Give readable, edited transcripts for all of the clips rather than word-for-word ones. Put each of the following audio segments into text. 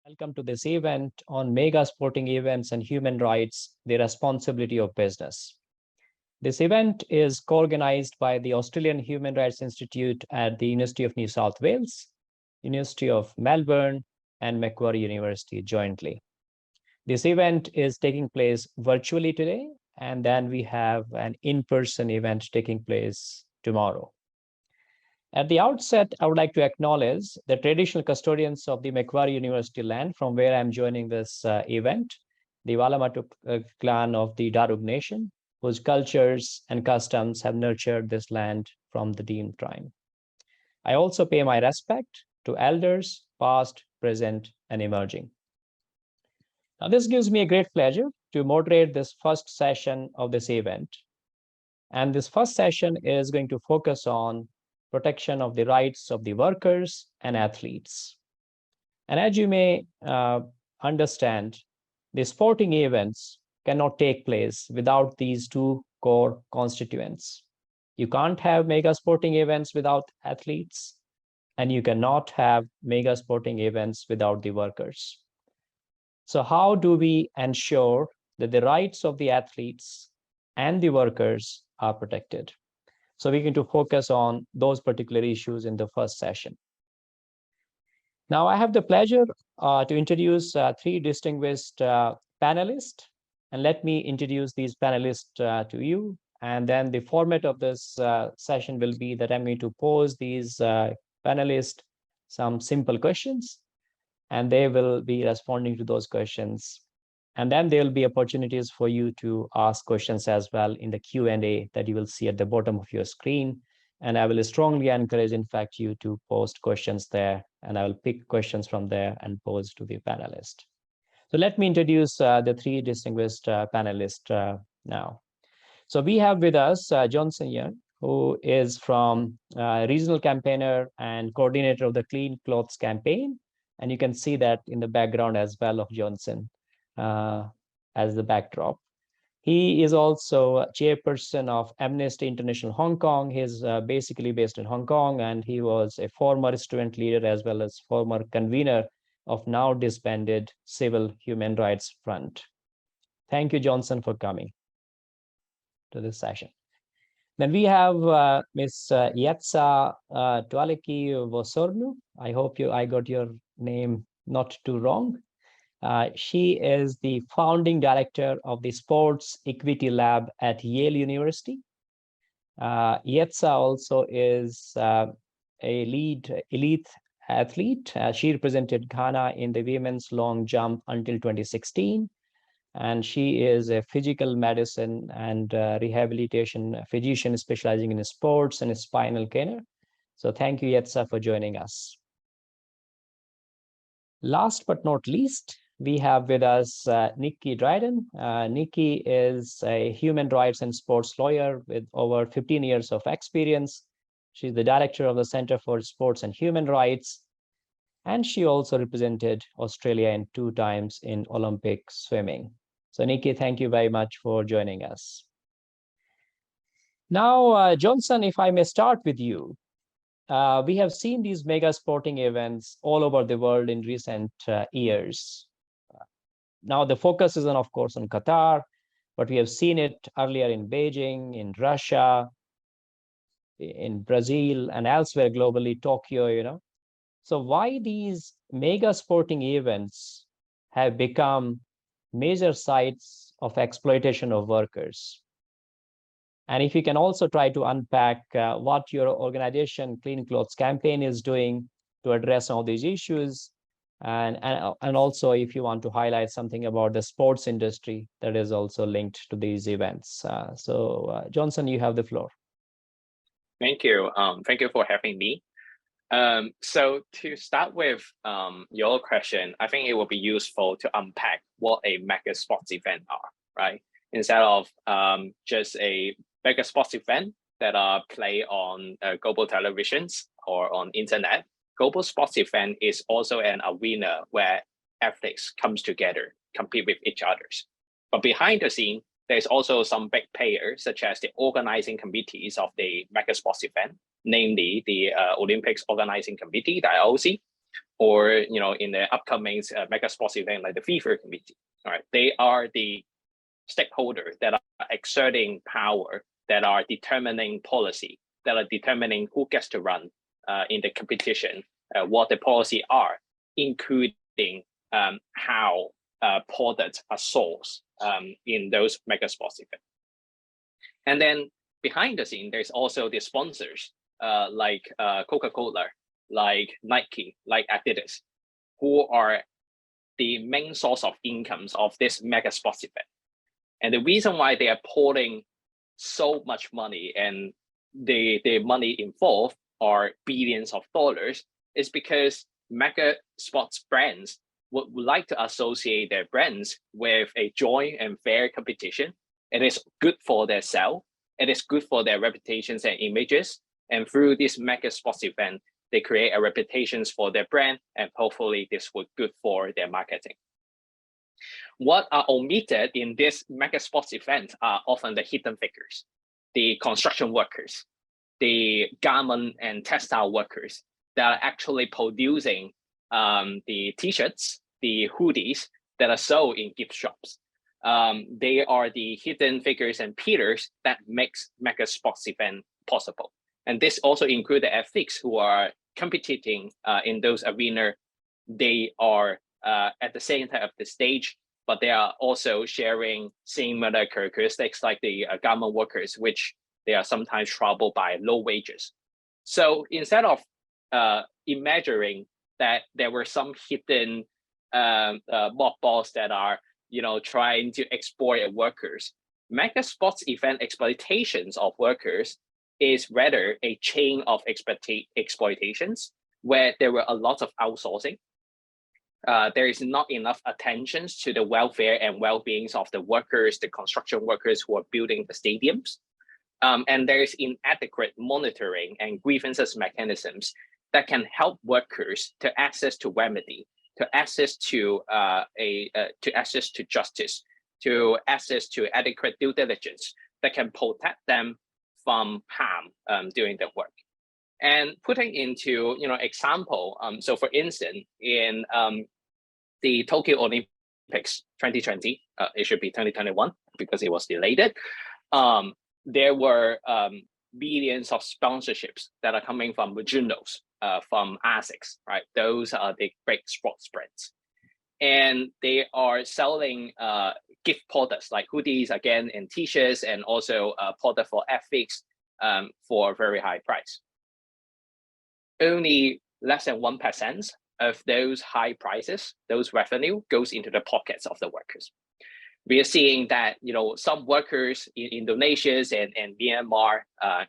Welcome to this event on mega sporting events and human rights, the responsibility of business. This event is co-organized by the Australian Human Rights Institute at the University of New South Wales, University of Melbourne, and Macquarie University jointly. This event is taking place virtually today, and then we have an in-person event taking place tomorrow. At the outset, I would like to acknowledge the traditional custodians of the Macquarie University land from where I'm joining this event, the Walamatu clan of the Darug Nation, whose cultures and customs have nurtured this land from the deemed time. I also pay my respect to elders, past, present, and emerging. Now, this gives me a great pleasure to moderate this first session of this event. And this first session is going to focus on protection of the rights of the workers and athletes. And as you may understand, the sporting events cannot take place without these two core constituents. You can't have mega sporting events without athletes, and you cannot have mega sporting events without the workers. So how do we ensure that the rights of the athletes and the workers are protected? So we're going to focus on those particular issues in the first session. Now, I have the pleasure to introduce three distinguished panelists. And let me introduce these panelists to you. And then the format of this session will be that I'm going to pose these panelists some simple questions, and they will be responding to those questions. And then there will be opportunities for you to ask questions as well in the Q&A that you will see at the bottom of your screen. And I will strongly encourage, in fact, you to post questions there, and I will pick questions from there and pose to the panelists. So let me introduce the three distinguished panelists now. So we have with us Johnson Yeung, who is from regional campaigner and coordinator of the Clean Clothes Campaign. And you can see that in the background as well of Johnson. As the backdrop. He is also chairperson of Amnesty International Hong Kong. He's basically based in Hong Kong, and he was a former student leader as well as former convener of now disbanded Civil Human Rights Front. Thank you, Johnson, for coming to this session. Then we have Ms. Yetsa Tualki-Wosornu. I hope I got your name not too wrong. She is the founding director of the Sports Equity Lab at Yale University. Yetsa also is a elite athlete. She represented Ghana in the women's long jump until 2016. And she is a physical medicine and rehabilitation physician specializing in sports and spinal care. So thank you, Yetsa, for joining us. Last but not least, we have with us Nikki Dryden. Nikki is a human rights and sports lawyer with over 15 years of experience. She's the director of the Center for Sports and Human Rights. And she also represented Australia 2 times in Olympic swimming. So Nikki, thank you very much for joining us. Now, Johnson, if I may start with you. We have seen these mega sporting events all over the world in recent years. Now, the focus is on, of course, on Qatar, but we have seen it earlier in Beijing, in Russia, in Brazil, and elsewhere globally, Tokyo, So why these mega sporting events have become major sites of exploitation of workers? And if you can also try to unpack what your organization, Clean Clothes Campaign, is doing to address all these issues, and also if you want to highlight something about the sports industry that is also linked to these events. Johnson, you have the floor. Thank you. Thank you for having me. So to start with your question, I think it will be useful to unpack what a mega sports event are, right? Instead of just a mega sports event that are played on global televisions or on internet. Global sports event is also an arena where athletes comes together, compete with each other. But behind the scene, there's also some big players, such as the organizing committees of the mega sports event, namely the Olympics Organizing Committee, the IOC, or in the upcoming mega sports event like the FIFA committee. All right, they are the stakeholders that are exerting power, that are determining policy, that are determining who gets to run in the competition, what the policy are, including how products are sourced in those mega sports events. And then behind the scene, there's also the sponsors like Coca-Cola, like Nike, like Adidas, who are the main source of incomes of this mega sports event. And the reason why they are pouring so much money, and the money involved are billions of dollars, is because mega sports brands would like to associate their brands with a joint and fair competition. It is good for their sale. It is good for their reputations and images. And through this mega sports event, they create a reputation for their brand, and hopefully this would good for their marketing. What are omitted in this mega sports event are often the hidden figures, the construction workers, the garment and textile workers that are actually producing the t-shirts, the hoodies that are sold in gift shops. They are the hidden figures and pillars that makes mega sports event possible. And this also include the athletes who are competing in those arenas. They are at the center of the stage, but they are also sharing similar characteristics like the garment workers, which they are sometimes troubled by low wages. So instead of imagining that there were some hidden mob boss that are trying to exploit workers, mega sports event exploitations of workers is rather a chain of exploitations where there were a lot of outsourcing. There is not enough attention to the welfare and well-being of the workers, the construction workers who are building the stadiums. And there is inadequate monitoring and grievances mechanisms that can help workers to access to remedy, to access to access to justice, to access to adequate due diligence that can protect them from harm during their work. And putting into example, so for instance, in the Tokyo Olympics 2020, it should be 2021 because it was delayed. There were billions of sponsorships that are coming from Mizuno's, from ASICS, right? Those are the big sports brands. And they are selling gift products like hoodies, again, and t-shirts, and also product for athletes for a very high price. Only less than 1% of those high prices, those revenue, goes into the pockets of the workers. We are seeing that some workers in Indonesia and Myanmar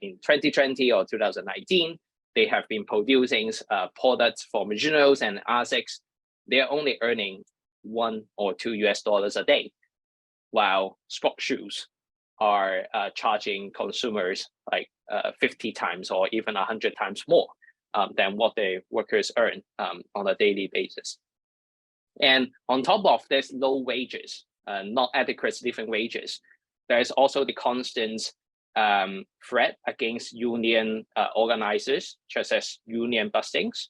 in 2020 or 2019, they have been producing products for Mizuno's and ASICS. They're only earning $1 or $2 a day, while sport shoes are charging consumers like 50 times or even 100 times more than what the workers earn on a daily basis. And on top of this low wages, not adequate living wages, there's also the constant threat against union organizers, such as union bustings,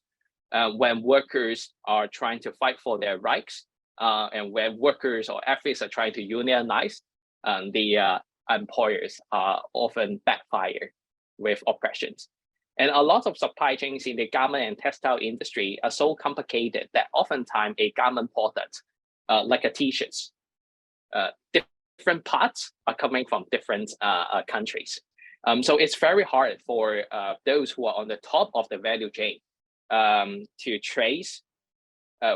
when workers are trying to fight for their rights, and when workers or athletes are trying to unionize, the employers are often backfire with oppressions. And a lot of supply chains in the garment and textile industry are so complicated that oftentimes a garment product, like a t-shirt, different parts are coming from different countries. So it's very hard for those who are on the top of the value chain to trace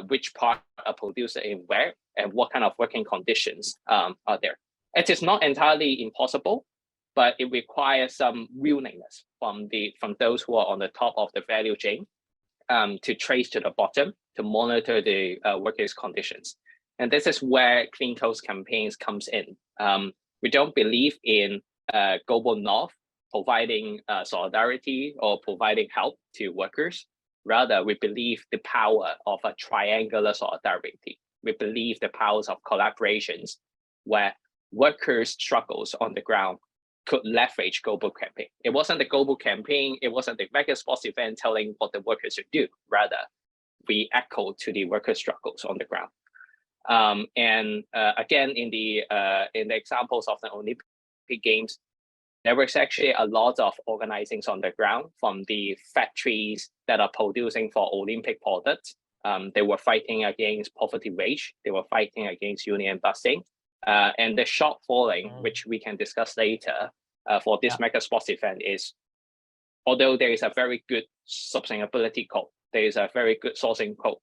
which part are produced in where and what kind of working conditions are there. It is not entirely impossible, but it requires some willingness from those who are on the top of the value chain to trace to the bottom, to monitor the workers' conditions. And this is where Clean Codes campaigns comes in. We don't believe in global north providing solidarity or providing help to workers. Rather, we believe the power of a triangular solidarity. We believe the powers of collaborations where workers' struggles on the ground could leverage global campaign. It wasn't the global campaign, it wasn't the mega sports event telling what the workers should do. Rather, we echo to the worker struggles on the ground. Again, in the examples of the Olympic Games, there was actually a lot of organizings on the ground from the factories that are producing for Olympic products. They were fighting against poverty wage. They were fighting against union busting. And the shortfalling, which we can discuss later, for this mega sports event is, although there is a very good sustainability code, there is a very good sourcing code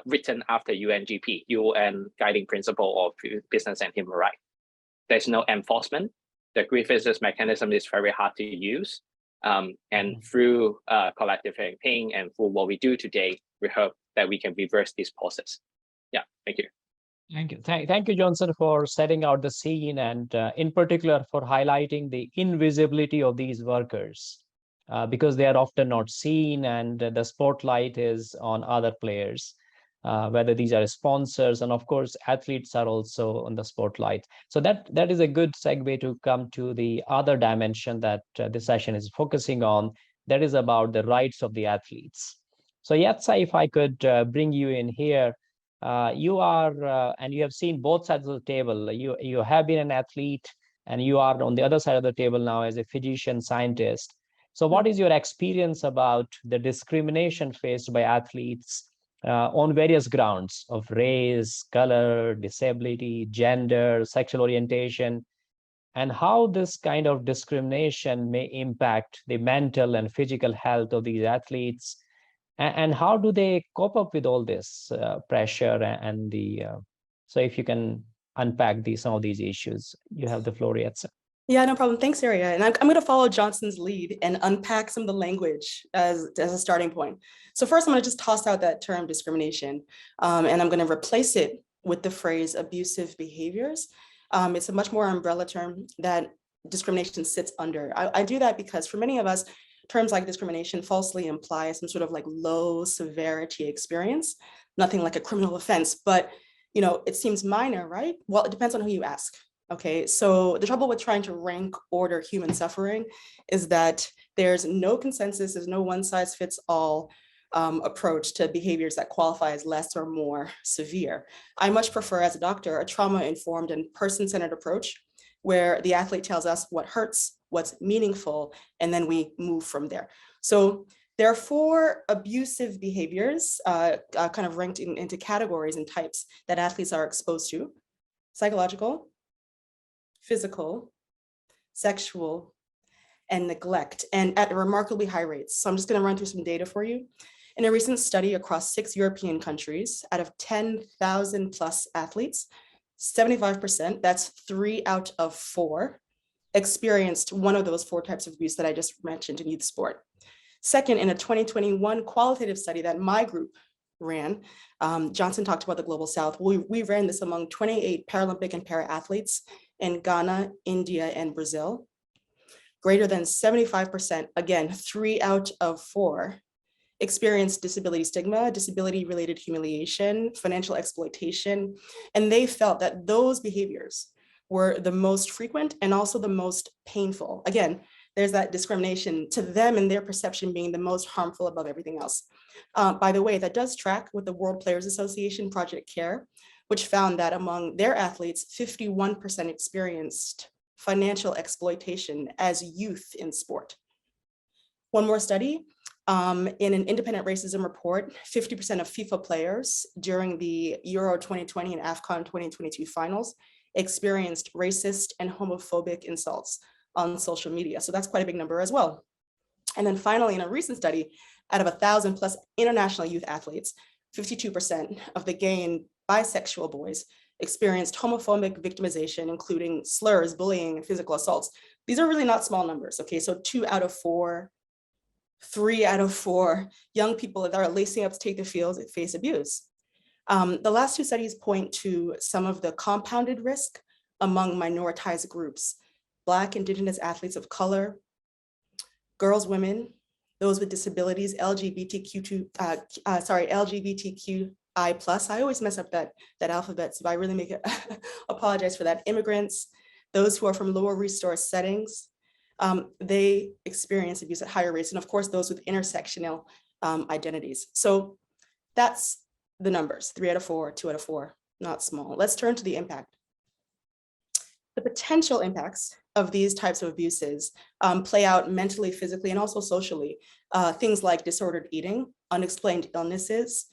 written after UNGP, UN Guiding Principle of Business and Human Rights. There's no enforcement. The grievances mechanism is very hard to use. And through collective campaign and through what we do today, we hope that we can reverse this process. Yeah, thank you. Thank you. Thank you, Johnson, for setting out the scene and in particular for highlighting the invisibility of these workers because they are often not seen and the spotlight is on other players, whether these are sponsors, and of course, athletes are also on the spotlight. So that is a good segue to come to the other dimension that this session is focusing on, that is about the rights of the athletes. So Yetsa, if I could bring you in here, you are, and you have seen both sides of the table. You have been an athlete, and you are on the other side of the table now as a physician scientist. So, what is your experience about the discrimination faced by athletes on various grounds of race, color, disability, gender, sexual orientation, and how this kind of discrimination may impact the mental and physical health of these athletes? And how do they cope up with all this pressure and the so if you can unpack some of these issues, you have the floor, Yetsa. Yeah, no problem. Thanks, Surya. And I'm going to follow Johnson's lead and unpack some of the language as a starting point. So first, I'm going to just toss out that term discrimination, and I'm going to replace it with the phrase abusive behaviors. It's a much more umbrella term that discrimination sits under. I do that because for many of us, terms like discrimination falsely imply some sort of like low severity experience, nothing like a criminal offense, but it seems minor, right? Well, it depends on who you ask. Okay, so the trouble with trying to rank order human suffering is that there's no consensus, there's no one size fits all approach to behaviors that qualify as less or more severe. I much prefer, as a doctor, a trauma-informed and person-centered approach where the athlete tells us what hurts, what's meaningful, and then we move from there. So there are 4 abusive behaviors kind of ranked into categories and types that athletes are exposed to: psychological, physical, sexual, and neglect, and at remarkably high rates. So I'm just going to run through some data for you. In a recent study across 6 European countries, out of 10,000 plus athletes, 75%, that's 3 out of 4, experienced one of those 4 types of abuse that I just mentioned in youth sport. Second, in a 2021 qualitative study that my group ran, Johnson talked about the Global South. We ran this among 28 Paralympic and para athletes in Ghana, India, and Brazil. Greater than 75%, again, 3 out of 4, experienced disability stigma, disability-related humiliation, financial exploitation, and they felt that those behaviors were the most frequent and also the most painful. Again, there's that discrimination to them and their perception being the most harmful above everything else. By the way, that does track with the World Players Association Project CARE, which found that among their athletes, 51% experienced financial exploitation as youth in sport. One more study, in an independent racism report, 50% of FIFA players during the Euro 2020 and AFCON 2022 finals experienced racist and homophobic insults on social media. So that's quite a big number as well. And then finally, in a recent study, out of 1,000 plus international youth athletes, 52% of the gay and bisexual boys experienced homophobic victimization, including slurs, bullying, and physical assaults. These are really not small numbers, okay? So 2 out of 4, 3 out of 4 young people that are lacing up to take the field face abuse. The last 2 studies point to some of the compounded risk among minoritized groups: Black, Indigenous athletes of color, girls, women, those with disabilities, LGBTQI+. I always mess up that alphabet, so I really make it apologize for that. Immigrants, those who are from lower resource settings, they experience abuse at higher rates, and of course, those with intersectional identities. So That's the numbers, 3 out of 4, 2 out of 4, not small. Let's turn to the impact. The potential impacts of these types of abuses play out mentally, physically, and also socially. Things like disordered eating, unexplained illnesses,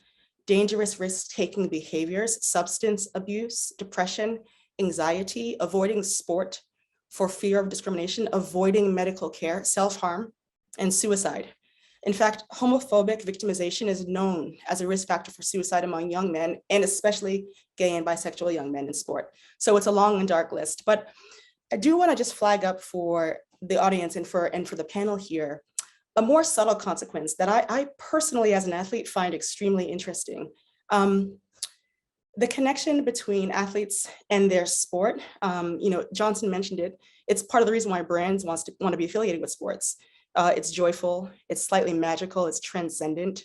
dangerous risk-taking behaviors, substance abuse, depression, anxiety, avoiding sport for fear of discrimination, avoiding medical care, self-harm, and suicide. In fact, homophobic victimization is known as a risk factor for suicide among young men, and especially gay and bisexual young men in sport. So it's a long and dark list, but I do want to just flag up for the audience and for the panel here, a more subtle consequence that I personally as an athlete find extremely interesting. The connection between athletes and their sport, Johnson mentioned it, it's part of the reason why brands want to be affiliated with sports. It's joyful, it's slightly magical, it's transcendent,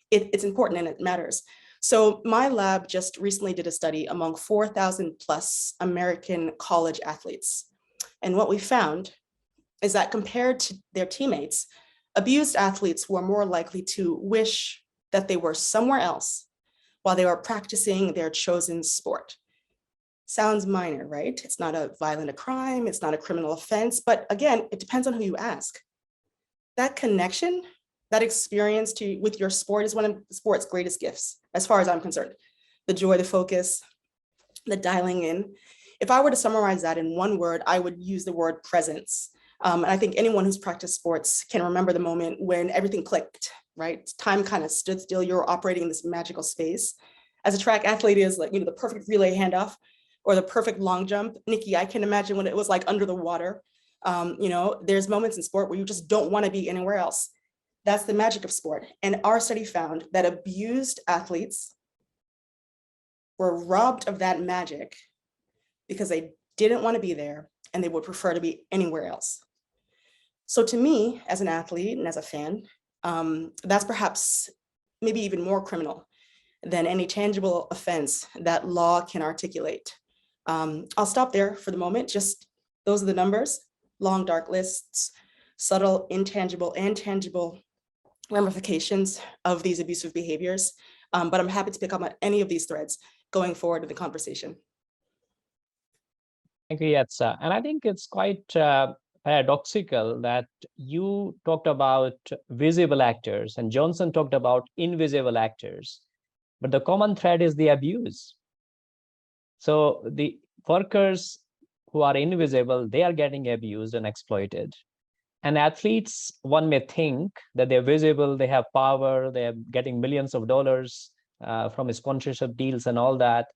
it's important and it matters. So my lab just recently did a study among 4,000 plus American college athletes. And what we found is that compared to their teammates, abused athletes were more likely to wish that they were somewhere else while they were practicing their chosen sport. Sounds minor, right? It's not a violent crime, it's not a criminal offense, but again, it depends on who you ask. That connection, that experience with your sport is one of the sport's greatest gifts, as far as I'm concerned. The joy, the focus, the dialing in. If I were to summarize that in one word, I would use the word presence. And I think anyone who's practiced sports can remember the moment when everything clicked, right? Time kind of stood still, you're operating in this magical space. As a track athlete is like, the perfect relay handoff or the perfect long jump. Nikki, I can imagine when it was like under the water. There's moments in sport where you just don't want to be anywhere else. That's the magic of sport. And our study found that abused athletes were robbed of that magic because they didn't want to be there and they would prefer to be anywhere else. So to me, as an athlete and as a fan, that's perhaps maybe even more criminal than any tangible offense that law can articulate. I'll stop there for the moment. Just those are the numbers, long, dark lists, subtle, intangible, and tangible ramifications of these abusive behaviors. But I'm happy to pick up on any of these threads going forward in the conversation. Thank you, Yetsa. And I think it's quite paradoxical that you talked about visible actors and Johnson talked about invisible actors, but the common thread is the abuse. So the workers who are invisible, they are getting abused and exploited. And athletes, one may think that they're visible, they have power, they're getting millions of dollars from sponsorship deals and all that,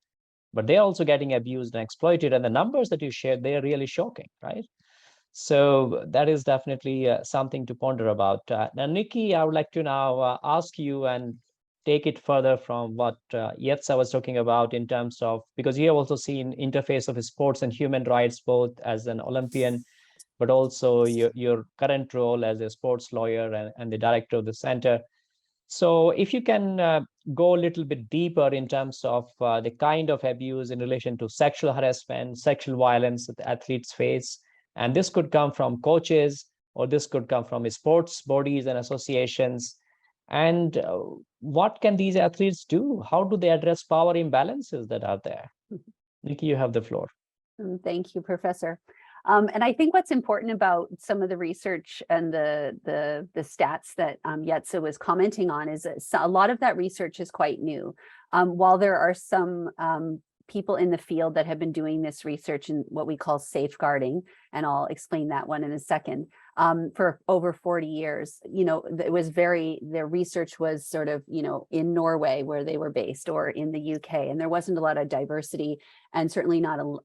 but they're also getting abused and exploited. And the numbers that you shared, they're really shocking, right? So that is definitely something to ponder about. Now, Nikki, I would like to now ask you and take it further from what Yetsa was talking about in terms of, because you have also seen interface of sports and human rights, both as an Olympian, but also your current role as a sports lawyer and the director of the center. So if you can go a little bit deeper in terms of the kind of abuse in relation to sexual harassment, sexual violence that athletes face, and this could come from coaches, or this could come from sports bodies and associations. And what can these athletes do? How do they address power imbalances that are there? Nikki, you have the floor. Thank you, Professor. And I think what's important about some of the research and the stats that Yetsa was commenting on is that a lot of that research is quite new. While there are some people in the field that have been doing this research in what we call safeguarding, and I'll explain that one in a second, for over 40 years, their research was sort of, in Norway where they were based, or in the UK, and there wasn't a lot of diversity and certainly not a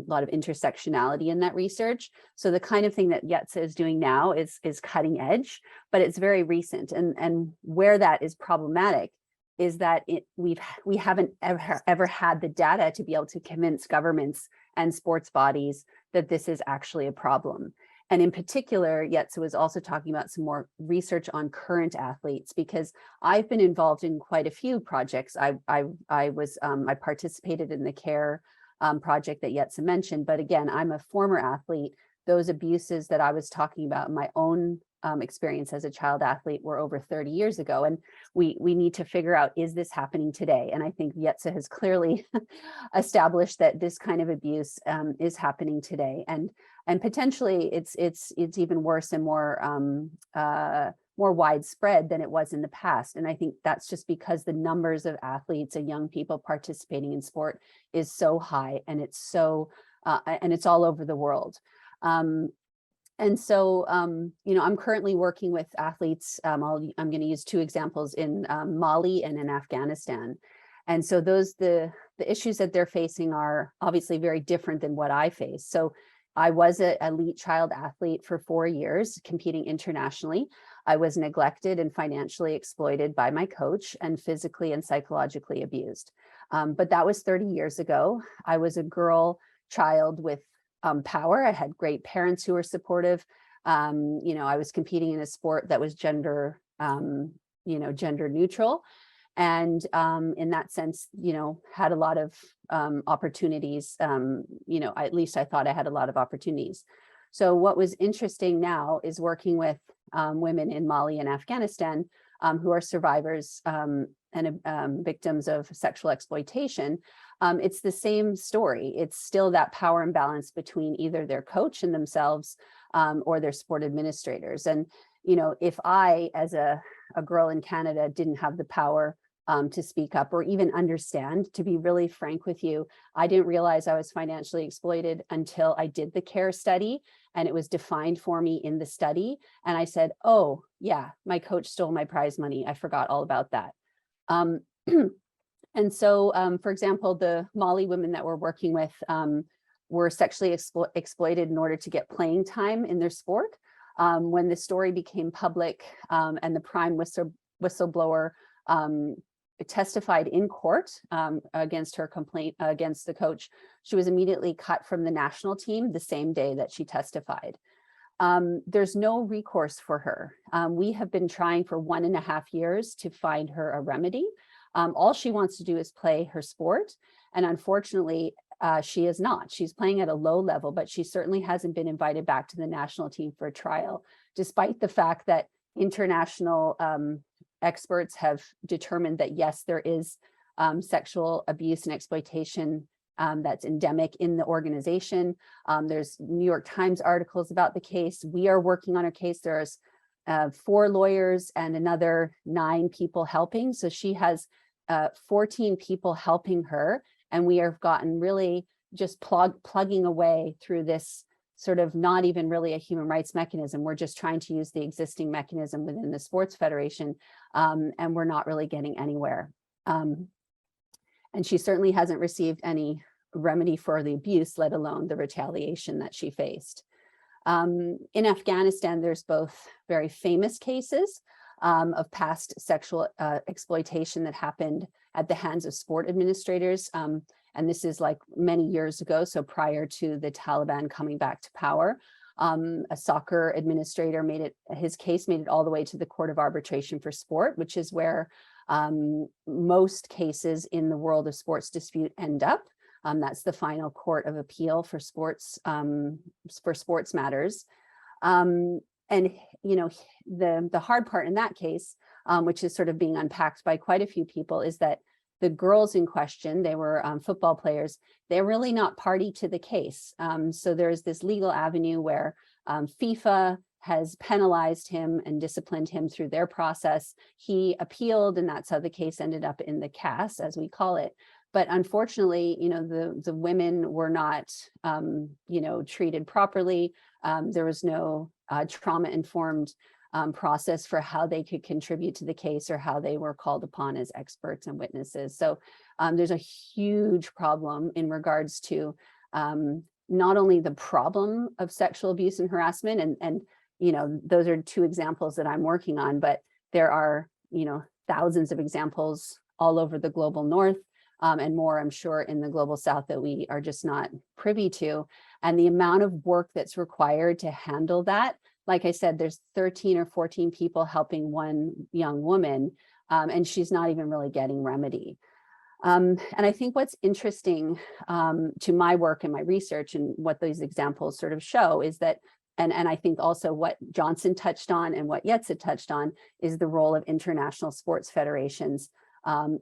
lot of intersectionality in that research. So the kind of thing that Yetsa is doing now is cutting edge, but it's very recent. And where that is problematic is that we haven't ever had the data to be able to convince governments and sports bodies that this is actually a problem. And in particular, Yetsa was also talking about some more research on current athletes, because I've been involved in quite a few projects. I participated in the CARE project that Yetsa mentioned, but again, I'm a former athlete. Those abuses that I was talking about in my own experience as a child athlete were over 30 years ago. And we need to figure out, is this happening today? And I think Yetsa has clearly established that this kind of abuse is happening today. And potentially it's even worse and more widespread than it was in the past. And I think that's just because the numbers of athletes and young people participating in sport is so high, and it's so and it's all over the world. And so, I'm currently working with athletes. I'm going to use two examples in Mali and in Afghanistan. And so the issues that they're facing are obviously very different than what I face. So I was an elite child athlete for 4 years, competing internationally. I was neglected and financially exploited by my coach and physically and psychologically abused. But that was 30 years ago. I was a girl child with power. I had great parents who were supportive. I was competing in a sport that was gender neutral. And in that sense, had a lot of opportunities. At least I thought I had a lot of opportunities. So what was interesting now is working with women in Mali and Afghanistan who are survivors and victims of sexual exploitation. It's the same story. It's still that power imbalance between either their coach and themselves or their sport administrators. And, if I, as a girl in Canada, didn't have the power to speak up or even understand, to be really frank with you, I didn't realize I was financially exploited until I did the CARE study, and it was defined for me in the study. And I said, oh yeah, my coach stole my prize money. I forgot all about that. And so, for example, the Mali women that we're working with were sexually exploited in order to get playing time in their sport. When the story became public and the prime whistleblower testified in court against her complaint against the coach, she was immediately cut from the national team the same day that she testified. There's no recourse for her. We have been trying for 1.5 years to find her a remedy. All she wants to do is play her sport. And unfortunately, she is not. She's playing at a low level, but she certainly hasn't been invited back to the national team for a trial, despite the fact that international experts have determined that, yes, there is sexual abuse and exploitation that's endemic in the organization. There's New York Times articles about the case. We are working on her case. There's 4 lawyers and another 9 people helping. So she has 14 people helping her. And we have gotten really just plugging away through this sort of not even really a human rights mechanism. We're just trying to use the existing mechanism within the sports federation, and we're not really getting anywhere. And she certainly hasn't received any remedy for the abuse, let alone the retaliation that she faced. In Afghanistan, there's both very famous cases of past sexual exploitation that happened at the hands of sport administrators. And this is like many years ago, so prior to the Taliban coming back to power. A soccer administrator his case made it all the way to the Court of Arbitration for Sport, which is where most cases in the world of sports dispute end up. That's the final court of appeal for sports matters. And the hard part in that case, which is sort of being unpacked by quite a few people, is that the girls in question, they were football players, they're really not party to the case. So there's this legal avenue where FIFA has penalized him and disciplined him through their process. He appealed, and that's how the case ended up in the CAS, as we call it. But unfortunately, the women were not, treated properly. There was no trauma-informed process for how they could contribute to the case or how they were called upon as experts and witnesses. So there's a huge problem in regards to not only the problem of sexual abuse and harassment, and those are 2 examples that I'm working on, but there are thousands of examples all over the global north. And more, I'm sure, in the global south that we are just not privy to. And the amount of work that's required to handle that, like I said, there's 13 or 14 people helping one young woman, and she's not even really getting remedy. And I think what's interesting to my work and my research and what these examples sort of show is that and I think also what Johnson touched on and what Yetsa touched on is the role of international sports federations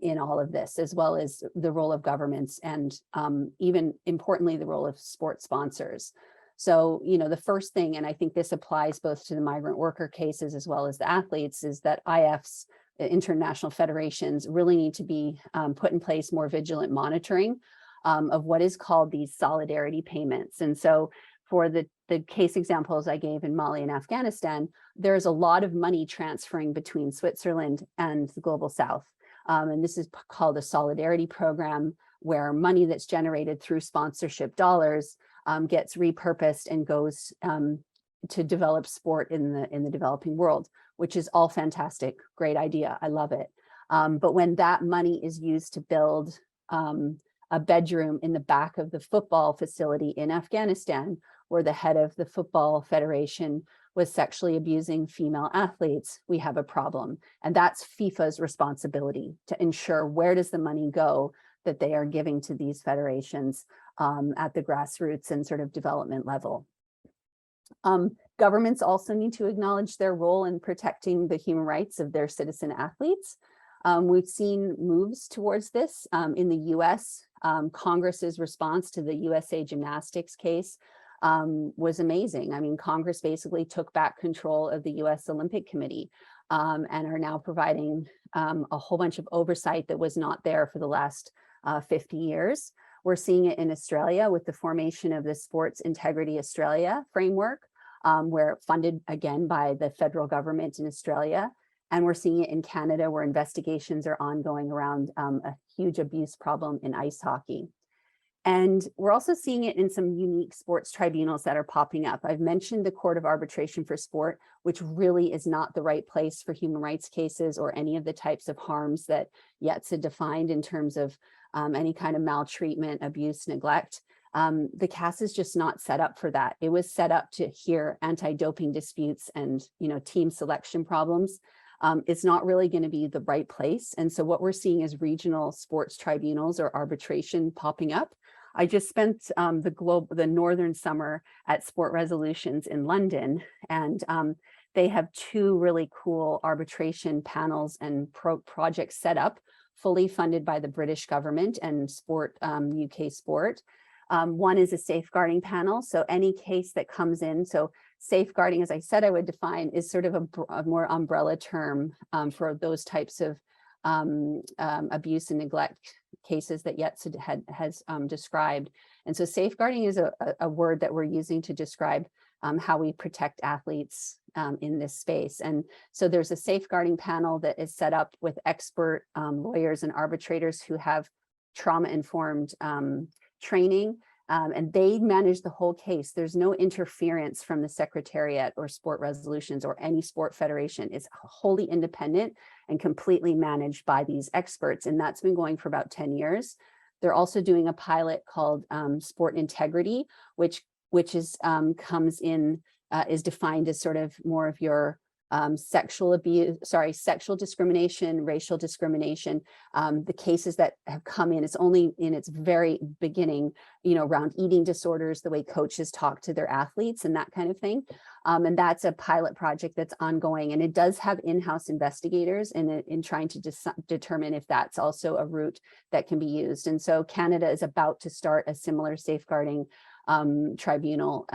in all of this, as well as the role of governments and even importantly, the role of sports sponsors. So, the first thing, and I think this applies both to the migrant worker cases as well as the athletes, is that IFs, international federations, really need to be put in place more vigilant monitoring of what is called these solidarity payments. And so for the case examples I gave in Mali and Afghanistan, there's a lot of money transferring between Switzerland and the Global South. And this is called a solidarity program, where money that's generated through sponsorship dollars gets repurposed and goes to develop sport in the developing world, which is all fantastic. Great idea. I love it. But when that money is used to build a bedroom in the back of the football facility in Afghanistan, where the head of the football federation was sexually abusing female athletes, we have a problem. And that's FIFA's responsibility to ensure where does the money go that they are giving to these federations at the grassroots and sort of development level. Governments also need to acknowledge their role in protecting the human rights of their citizen athletes. We've seen moves towards this in the US. Congress's response to the USA Gymnastics case was amazing. I mean, Congress basically took back control of the US Olympic Committee and are now providing a whole bunch of oversight that was not there for the last 50 years. We're seeing it in Australia with the formation of the Sports Integrity Australia framework, where funded again by the federal government in Australia. And we're seeing it in Canada, where investigations are ongoing around a huge abuse problem in ice hockey. And we're also seeing it in some unique sports tribunals that are popping up. I've mentioned the Court of Arbitration for Sport, which really is not the right place for human rights cases or any of the types of harms that Yetsa defined in terms of any kind of maltreatment, abuse, neglect. The CAS is just not set up for that. It was set up to hear anti-doping disputes and team selection problems. It's not really going to be the right place. And so what we're seeing is regional sports tribunals or arbitration popping up. I just spent the northern summer at Sport Resolutions in London, and they have two really cool arbitration panels and projects set up, fully funded by the British government and Sport UK Sport. One is a safeguarding panel. So any case that comes in, so safeguarding, as I said, I would define is sort of a more umbrella term for those types of abuse and neglect cases that Yetsa has described. And so safeguarding is a word that we're using to describe how we protect athletes in this space. And so there's a safeguarding panel that is set up with expert lawyers and arbitrators who have trauma-informed training, and they manage the whole case. There's no interference from the Secretariat or Sport Resolutions or any sport federation. It's wholly independent and completely managed by these experts. And that's been going for about 10 years. They're also doing a pilot called Sport Integrity, which is is defined as sort of more of your sexual discrimination, racial discrimination. The cases that have come in, it's only in its very beginning, around eating disorders, the way coaches talk to their athletes and that kind of thing. And that's a pilot project that's ongoing. And it does have in-house investigators in trying to determine if that's also a route that can be used. And so Canada is about to start a similar safeguarding tribunal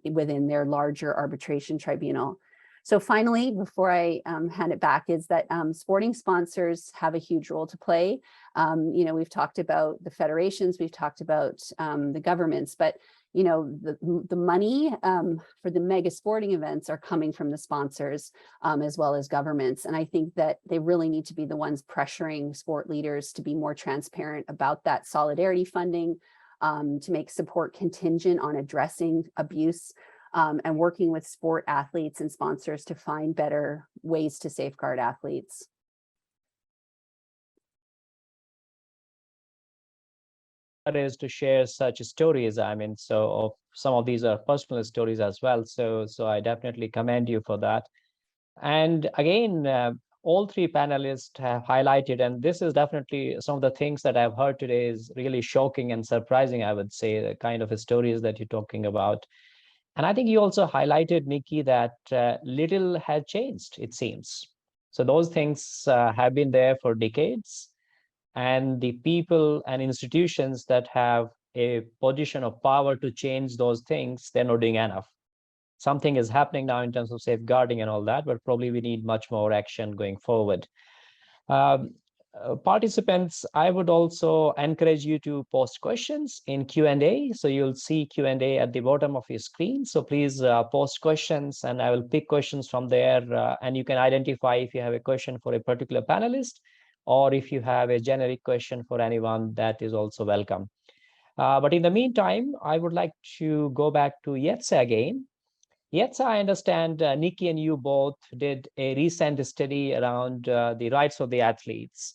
within their larger arbitration tribunal. So finally, before I hand it back, is that sporting sponsors have a huge role to play. We've talked about the federations, we've talked about the governments, but the money for the mega sporting events are coming from the sponsors as well as governments. And I think that they really need to be the ones pressuring sport leaders to be more transparent about that solidarity funding, to make support contingent on addressing abuse, and working with sport athletes and sponsors to find better ways to safeguard athletes. That is to share such stories. I mean, so some of these are personal stories as well. So I definitely commend you for that. And again, all three panelists have highlighted, and this is definitely some of the things that I've heard today is really shocking and surprising, I would say, the kind of stories that you're talking about. And I think you also highlighted, Nikki, that little has changed, it seems. So those things have been there for decades. And the people and institutions that have a position of power to change those things, they're not doing enough. Something is happening now in terms of safeguarding and all that, but probably we need much more action going forward. Participants, I would also encourage you to post questions in Q&A. So you'll see Q&A at the bottom of your screen. So please post questions and I will pick questions from there. And you can identify if you have a question for a particular panelist, or if you have a generic question for anyone, that is also welcome. But in the meantime, I would like to go back to Yetsa again. Yetsa, I understand Nikki and you both did a recent study around the rights of the athletes.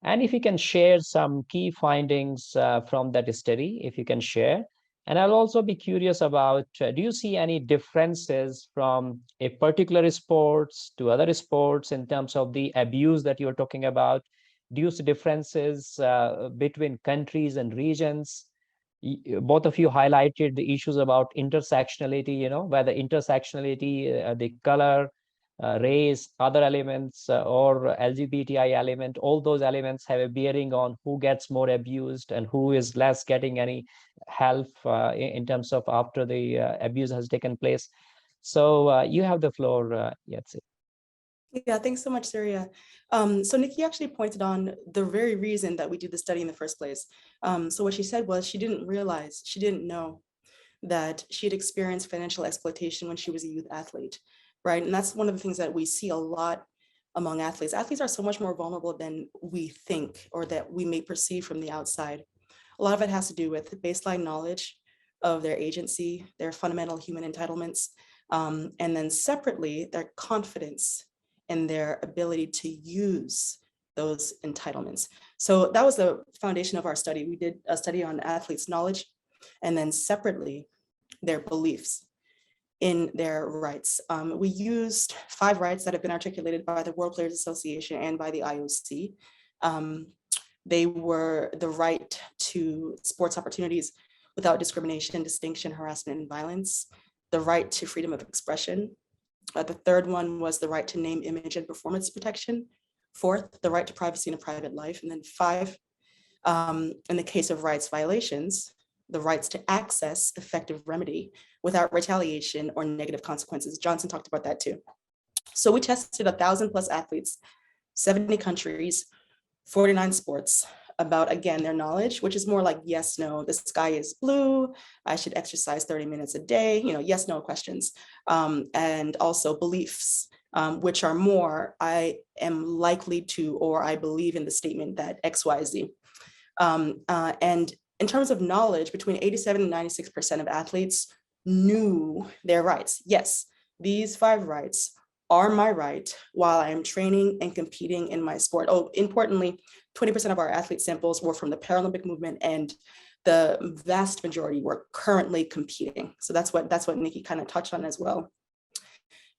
And if you can share some key findings from that study, if you can share. And I'll also be curious about, do you see any differences from a particular sports to other sports in terms of the abuse that you're talking about? Do you see differences between countries and regions? Both of you highlighted the issues about intersectionality, whether intersectionality, the color, race, other elements, or LGBTI element, all those elements have a bearing on who gets more abused and who is less getting any help in terms of after the abuse has taken place. So you have the floor, Yetsa. Yeah, thanks so much, Surya. So Nikki actually pointed on the very reason that we did the study in the first place. So what she said was she didn't know that she had experienced financial exploitation when she was a youth athlete, right? And that's one of the things that we see a lot among athletes. Athletes are so much more vulnerable than we think or that we may perceive from the outside. A lot of it has to do with baseline knowledge of their agency, their fundamental human entitlements, and then separately, their confidence in their ability to use those entitlements. So that was the foundation of our study. We did a study on athletes' knowledge and then separately their beliefs in their rights. We used 5 rights that have been articulated by the World Players Association and by the IOC. They were the right to sports opportunities without discrimination, distinction, harassment, and violence, the right to freedom of expression. The third one was the right to name, image, and performance protection. 4th, the right to privacy and a private life. And then 5, in the case of rights violations, the rights to access effective remedy without retaliation or negative consequences. Johnson talked about that too. So we tested 1,000+ athletes, 70 countries, 49 sports, about, again, their knowledge, which is more like yes, no, the sky is blue, I should exercise 30 minutes a day, yes, no questions. And also beliefs, which are more, I am likely to, or I believe in the statement that X, Y, Z. And in terms of knowledge, between 87 and 96% of athletes knew their rights. Yes, these 5 rights are my right while I am training and competing in my sport. Oh, importantly, 20% of our athlete samples were from the Paralympic movement, and the vast majority were currently competing. So that's what Nikki kind of touched on as well.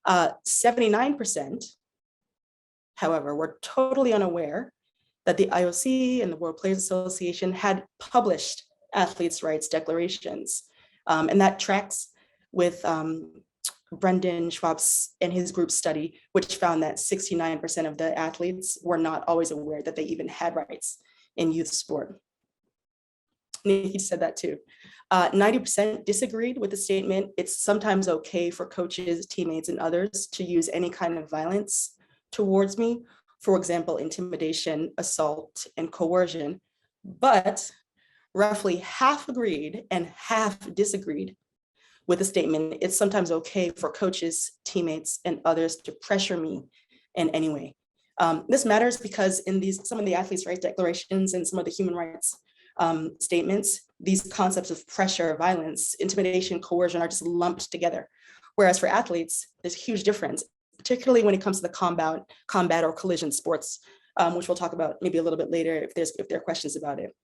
79%, however, were totally unaware that the IOC and the World Players Association had published athletes' rights declarations. And that tracks with Brendan Schwab's and his group study, which found that 69% of the athletes were not always aware that they even had rights in youth sport. Nikki said that too. 90% disagreed with the statement, it's sometimes okay for coaches, teammates, and others to use any kind of violence towards me. For example, intimidation, assault, and coercion. But roughly half agreed and half disagreed with the statement, it's sometimes okay for coaches, teammates, and others to pressure me in any way. This matters because in some of the athletes' rights declarations and some of the human rights statements, these concepts of pressure, violence, intimidation, coercion are just lumped together. Whereas for athletes, there's a huge difference, particularly when it comes to the combat or collision sports, which we'll talk about maybe a little bit later if there are questions about it.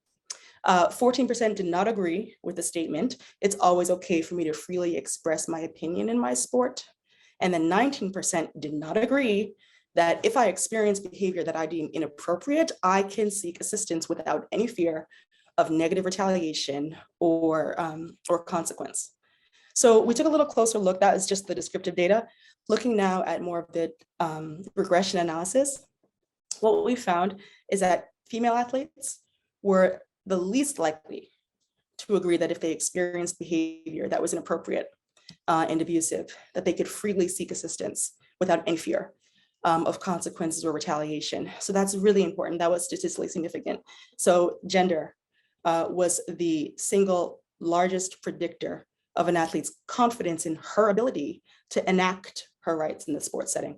14% did not agree with the statement, it's always okay for me to freely express my opinion in my sport. And then 19% did not agree that if I experience behavior that I deem inappropriate, I can seek assistance without any fear of negative retaliation or consequence. So we took a little closer look. That is just the descriptive data. Looking now at more of the regression analysis, what we found is that female athletes were the least likely to agree that if they experienced behavior that was inappropriate and abusive, that they could freely seek assistance without any fear of consequences or retaliation. So that's really important. That was statistically significant. So gender was the single largest predictor of an athlete's confidence in her ability to enact her rights in the sports setting.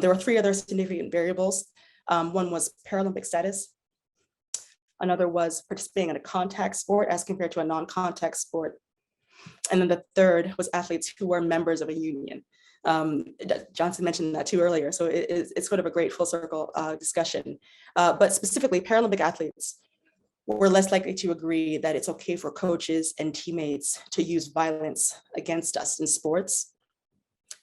There were 3 other significant variables. One was Paralympic status. Another was participating in a contact sport as compared to a non-contact sport. And then the third was athletes who were members of a union. Johnson mentioned that too earlier, so it's sort of a great full circle discussion. But specifically, Paralympic athletes were less likely to agree that it's okay for coaches and teammates to use violence against us in sports.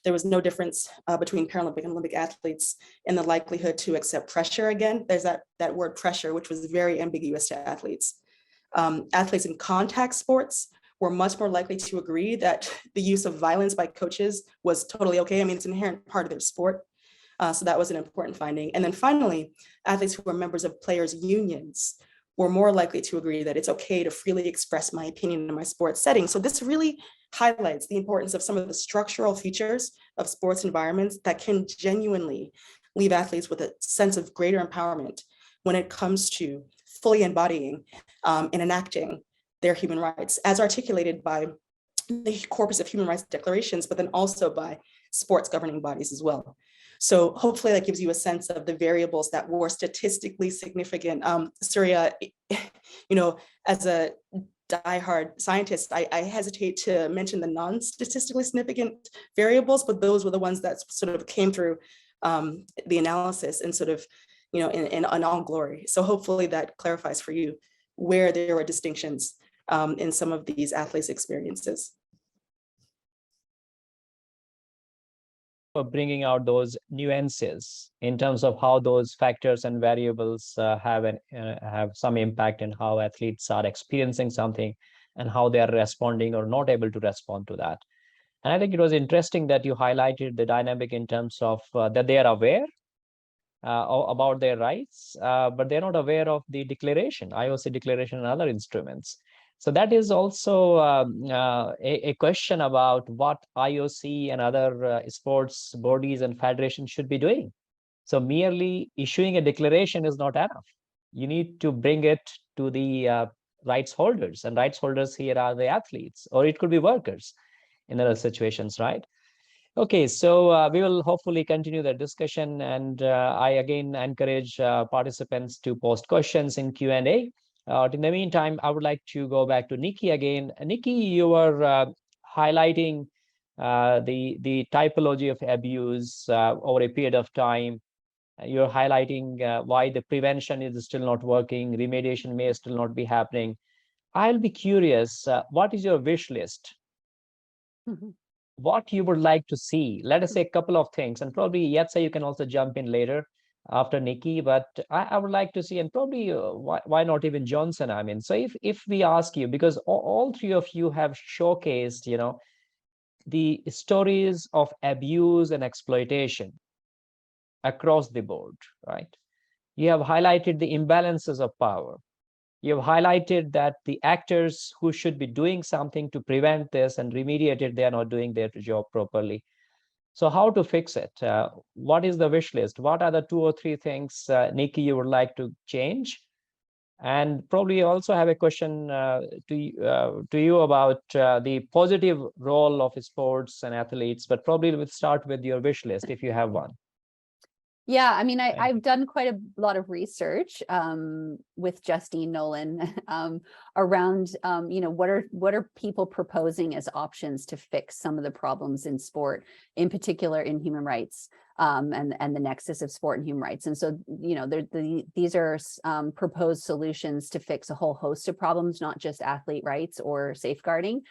There was no difference between Paralympic and Olympic athletes in the likelihood to accept pressure. Again, there's that word pressure, which was very ambiguous to athletes. Athletes in contact sports were much more likely to agree that the use of violence by coaches was totally okay. I mean, it's an inherent part of their sport. So that was an important finding. And then finally, athletes who were members of players' unions were more likely to agree that it's okay to freely express my opinion in my sports setting. So this really highlights the importance of some of the structural features of sports environments that can genuinely leave athletes with a sense of greater empowerment when it comes to fully embodying and enacting their human rights, as articulated by the corpus of human rights declarations, but then also by sports governing bodies as well. So hopefully that gives you a sense of the variables that were statistically significant. Surya, as a diehard scientist, I hesitate to mention the non-statistically significant variables, but those were the ones that sort of came through the analysis and sort of, in all glory. So hopefully that clarifies for you where there were distinctions in some of these athletes' experiences. For bringing out those nuances in terms of how those factors and variables have some impact in how athletes are experiencing something and how they are responding or not able to respond to that. And I think it was interesting that you highlighted the dynamic in terms of that they are aware about their rights, but they're not aware of the declaration, IOC declaration and other instruments. So that is also a question about what IOC and other sports bodies and federations should be doing. So merely issuing a declaration is not enough. You need to bring it to the rights holders, and rights holders here are the athletes, or it could be workers in other situations, right? Okay, so we will hopefully continue the discussion, and I again encourage participants to post questions in Q&A. In the meantime, I would like to go back to Nikki again. Nikki, you were highlighting the typology of abuse over a period of time. You're highlighting why the prevention is still not working, remediation may still not be happening. I'll be curious, what is your wish list? Mm-hmm. What you would like to see? Let us say a couple of things, and probably Yetsa, you can also jump in later after Nikki, but I would like to see, and probably why not even Johnson? I mean, so if we ask you, because all 3 of you have showcased, the stories of abuse and exploitation across the board, right? You have highlighted the imbalances of power. You have highlighted that the actors who should be doing something to prevent this and remediate it, they are not doing their job properly. So how to fix it? What is the wish list? What are the 2 or 3 things, Nikki, you would like to change? And probably also have a question to you about the positive role of sports and athletes, but probably we'll start with your wish list if you have one. Yeah, I mean, I've done quite a lot of research with Justine, Nolan around, what are people proposing as options to fix some of the problems in sport, in particular in human rights and the nexus of sport and human rights. And so, these are proposed solutions to fix a whole host of problems, not just athlete rights or safeguarding.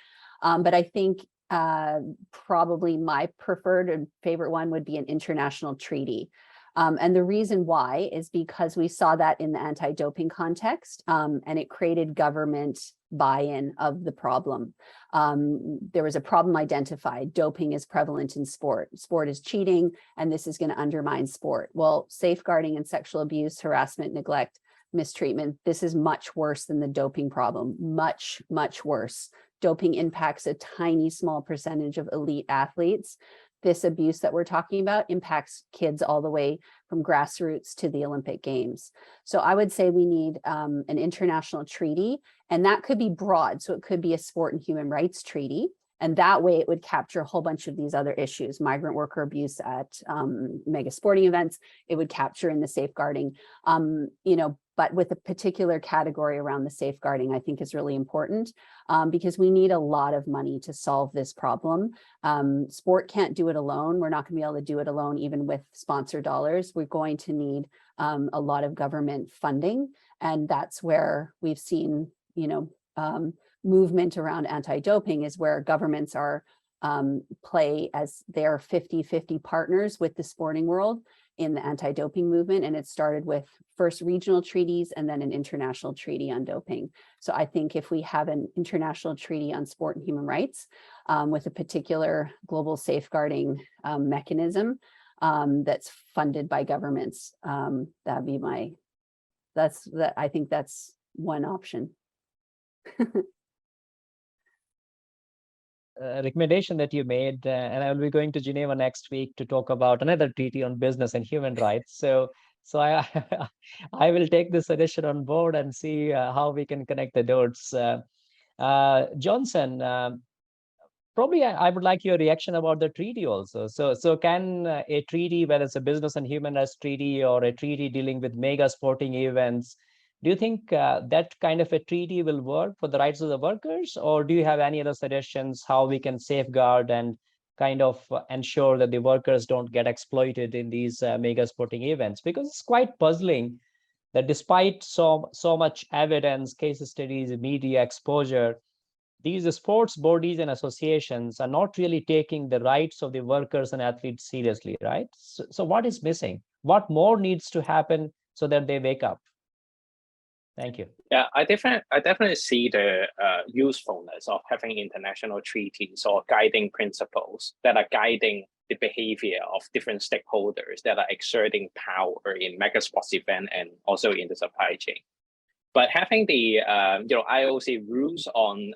But I think probably my preferred and favorite one would be an international treaty. And the reason why is because we saw that in the anti-doping context, and it created government buy-in of the problem. There was a problem identified. Doping is prevalent in sport. Sport is cheating, and this is going to undermine sport. Well, safeguarding and sexual abuse, harassment, neglect, mistreatment, this is much worse than the doping problem. Much, much worse. Doping impacts a tiny, small percentage of elite athletes. This abuse that we're talking about impacts kids all the way from grassroots to the Olympic Games. So I would say we need an international treaty, and that could be broad. So it could be a sport and human rights treaty. And that way it would capture a whole bunch of these other issues, migrant worker abuse at mega sporting events. It would capture in the safeguarding, but with a particular category around the safeguarding, I think is really important because we need a lot of money to solve this problem. Sport can't do it alone. We're not going to be able to do it alone, even with sponsor dollars. We're going to need a lot of government funding. And that's where we've seen, movement around anti-doping is where governments are play as their 50-50 partners with the sporting world in the anti-doping movement. And it started with first regional treaties and then an international treaty on doping. So I think if we have an international treaty on sport and human rights with a particular global safeguarding mechanism that's funded by governments, that'd be I think that's one option. Recommendation that you made, and I will be going to Geneva next week to talk about another treaty on business and human rights. So I I will take this suggestion on board and see how we can connect the dots. Johnson, probably I would like your reaction about the treaty also. So can a treaty, whether it's a business and human rights treaty or a treaty dealing with mega sporting events, do you think that kind of a treaty will work for the rights of the workers, or do you have any other suggestions how we can safeguard and kind of ensure that the workers don't get exploited in these mega sporting events? Because it's quite puzzling that despite so much evidence, case studies, media exposure, these sports bodies and associations are not really taking the rights of the workers and athletes seriously, right? So what is missing? What more needs to happen so that they wake up? Thank you. Yeah, I definitely see the usefulness of having international treaties or guiding principles that are guiding the behavior of different stakeholders that are exerting power in mega sports event and also in the supply chain. But having the IOC rules on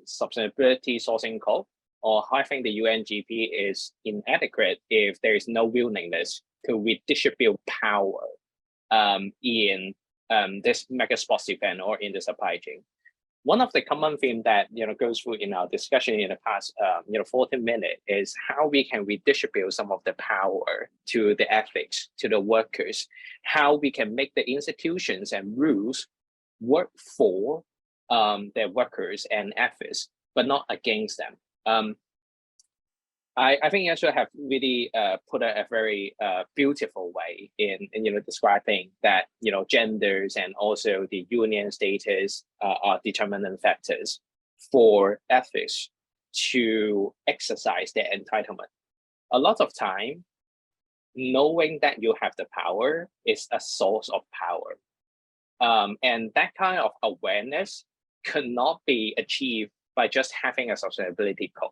sustainability sourcing code or having the UNGP is inadequate if there is no willingness to redistribute power in this mega sports event or in the supply chain. One of the common themes that goes through in our discussion in the past 14 minutes is how we can redistribute some of the power to the athletes, to the workers, how we can make the institutions and rules work for their workers and athletes, but not against them. I think you should have really put a very beautiful way in describing that genders and also the union status are determinant factors for athletes to exercise their entitlement. A lot of time, knowing that you have the power is a source of power, and that kind of awareness cannot be achieved by just having a sustainability code.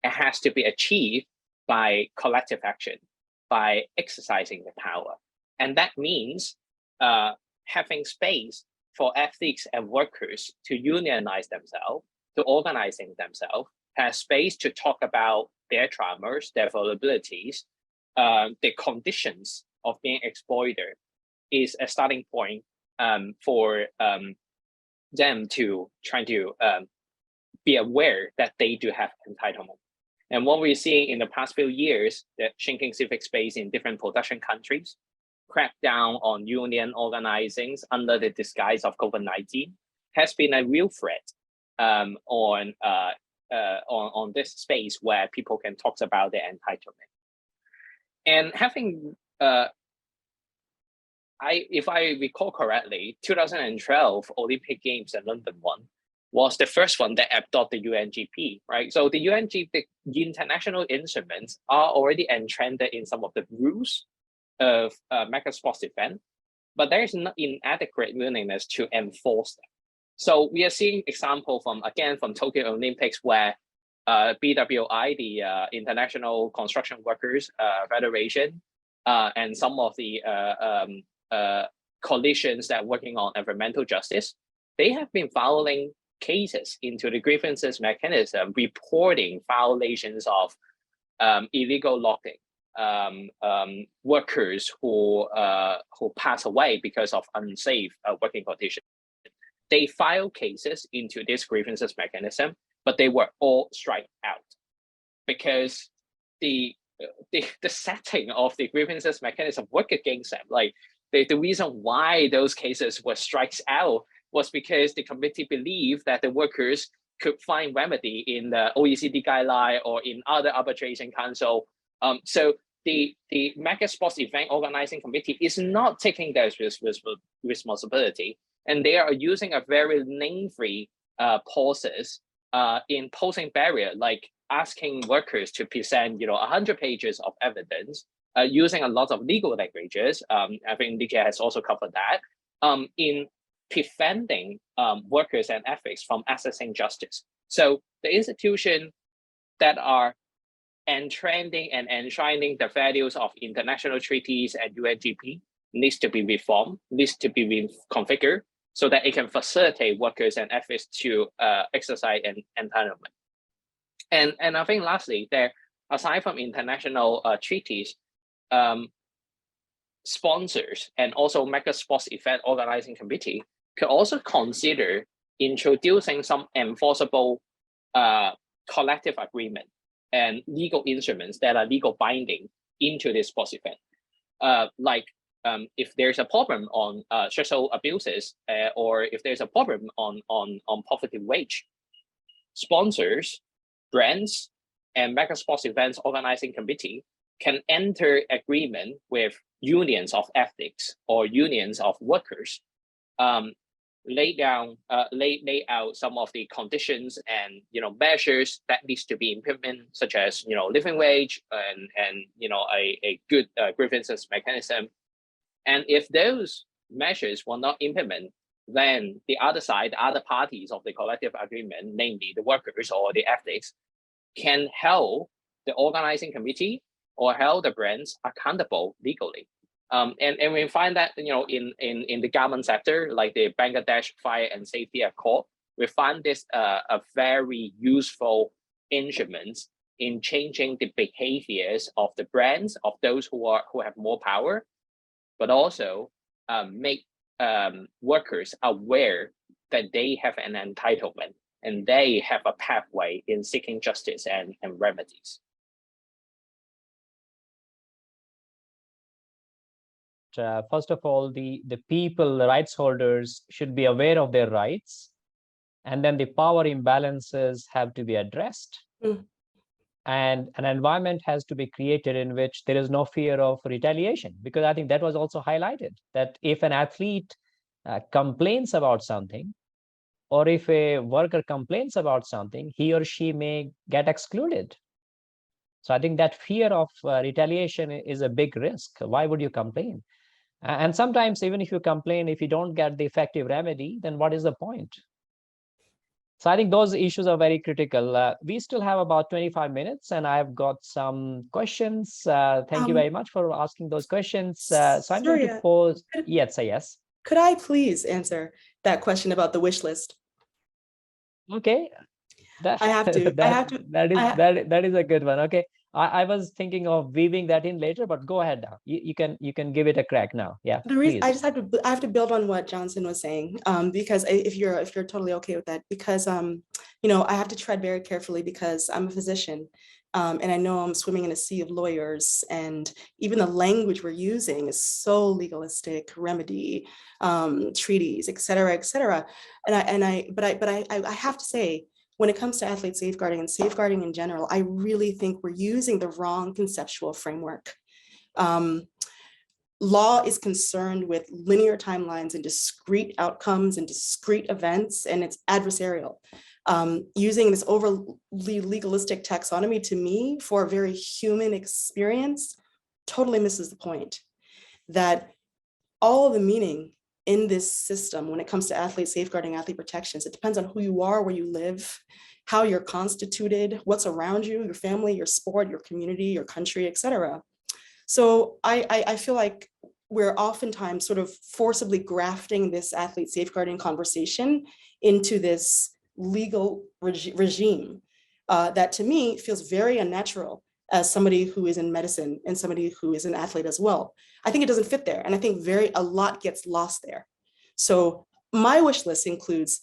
It has to be achieved by collective action, by exercising the power. And that means having space for athletes and workers to unionize themselves, to organizing themselves, have space to talk about their traumas, their vulnerabilities, the conditions of being exploited is a starting point for them to try to be aware that they do have entitlement. And what we're seeing in the past few years, that shrinking civic space in different production countries, crack down on union organizings under the disguise of COVID-19, has been a real threat on this space where people can talk about their entitlement. And having, if I recall correctly, 2012 Olympic Games in London was the first one that adopted the UNGP, right? So the UNGP, the international instruments are already entrenched in some of the rules of mega sports event, but there is not inadequate willingness to enforce them. So we are seeing example from Tokyo Olympics, where BWI, the International Construction Workers Federation, and some of the coalitions that are working on environmental justice, they have been filing cases into the grievances mechanism, reporting violations of illegal logging, workers who pass away because of unsafe working conditions. They filed cases into this grievances mechanism, but they were all struck out because the setting of the grievances mechanism worked against them. Like the reason why those cases were struck out was because the committee believed that the workers could find remedy in the OECD guideline or in other arbitration council. So the mega sports event organizing committee is not taking their responsibility, and they are using a very lengthy process in posing barrier, like asking workers to present 100 pages of evidence, using a lot of legal languages. I think Nikki has also covered that, in preventing workers and ethics from accessing justice. So the institutions that are enshrining and enshrining the values of international treaties and UNGP needs to be reformed, needs to be reconfigured, so that it can facilitate workers and ethics to exercise an entitlement. And I think lastly, there, aside from international treaties, sponsors and also mega sports event organizing committee could also consider introducing some enforceable collective agreement and legal instruments that are legal binding into this sports event. Like if there's a problem on sexual abuses, or if there's a problem on poverty wage, sponsors, brands, and mega sports events organizing committee can enter agreement with unions of ethics or unions of workers, lay out some of the conditions and measures that needs to be implemented, such as living wage and a good grievances mechanism. And if those measures will not implement, then the other side, the other parties of the collective agreement, namely the workers or the ethics, can hold the organizing committee or hold the brands accountable legally. And we find that in the government sector, like the Bangladesh Fire and Safety Accord, we find this a very useful instrument in changing the behaviors of the brands, of those who have more power, but also make workers aware that they have an entitlement and they have a pathway in seeking justice and remedies. First of all, the people, the rights holders, should be aware of their rights, and then the power imbalances have to be addressed. And an environment has to be created in which there is no fear of retaliation, because I think that was also highlighted, that if an athlete complains about something, or if a worker complains about something, he or she may get excluded. So I think that fear of retaliation is a big risk. Why would you complain? And sometimes even if you complain, if you don't get the effective remedy, then what is the point? So I think those issues are very critical. We still have about 25 minutes, and I've got some questions. Thank you very much for asking those questions. So I'm going to pose, Yetsa, yes. Could I please answer that question about the wish list? Okay. I have to. That is a good one. Okay. I was thinking of weaving that in later, but go ahead now. You can give it a crack now. Yeah. The reason I have to build on what Johnson was saying, because if you're totally okay with that, because I have to tread very carefully because I'm a physician, and I know I'm swimming in a sea of lawyers, and even the language we're using is so legalistic, remedy, treaties, et cetera, et cetera. And I have to say, when it comes to athlete safeguarding and safeguarding in general, I really think we're using the wrong conceptual framework. Law is concerned with linear timelines and discrete outcomes and discrete events, and it's adversarial. Using this overly legalistic taxonomy, to me, for a very human experience, totally misses the point. that all the meaning in this system, when it comes to athlete safeguarding, athlete protections, it depends on who you are, where you live, how you're constituted, what's around you, your family, your sport, your community, your country, et cetera. So I feel like we're oftentimes sort of forcibly grafting this athlete safeguarding conversation into this legal regime that to me feels very unnatural as somebody who is in medicine and somebody who is an athlete as well. I think it doesn't fit there. And I think a lot gets lost there. So my wish list includes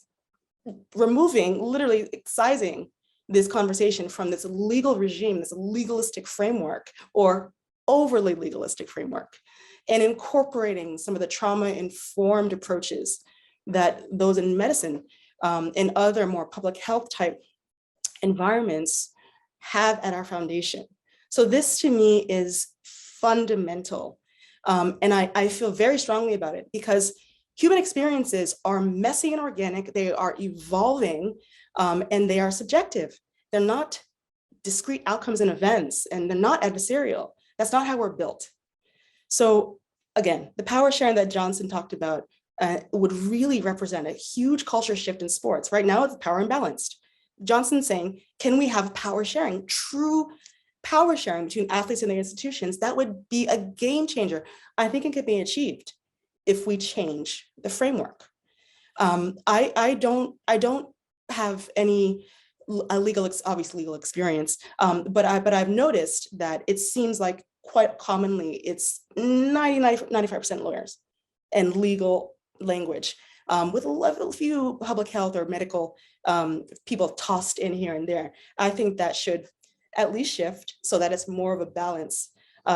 removing, literally excising this conversation from this legal regime, this legalistic framework or overly legalistic framework, and incorporating some of the trauma-informed approaches that those in medicine and other more public health type environments have at our foundation. So this to me is fundamental. And I feel very strongly about it because human experiences are messy and organic, they are evolving, and they are subjective. They're not discrete outcomes and events, and they're not adversarial. That's not how we're built. So again, the power sharing that Johnson talked about would really represent a huge culture shift in sports. Right now, it's power imbalanced. Johnson's saying, can we have power sharing, true power sharing between athletes and their institutions? That would be a game changer. I think it could be achieved if we change the framework. I don't have any obvious legal experience, but I've noticed that it seems like quite commonly it's 95% lawyers and legal language, with a few public health or medical people tossed in here and there. I think that should at least shift so that it's more of a balance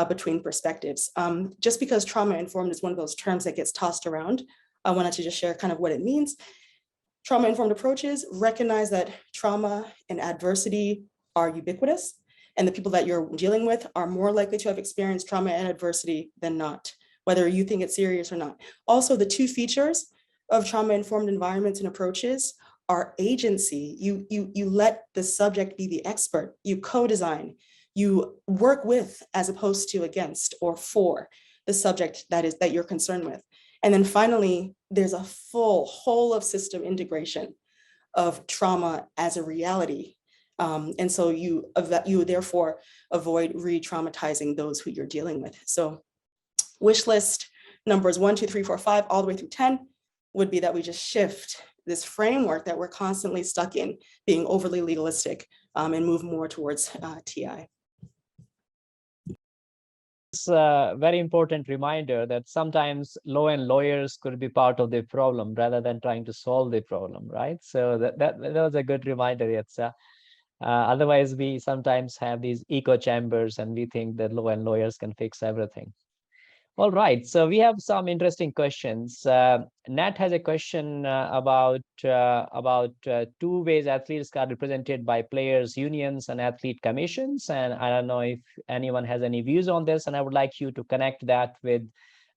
between perspectives. Just because trauma-informed is one of those terms that gets tossed around, I wanted to just share kind of what it means. Trauma-informed approaches recognize that trauma and adversity are ubiquitous, and the people that you're dealing with are more likely to have experienced trauma and adversity than not, whether you think it's serious or not. Also, the two features of trauma-informed environments and approaches are agency. You let the subject be the expert, you co-design, you work with as opposed to against or for the subject that you're concerned with. And then finally, there's a full whole of system integration of trauma as a reality. And so you therefore avoid re-traumatizing those who you're dealing with. So wish list numbers 1, 2, 3, 4, 5, all the way through 10 would be that we just shift this framework that we're constantly stuck in, being overly legalistic, and move more towards TI. It's a very important reminder that sometimes law-end lawyers could be part of the problem rather than trying to solve the problem, right? So that was a good reminder, Yetsa. Otherwise, we sometimes have these echo chambers and we think that law-end lawyers can fix everything. All right, so we have some interesting questions. Nat has a question about 2 ways athletes are represented by players' unions and athlete commissions. And I don't know if anyone has any views on this, and I would like you to connect that with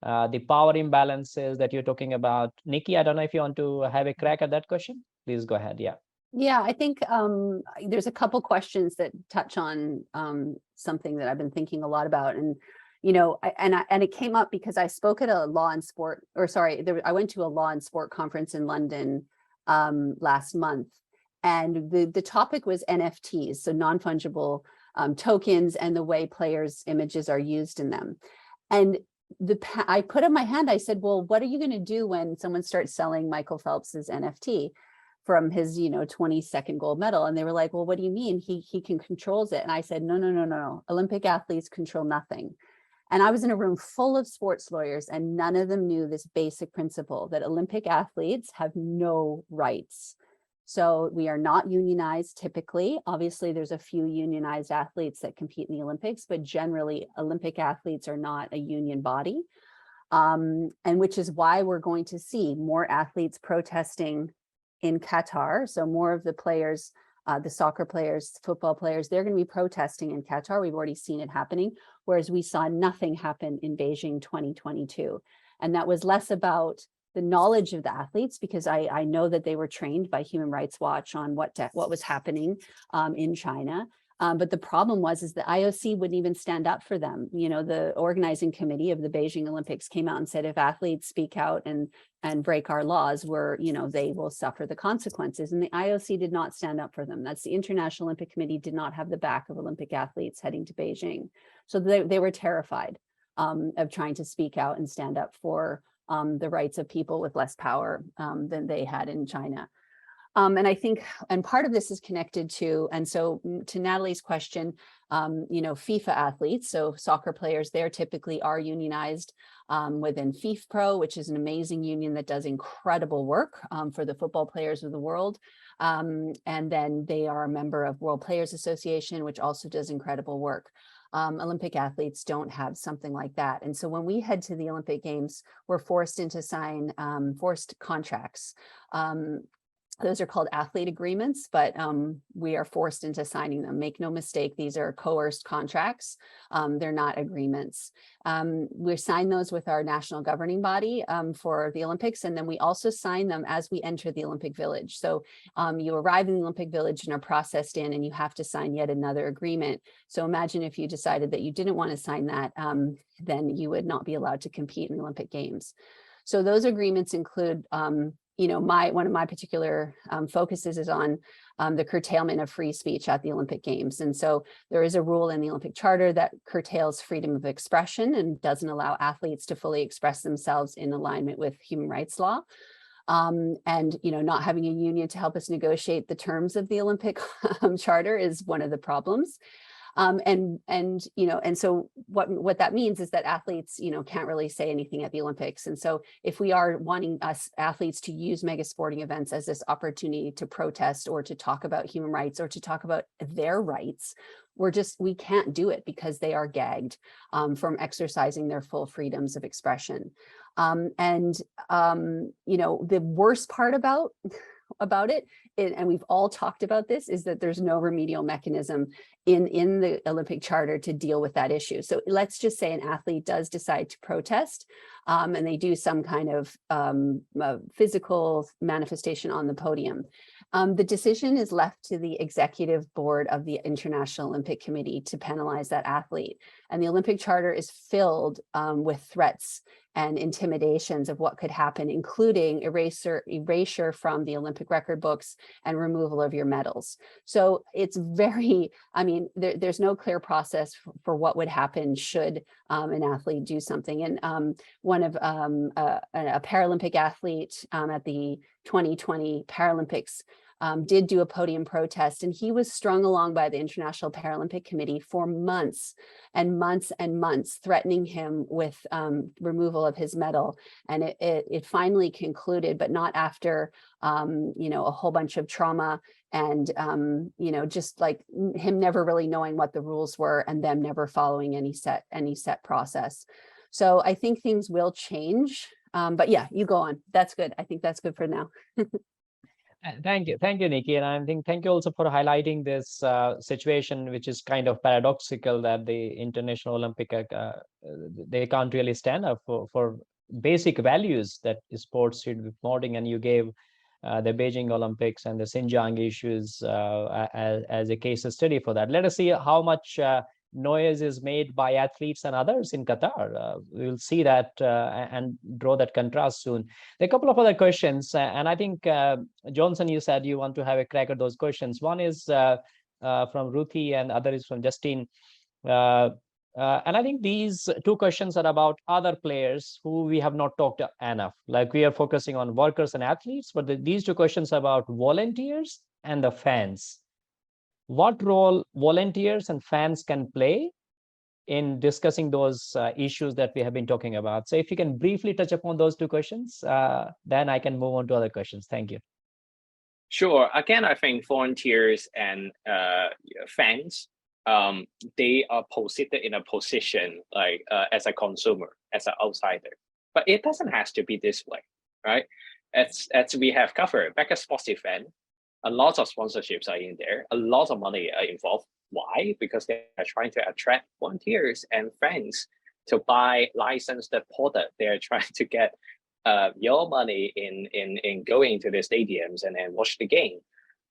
the power imbalances that you're talking about. Nikki, I don't know if you want to have a crack at that question. Please go ahead, yeah. Yeah, I think there's a couple questions that touch on something that I've been thinking a lot about. And you know, and it came up because I spoke at a law and sport, or sorry, I went to a law and sport conference in London last month, and the topic was NFTs, so non-fungible tokens, and the way players' images are used in them. And I put up my hand. I said, "Well, what are you going to do when someone starts selling Michael Phelps's NFT from his, 22nd gold medal?" And they were like, "Well, what do you mean? He controls it?" And I said, "No. Olympic athletes control nothing." And I was in a room full of sports lawyers, and none of them knew this basic principle that Olympic athletes have no rights. So we are not unionized typically. Obviously, there's a few unionized athletes that compete in the Olympics, but generally Olympic athletes are not a union body. And which is why we're going to see more athletes protesting in Qatar. So more of the players, the soccer players, football players, they're going to be protesting in Qatar. We've already seen it happening, whereas we saw nothing happen in Beijing 2022. And that was less about the knowledge of the athletes, because I know that they were trained by Human Rights Watch on what was happening in China. But the problem is the IOC wouldn't even stand up for them. You know, the organizing committee of the Beijing Olympics came out and said, if athletes speak out and break our laws, they will suffer the consequences. And the IOC did not stand up for them. That's the International Olympic Committee did not have the back of Olympic athletes heading to Beijing. So they were terrified of trying to speak out and stand up for the rights of people with less power than they had in China. And I think, and part of this is connected to, and so to Natalie's question, FIFA athletes, so soccer players, they're typically are unionized within FIFPro, which is an amazing union that does incredible work for the football players of the world. And then they are a member of World Players Association, which also does incredible work. Olympic athletes don't have something like that. And so when we head to the Olympic Games, we're forced into sign forced contracts. Those are called athlete agreements, but we are forced into signing them. Make no mistake, these are coerced contracts. They're not agreements. We sign those with our national governing body for the Olympics, and then we also sign them as we enter the Olympic Village. So you arrive in the Olympic Village and are processed in, and you have to sign yet another agreement. So imagine if you decided that you didn't want to sign that, then you would not be allowed to compete in the Olympic Games. So those agreements include one of my particular focuses is on the curtailment of free speech at the Olympic Games. And so there is a rule in the Olympic Charter that curtails freedom of expression and doesn't allow athletes to fully express themselves in alignment with human rights law. And not having a union to help us negotiate the terms of the Olympic Charter is one of the problems. And so what that means is that athletes, can't really say anything at the Olympics. And so if we are wanting us athletes to use mega sporting events as this opportunity to protest or to talk about human rights or to talk about their rights, we can't do it because they are gagged from exercising their full freedoms of expression. The worst part about it, and we've all talked about this, is that there's no remedial mechanism in the Olympic Charter to deal with that issue. So let's just say an athlete does decide to protest and they do some kind of physical manifestation on the podium. The decision is left to the executive board of the International Olympic Committee to penalize that athlete. And the Olympic Charter is filled with threats and intimidations of what could happen, including erasure from the Olympic record books and removal of your medals. So it's there's no clear process for what would happen should an athlete do something. And one of a Paralympic athlete at the 2020 Paralympics did do a podium protest, and he was strung along by the International Paralympic Committee for months and months and months, threatening him with removal of his medal. And it finally concluded, but not after a whole bunch of trauma and just like him never really knowing what the rules were and them never following any set process. So I think things will change. But yeah, you go on. That's good. I think that's good for now. Thank you, Nikki, and I think thank you also for highlighting this situation, which is kind of paradoxical, that the International Olympic they can't really stand up for basic values that sports should be promoting. And you gave the Beijing Olympics and the Xinjiang issues as a case study for that. Let us see how much noise is made by athletes and others in Qatar. We'll see that and draw that contrast soon. There are a couple of other questions, and I think, Johnson, you said you want to have a crack at those questions. One is from Ruthie and other is from Justine. And I think these two questions are about other players who we have not talked enough. Like, we are focusing on workers and athletes, but these two questions are about volunteers and the fans. What role volunteers and fans can play in discussing those issues that we have been talking about? So if you can briefly touch upon those two questions, then I can move on to other questions. Thank you. Sure. Again, I think volunteers and fans, they are positioned in a position like as a consumer, as an outsider. But it doesn't have to be this way, right? As we have covered, back a sports event, a lot of sponsorships are in there. A lot of money are involved. Why? Because they are trying to attract volunteers and fans to buy licensed product. They are trying to get your money in going to the stadiums and watch the game.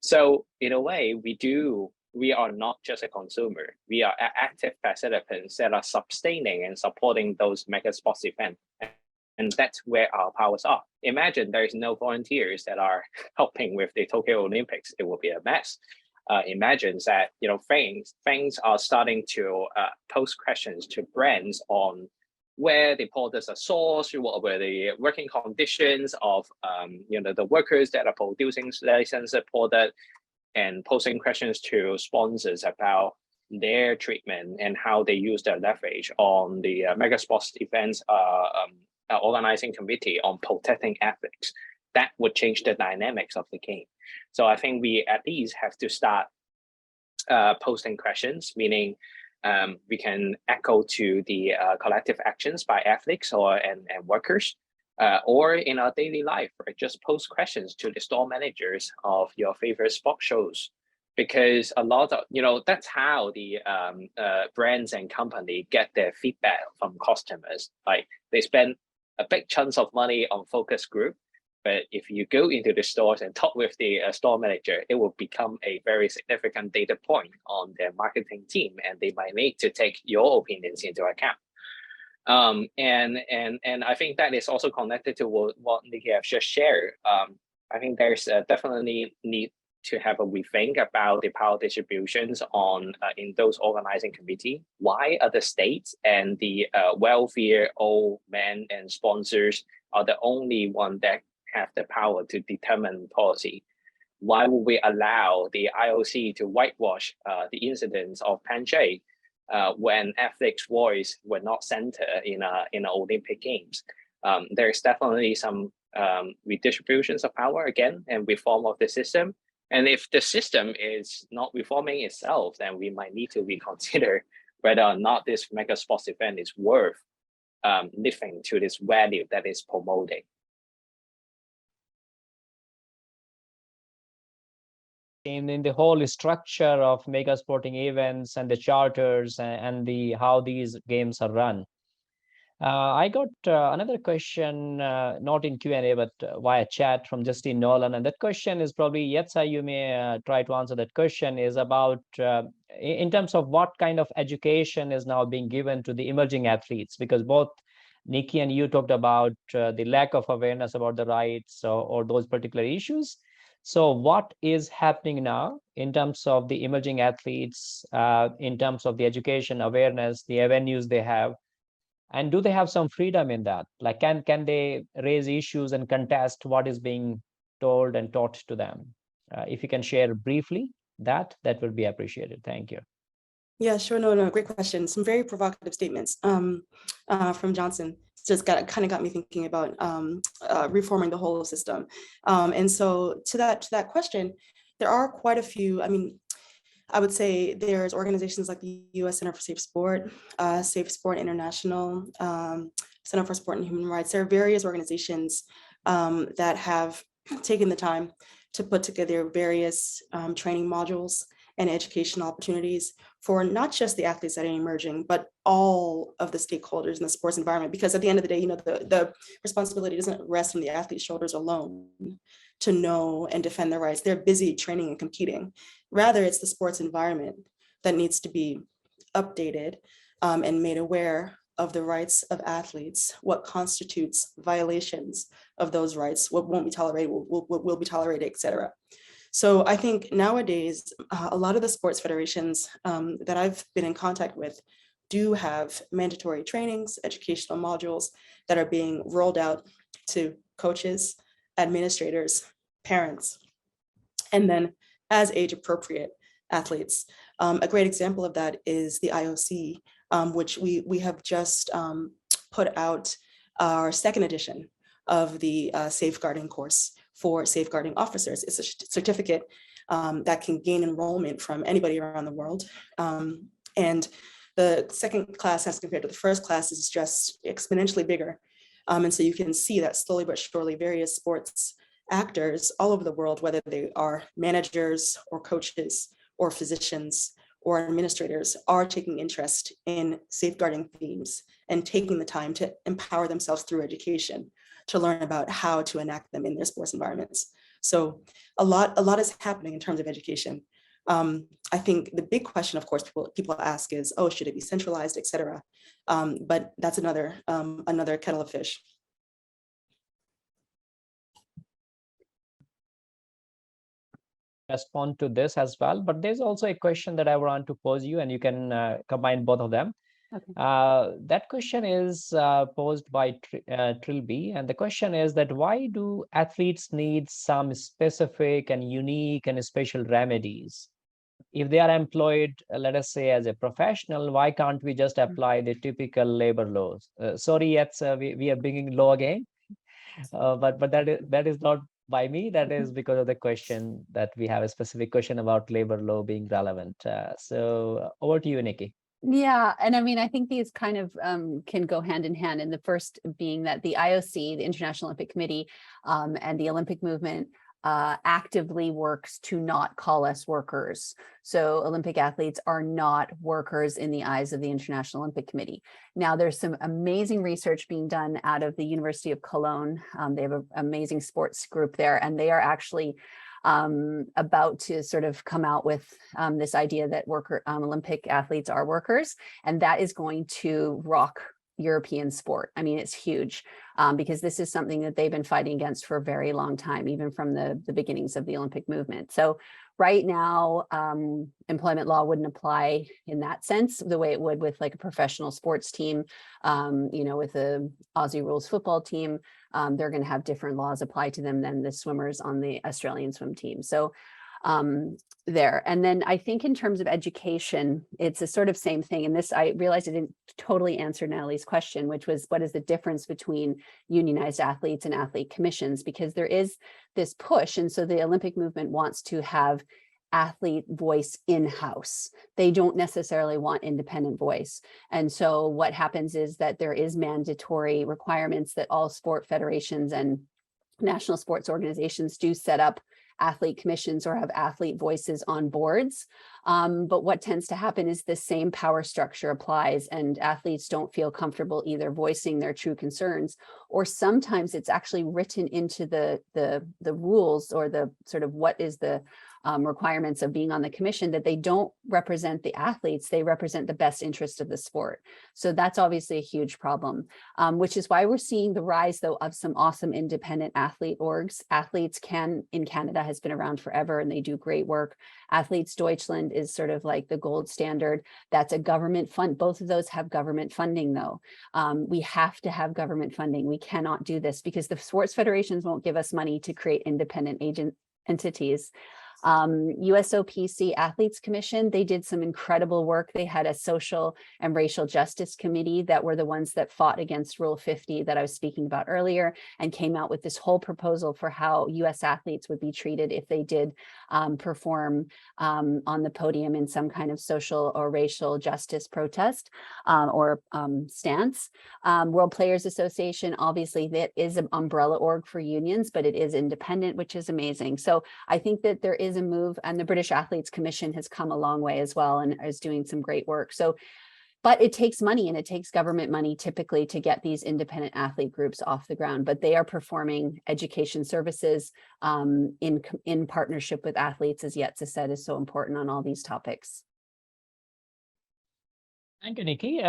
So in a way, we do we are not just a consumer. We are active participants that are sustaining and supporting those mega sports events. And that's where our powers are. Imagine there is no volunteers that are helping with the Tokyo Olympics. It will be a mess. Imagine that things are starting to pose questions to brands on where the products are sourced, what were the working conditions of the workers that are producing licensed product, and posing questions to sponsors about their treatment and how they use their leverage on the mega sports events organizing committee on protecting athletes. That would change the dynamics of the game. So I think we at least have to start posting questions, meaning we can echo to the collective actions by athletes and workers, or in our daily life, right? Just post questions to the store managers of your favorite sport shows, because a lot of, that's how the brands and company get their feedback from customers. Like they spend a big chunks of money on focus group, but if you go into the stores and talk with the store manager, it will become a very significant data point on their marketing team, and they might need to take your opinions into account. And I think that is also connected to what Nikki has just shared. I think there's definitely need to have a rethink about the power distributions on in those organizing committee. Why are the states and the wealthier old men and sponsors are the only one that have the power to determine policy? Why would we allow the IOC to whitewash the incidents of Panjshir when athletes' voice were not centered in Olympic Games? There's definitely some redistributions of power again and reform of the system. And if the system is not reforming itself, then we might need to reconsider whether or not this mega sports event is worth living to this value that is promoting. In the whole structure of mega sporting events and the charters and how these games are run. I got another question, not in Q&A, but via chat from Justine Nolan. And that question is probably, Yetsa, you may try to answer that question, is about in terms of what kind of education is now being given to the emerging athletes, because both Nikki and you talked about the lack of awareness about the rights or those particular issues. So what is happening now in terms of the emerging athletes, in terms of the education, awareness, the avenues they have? And do they have some freedom in that? Like, can they raise issues and contest what is being told and taught to them? If you can share briefly that would be appreciated. Thank you. Yeah, sure. No, great question. Some very provocative statements from Johnson. Just kind of got me thinking about reforming the whole system. And so to that question, there are quite a few. I mean, I would say there's organizations like the U.S. Center for Safe Sport, Safe Sport International, Center for Sport and Human Rights. There are various organizations that have taken the time to put together various training modules and educational opportunities for not just the athletes that are emerging, but all of the stakeholders in the sports environment. Because at the end of the day, the responsibility doesn't rest on the athlete's shoulders alone to know and defend their rights. They're busy training and competing. Rather, it's the sports environment that needs to be updated and made aware of the rights of athletes, what constitutes violations of those rights, what won't be tolerated, what will be tolerated, et cetera. So I think nowadays, a lot of the sports federations that I've been in contact with do have mandatory trainings, educational modules that are being rolled out to coaches, administrators, parents, and then as age appropriate athletes. A great example of that is the IOC, which we have just put out our second edition of the safeguarding course for safeguarding officers. It's a certificate that can gain enrollment from anybody around the world. And the second class as compared to the first class is just exponentially bigger. And so you can see that slowly but surely various sports actors all over the world, whether they are managers or coaches or physicians or administrators, are taking interest in safeguarding themes and taking the time to empower themselves through education to learn about how to enact them in their sports environments. So a lot is happening in terms of education. I think the big question, of course, people ask is, oh, should it be centralized, et cetera? But that's another kettle of fish. Respond to this as well, but there's also a question that I want to pose you, and you can combine both of them. Okay. That question is posed by Trilby, and the question is that why do athletes need some specific and unique and special remedies? If they are employed, let us say, as a professional, why can't we just apply the typical labor laws? Sorry, we are bringing law again, but that is not by me. That is because of the question that we have a specific question about labor law being relevant. So over to you, Nikki. Yeah, and I mean, I think these kind of can go hand in hand. And the first being that the IOC, the International Olympic Committee, and the Olympic movement actively works to not call us workers. So Olympic athletes are not workers in the eyes of the International Olympic Committee. Now, there's some amazing research being done out of the University of Cologne. They have an amazing sports group there, and they are actually about to sort of come out with this idea that Olympic athletes are workers, and that is going to rock European sport. I mean, it's huge because this is something that they've been fighting against for a very long time, even from the beginnings of the Olympic movement. So right now, employment law wouldn't apply in that sense the way it would with like a professional sports team, with the Aussie rules football team. They're going to have different laws apply to them than the swimmers on the Australian swim team. So there. And then I think in terms of education, it's a sort of same thing. And this, I realized I didn't totally answer Natalie's question, which was, what is the difference between unionized athletes and athlete commissions? Because there is this push. And so the Olympic movement wants to have athlete voice in-house. They don't necessarily want independent voice. And so what happens is that there is mandatory requirements that all sport federations and national sports organizations do set up athlete commissions or have athlete voices on boards. But what tends to happen is the same power structure applies, and athletes don't feel comfortable either voicing their true concerns, or sometimes it's actually written into the rules or the sort of what is the requirements of being on the commission that they don't represent the athletes, they represent the best interest of the sport. So that's obviously a huge problem, which is why we're seeing the rise, though, of some awesome independent athlete orgs. Athletes in Canada has been around forever, and they do great work. Athletes Deutschland is sort of like the gold standard. That's a government fund. Both of those have government funding, though. We have to have government funding. We cannot do this because the sports federations won't give us money to create independent entities. USOPC Athletes Commission, they did some incredible work. They had a social and racial justice committee that were the ones that fought against Rule 50 that I was speaking about earlier, and came out with this whole proposal for how US athletes would be treated if they did perform on the podium in some kind of social or racial justice protest or stance. World Players Association, obviously that is an umbrella org for unions, but it is independent, which is amazing. So I think that there is a move, and the British Athletes Commission has come a long way as well and is doing some great work. So, but it takes money, and it takes government money typically to get these independent athlete groups off the ground, but they are performing education services in partnership with athletes, as Yetsa said, is so important on all these topics. Thank you, Nikki.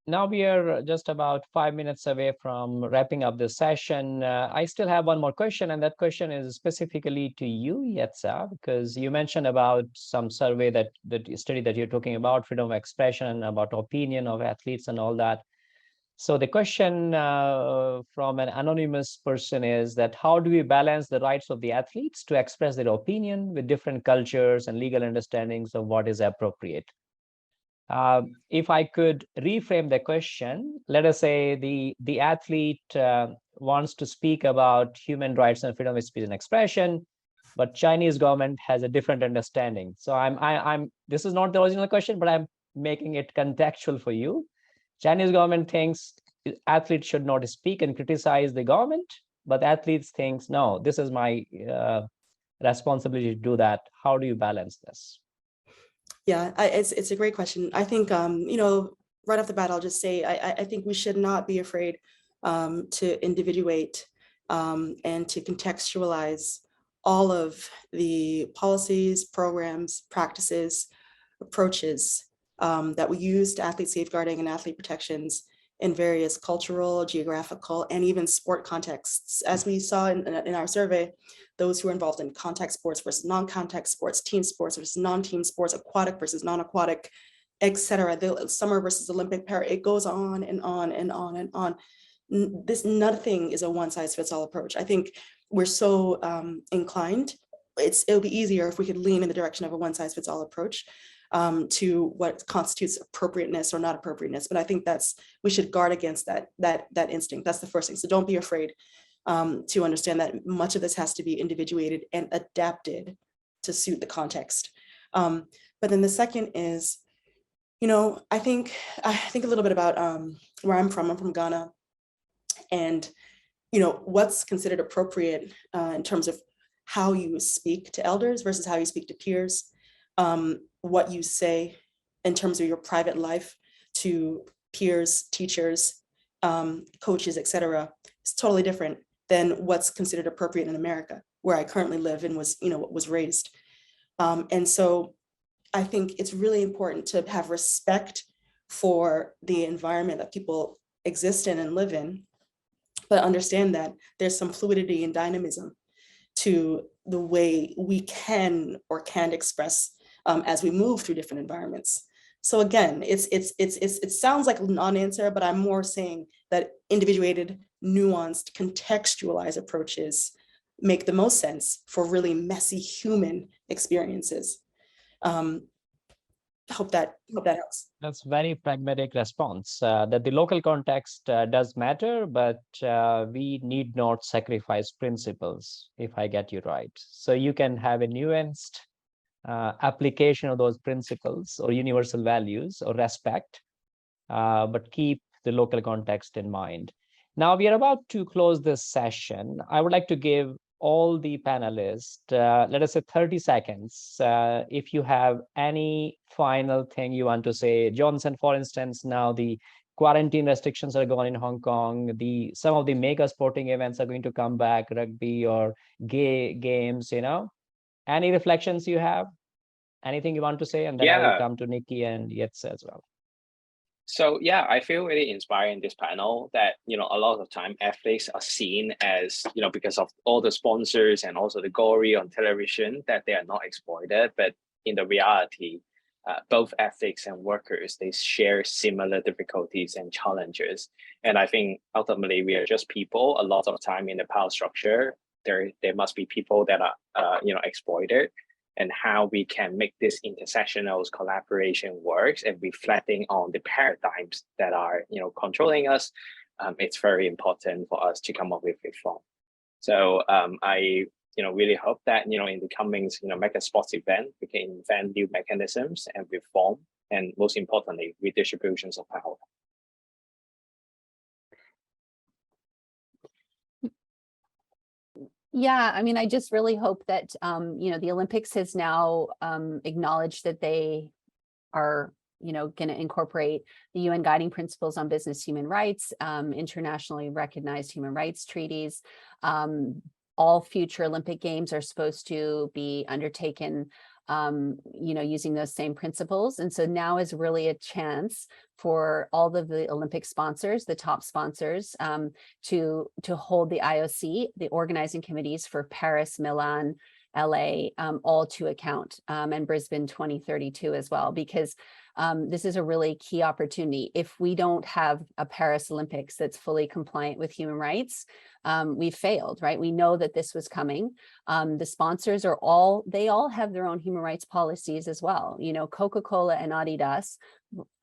Now we are just about 5 minutes away from wrapping up this session. I still have one more question, and that question is specifically to you, Yetsa, because you mentioned about some survey that study that you're talking about, freedom of expression, about opinion of athletes and all that. So the question from an anonymous person is that how do we balance the rights of the athletes to express their opinion with different cultures and legal understandings of what is appropriate? If I could reframe the question, let us say the athlete wants to speak about human rights and freedom of speech and expression, but Chinese government has a different understanding. So this is not the original question, but I'm making it contextual for you. Chinese government thinks athletes should not speak and criticize the government, but athletes thinks, no, this is my responsibility to do that. How do you balance this? Yeah, it's a great question. I think, right off the bat, I'll just say, I think we should not be afraid to individuate and to contextualize all of the policies, programs, practices, approaches that we use to athlete safeguarding and athlete protections in various cultural, geographical, and even sport contexts. As we saw in our survey, those who are involved in contact sports versus non-contact sports, team sports versus non-team sports, aquatic versus non-aquatic, etc. The summer versus Olympic para, it goes on and on and on and on. Nothing is a one-size-fits-all approach. I think we're so inclined. It'll be easier if we could lean in the direction of a one-size-fits-all approach to what constitutes appropriateness or not appropriateness. But I think we should guard against that instinct. That's the first thing. So don't be afraid to understand that much of this has to be individuated and adapted to suit the context. But then the second is, I think a little bit about where I'm from. I'm from Ghana, and what's considered appropriate in terms of how you speak to elders versus how you speak to peers. What you say in terms of your private life to peers, teachers, coaches, etc., is totally different than what's considered appropriate in America, where I currently live and was raised. And so I think it's really important to have respect for the environment that people exist in and live in, but understand that there's some fluidity and dynamism to the way we can or can't express as we move through different environments. So again, it sounds like a non-answer, but I'm more saying that individuated, nuanced, contextualized approaches make the most sense for really messy human experiences. Hope that helps. That's very pragmatic response, that the local context does matter, but we need not sacrifice principles, if I get you right. So you can have a nuanced application of those principles or universal values or respect, but keep the local context in mind. Now we are about to close this session. I would like to give all the panelists, let us say 30 seconds. If you have any final thing you want to say. Johnson, for instance, now the quarantine restrictions are gone in Hong Kong. Some of the mega sporting events are going to come back, rugby or gay games, Any reflections you have? Anything you want to say? And then I will come to Nikki and Yetsa as well. So yeah, I feel really inspired in this panel that, a lot of time athletes are seen as, because of all the sponsors and also the glory on television, that they are not exploited. But in the reality, both athletes and workers, they share similar difficulties and challenges. And I think ultimately we are just people. A lot of time in the power structure, there must be people that are, exploited. And how we can make this intersectional collaboration works and reflecting on the paradigms that are, controlling us. It's very important for us to come up with reform. So I, really hope that, in the coming, mega sports event, we can invent new mechanisms and reform, and most importantly, redistributions of power. Yeah, I mean, I just really hope that, the Olympics has now acknowledged that they are, going to incorporate the UN guiding principles on business human rights, internationally recognized human rights treaties. All future Olympic Games are supposed to be undertaken, using those same principles. And so now is really a chance for all of the Olympic sponsors, the top sponsors, to hold the IOC, the organizing committees for Paris, Milan, LA, all to account, and Brisbane 2032 as well, because this is a really key opportunity. If we don't have a Paris Olympics that's fully compliant with human rights, we've failed, right? We know that this was coming. The sponsors they all have their own human rights policies as well. Coca-Cola and Adidas,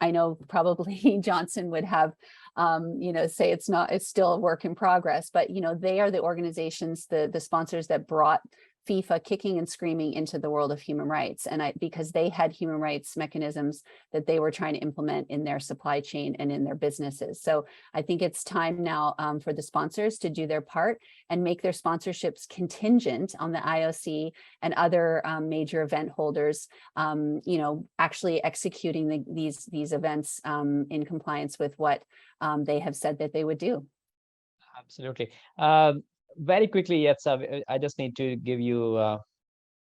I know probably Johnson would have, say it's still a work in progress, but, they are the organizations, the sponsors that brought FIFA kicking and screaming into the world of human rights. And because they had human rights mechanisms that they were trying to implement in their supply chain and in their businesses. So I think it's time now for the sponsors to do their part and make their sponsorships contingent on the IOC and other major event holders, actually executing these events in compliance with what they have said that they would do. Absolutely. very quickly, Yetsa, I just need to give you,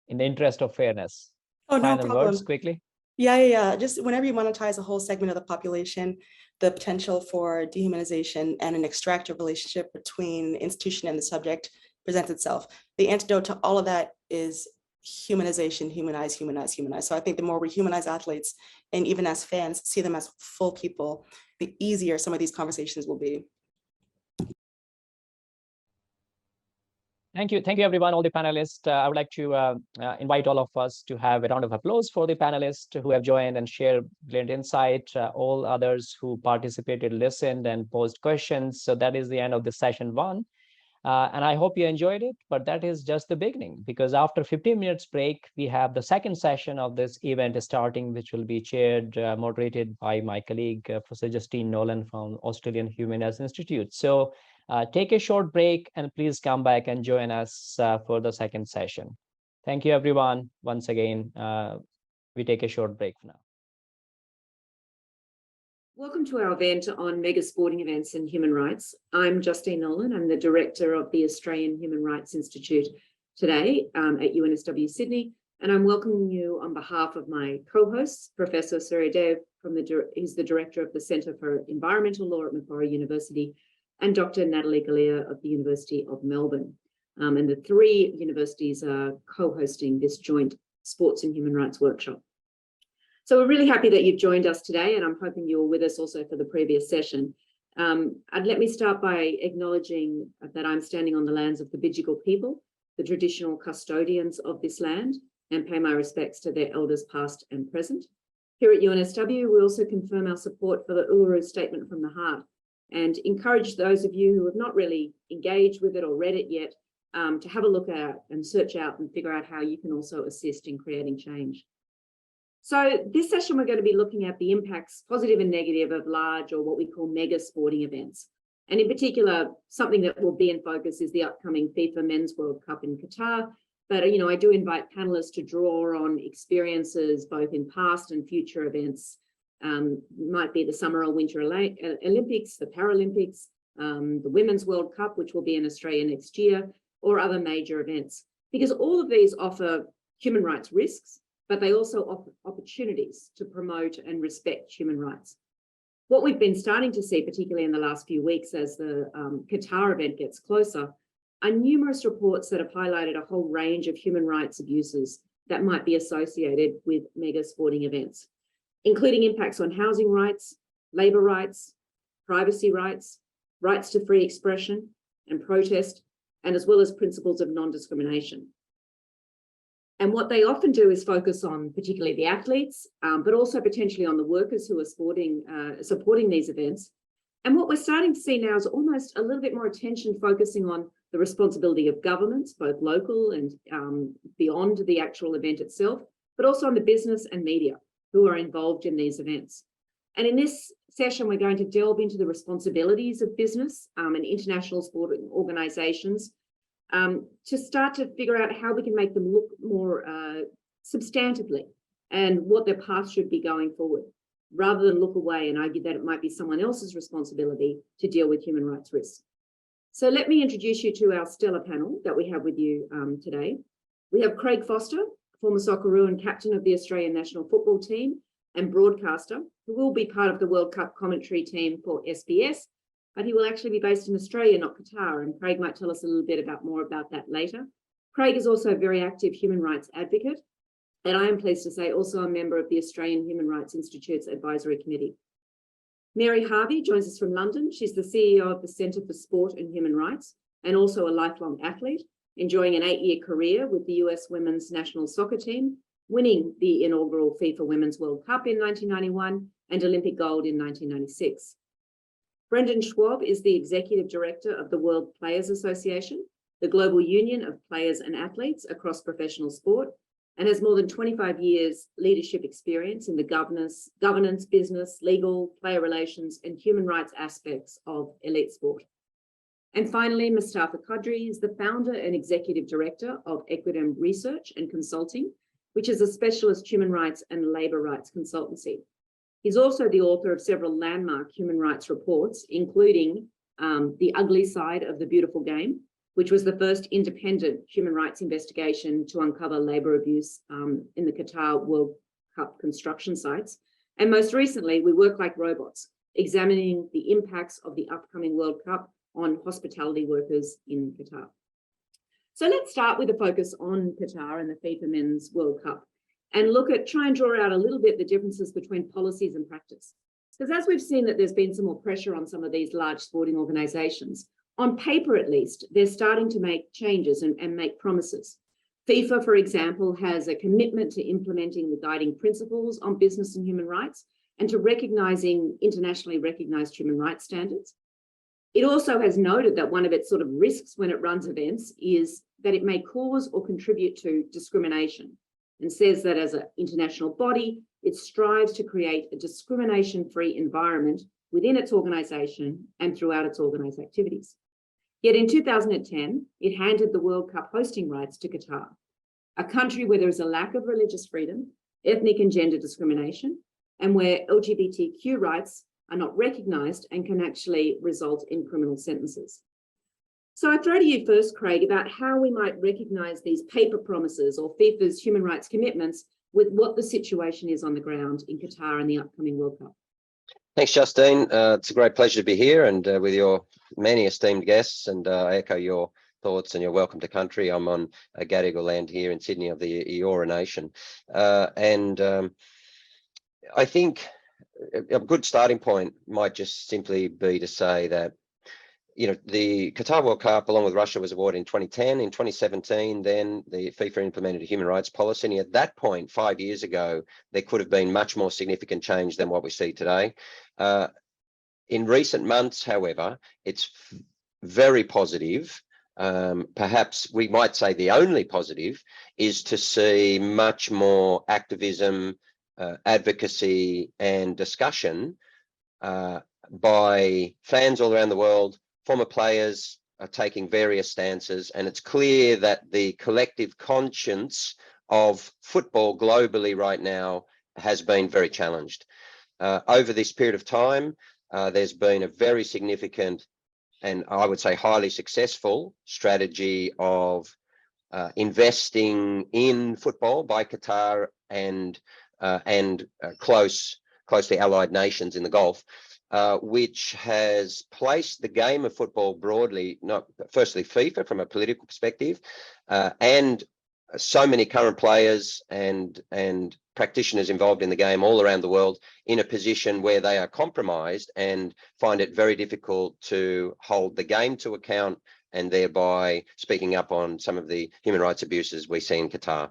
in the interest of fairness, Oh, no final problem. words quickly. Yeah. Just whenever you monetize a whole segment of the population, the potential for dehumanization and an extractive relationship between the institution and the subject presents itself. The antidote to all of that is humanization, humanize. So I think the more we humanize athletes, and even as fans, see them as full people, the easier some of these conversations will be. Thank you, everyone, all the panelists. I would like to invite all of us to have a round of applause for the panelists who have joined and shared brilliant insight. All others who participated, listened, and posed questions. So that is the end of the session 1. And I hope you enjoyed it, but that is just the beginning, because after 15 minutes break, we have the second session of this event starting, which will be chaired, moderated by my colleague, Professor Justine Nolan from Australian Human Rights Institute. So take a short break and please come back and join us for the second session. Thank you, everyone. Once again, we take a short break for now. Welcome to our event on mega sporting events and human rights. I'm Justine Nolan. I'm the director of the Australian Human Rights Institute today at UNSW Sydney, and I'm welcoming you on behalf of my co-hosts, Professor Surya Deva, he's the director of the Centre for Environmental Law at Macquarie University, and Dr. Natalie Galea of the University of Melbourne. And the 3 universities are co-hosting this joint sports and human rights workshop. So we're really happy that you've joined us today, and I'm hoping you were with us also for the previous session. Let me start by acknowledging that I'm standing on the lands of the Bidjigal people, the traditional custodians of this land, and pay my respects to their elders past and present. Here at UNSW, we also confirm our support for the Uluru Statement from the Heart and encourage those of you who have not really engaged with it or read it yet to have a look at it and search out and figure out how you can also assist in creating change. So this session, we're going to be looking at the impacts, positive and negative, of large, or what we call mega sporting events. And in particular, something that will be in focus is the upcoming FIFA Men's World Cup in Qatar. But, I do invite panelists to draw on experiences both in past and future events. Might be the Summer or Winter Olympics, the Paralympics, the Women's World Cup, which will be in Australia next year, or other major events. Because all of these offer human rights risks, but they also offer opportunities to promote and respect human rights. What we've been starting to see, particularly in the last few weeks as the Qatar event gets closer, are numerous reports that have highlighted a whole range of human rights abuses that might be associated with mega sporting events, including impacts on housing rights, labour rights, privacy rights, rights to free expression and protest, and as well as principles of non-discrimination. And what they often do is focus on particularly the athletes, but also potentially on the workers who are supporting these events. And what we're starting to see now is almost a little bit more attention focusing on the responsibility of governments, both local and beyond the actual event itself, but also on the business and media who are involved in these events. And in this session, we're going to delve into the responsibilities of business and international sporting organisations to start to figure out how we can make them look more substantively and what their path should be going forward, rather than look away and argue that it might be someone else's responsibility to deal with human rights risks. So let me introduce you to our stellar panel that we have with you today. We have Craig Foster, former Socceroo and captain of the Australian national football team and broadcaster, who will be part of the World Cup commentary team for SBS, but he will actually be based in Australia, not Qatar, and Craig might tell us a little bit more about that later. Craig is also a very active human rights advocate, and I am pleased to say also a member of the Australian Human Rights Institute's Advisory Committee. Mary Harvey joins us from London. She's the CEO of the Centre for Sport and Human Rights and also a lifelong athlete, enjoying an 8-year career with the US women's national soccer team, winning the inaugural FIFA Women's World Cup in 1991 and Olympic gold in 1996. Brendan Schwab is the Executive Director of the World Players Association, the global union of players and athletes across professional sport, and has more than 25 years leadership experience in the governance, business, legal, player relations, and human rights aspects of elite sport. And finally, Mustafa Qadri is the founder and executive director of Equidem Research and Consulting, which is a specialist human rights and labour rights consultancy. He's also the author of several landmark human rights reports, including The Ugly Side of the Beautiful Game, which was the first independent human rights investigation to uncover labour abuse in the Qatar World Cup construction sites. And most recently, we work like robots, examining the impacts of the upcoming World Cup on hospitality workers in Qatar. So let's start with a focus on Qatar and the FIFA Men's World Cup and try and draw out a little bit the differences between policies and practice. Because as we've seen that there's been some more pressure on some of these large sporting organisations, on paper at least, they're starting to make changes and make promises. FIFA, for example, has a commitment to implementing the guiding principles on business and human rights and to recognising internationally recognised human rights standards. It also has noted that one of its sort of risks when it runs events is that it may cause or contribute to discrimination, and says that as an international body, it strives to create a discrimination-free environment within its organisation and throughout its organised activities. Yet in 2010, it handed the World Cup hosting rights to Qatar, a country where there is a lack of religious freedom, ethnic and gender discrimination, and where LGBTQ rights are not recognised and can actually result in criminal sentences. So I throw to you first, Craig, about how we might recognise these paper promises or FIFA's human rights commitments with what the situation is on the ground in Qatar and the upcoming World Cup. Thanks, Justine. It's a great pleasure to be here and with your many esteemed guests, and I echo your thoughts and you're welcome to country. I'm on Gadigal land here in Sydney of the Eora Nation. I think a good starting point might just simply be to say that, you know, the Qatar World Cup, along with Russia, was awarded in 2010. In 2017, then the FIFA implemented a human rights policy. And at that point, 5 years ago, there could have been much more significant change than what we see today. In recent months, however, it's very positive. Perhaps we might say the only positive is to see much more activism, advocacy and discussion by fans all around the world. Former players are taking various stances, and it's clear that the collective conscience of football globally right now has been very challenged. Over this period of time, there's been a very significant and I would say highly successful strategy of investing in football by Qatar and closely allied nations in the Gulf, which has placed the game of football broadly, not firstly FIFA from a political perspective, and so many current players and practitioners involved in the game all around the world in a position where they are compromised and find it very difficult to hold the game to account and thereby speaking up on some of the human rights abuses we see in Qatar.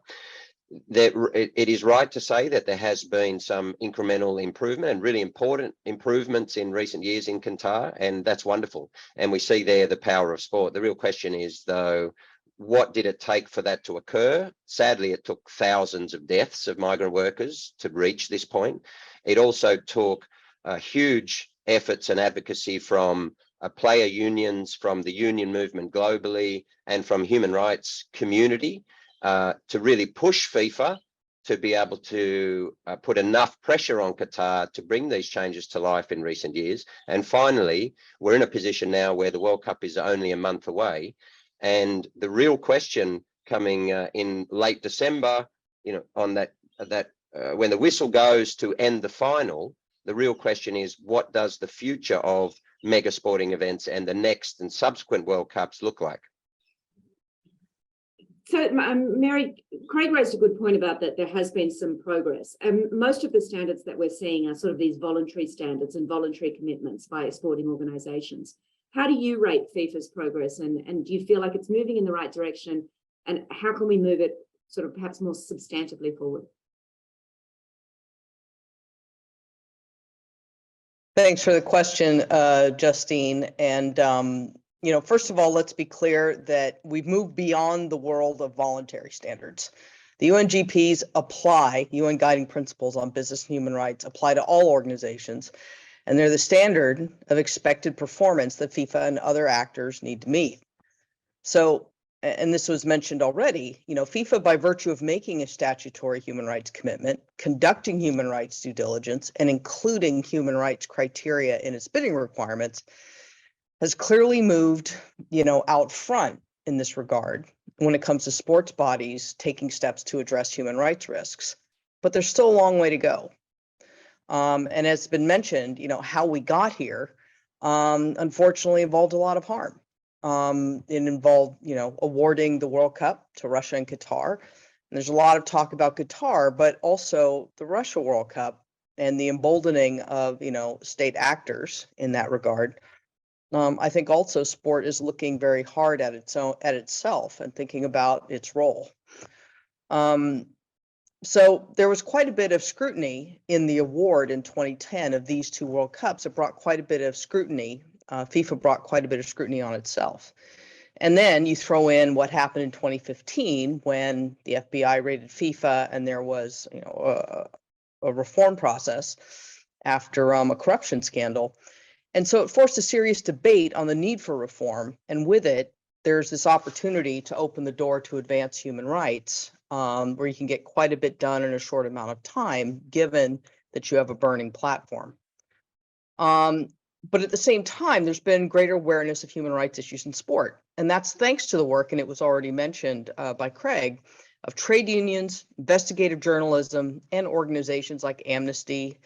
It is right to say that there has been some incremental improvement and really important improvements in recent years in Qatar, and that's wonderful. And we see there the power of sport. The real question is, though, what did it take for that to occur? Sadly, it took thousands of deaths of migrant workers to reach this point. It also took huge efforts and advocacy from player unions, from the union movement globally, and from human rights community to really push FIFA to be able to put enough pressure on Qatar to bring these changes to life in recent years. And finally, we're in a position now where the World Cup is only a month away. And the real question coming in late December, you know, on that when the whistle goes to end the final, the real question is, what does the future of mega sporting events and the next and subsequent World Cups look like? So, Mary, Craig raised a good point about that there has been some progress. And most of the standards that we're seeing are sort of these voluntary standards and voluntary commitments by sporting organisations. How do you rate FIFA's progress, and do you feel like it's moving in the right direction? And how can we move it sort of perhaps more substantively forward? Thanks for the question, Justine. And, you know, first of all, let's be clear that we've moved beyond the world of voluntary standards. The UNGPs apply, UN Guiding Principles on Business and Human Rights apply to all organizations, and they're the standard of expected performance that FIFA and other actors need to meet. So, and this was mentioned already, you know, FIFA, by virtue of making a statutory human rights commitment, conducting human rights due diligence, and including human rights criteria in its bidding requirements, has clearly moved, you know, out front in this regard when it comes to sports bodies taking steps to address human rights risks, but there's still a long way to go. And as has been mentioned, how we got here, unfortunately involved a lot of harm. It involved, awarding the World Cup to Russia and Qatar. And there's a lot of talk about Qatar, but also the Russia World Cup and the emboldening of, state actors in that regard. I think also sport is looking very hard at itself and thinking about its role. So there was quite a bit of scrutiny in the award in 2010 of these two World Cups. It brought quite a bit of scrutiny. FIFA brought quite a bit of scrutiny on itself. And then you throw in what happened in 2015 when the FBI raided FIFA and there was, a reform process after a corruption scandal. And so it forced a serious debate on the need for reform. And with it, there's this opportunity to open the door to advance human rights, where you can get quite a bit done in a short amount of time, given that you have a burning platform. But at the same time, there's been greater awareness of human rights issues in sport. And that's thanks to the work, and it was already mentioned by Craig, of trade unions, investigative journalism, and organizations like Amnesty,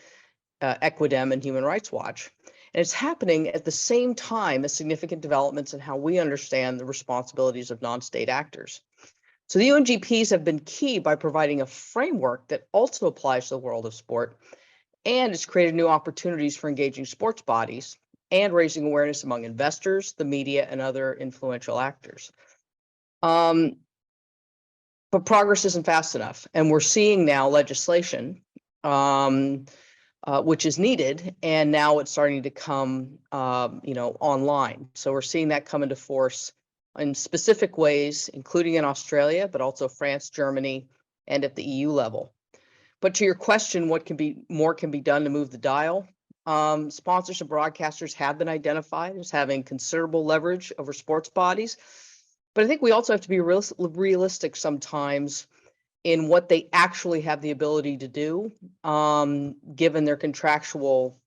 Equidem, and Human Rights Watch. And it's happening at the same time as significant developments in how we understand the responsibilities of non-state actors. So the UNGPs have been key by providing a framework that also applies to the world of sport, and it's created new opportunities for engaging sports bodies and raising awareness among investors, the media, and other influential actors. But progress isn't fast enough, and we're seeing now legislation which is needed, and now it's starting to come, online. So we're seeing that come into force in specific ways, including in Australia, but also France, Germany, and at the EU level. But to your question, what can be done to move the dial? Sponsors and broadcasters have been identified as having considerable leverage over sports bodies, but I think we also have to be realistic sometimes in what they actually have the ability to do, given their contractual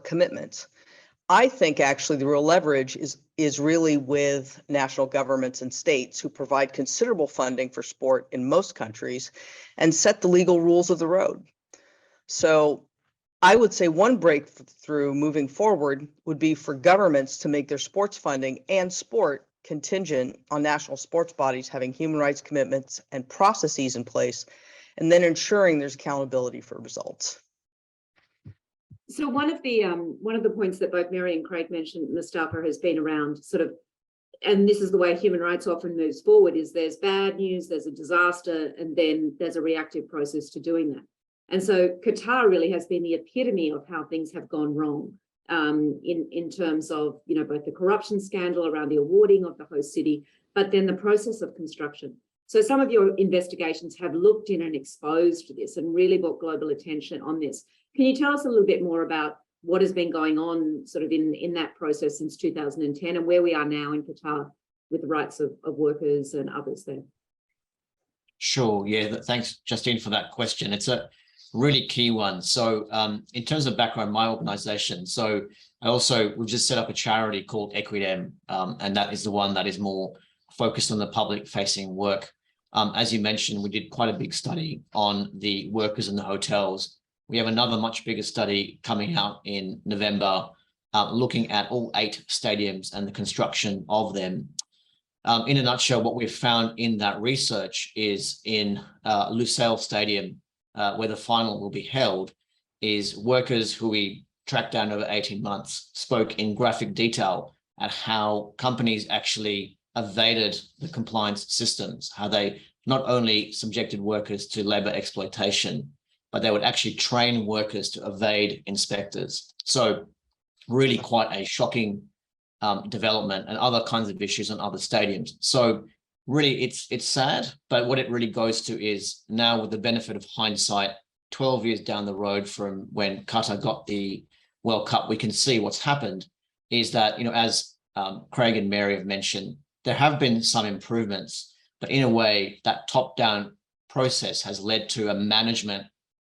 commitments. I think actually the real leverage is really with national governments and states who provide considerable funding for sport in most countries and set the legal rules of the road. So I would say one breakthrough moving forward would be for governments to make their sports funding and sport contingent on national sports bodies having human rights commitments and processes in place, and then ensuring there's accountability for results. So one of the points that both Mary and Craig mentioned, Mustafa, has been around sort of, and this is the way human rights often moves forward, is there's bad news, there's a disaster, and then there's a reactive process to doing that. And so Qatar really has been the epitome of how things have gone wrong. In terms of, both the corruption scandal around the awarding of the host city, but then the process of construction. So some of your investigations have looked in and exposed this and really brought global attention on this. Can you tell us a little bit more about what has been going on sort of in that process since 2010 and where we are now in Qatar with the rights of workers and others there? Sure, yeah, thanks, Justine, for that question. It's a really key one. So in terms of background, my organization, so we've just set up a charity called Equidem, and that is the one that is more focused on the public facing work. As you mentioned, we did quite a big study on the workers in the hotels. We have another much bigger study coming out in November, looking at all 8 stadiums and the construction of them. In a nutshell, what we've found in that research is in Lusail Stadium, where the final will be held, is workers who we tracked down over 18 months spoke in graphic detail at how companies actually evaded the compliance systems, how they not only subjected workers to labor exploitation, but they would actually train workers to evade inspectors. So really quite a shocking development, and other kinds of issues on other stadiums. So really, it's sad, but what it really goes to is now, with the benefit of hindsight, 12 years down the road from when Qatar got the World Cup, we can see what's happened is that, as Craig and Mary have mentioned, there have been some improvements, but in a way, that top-down process has led to a management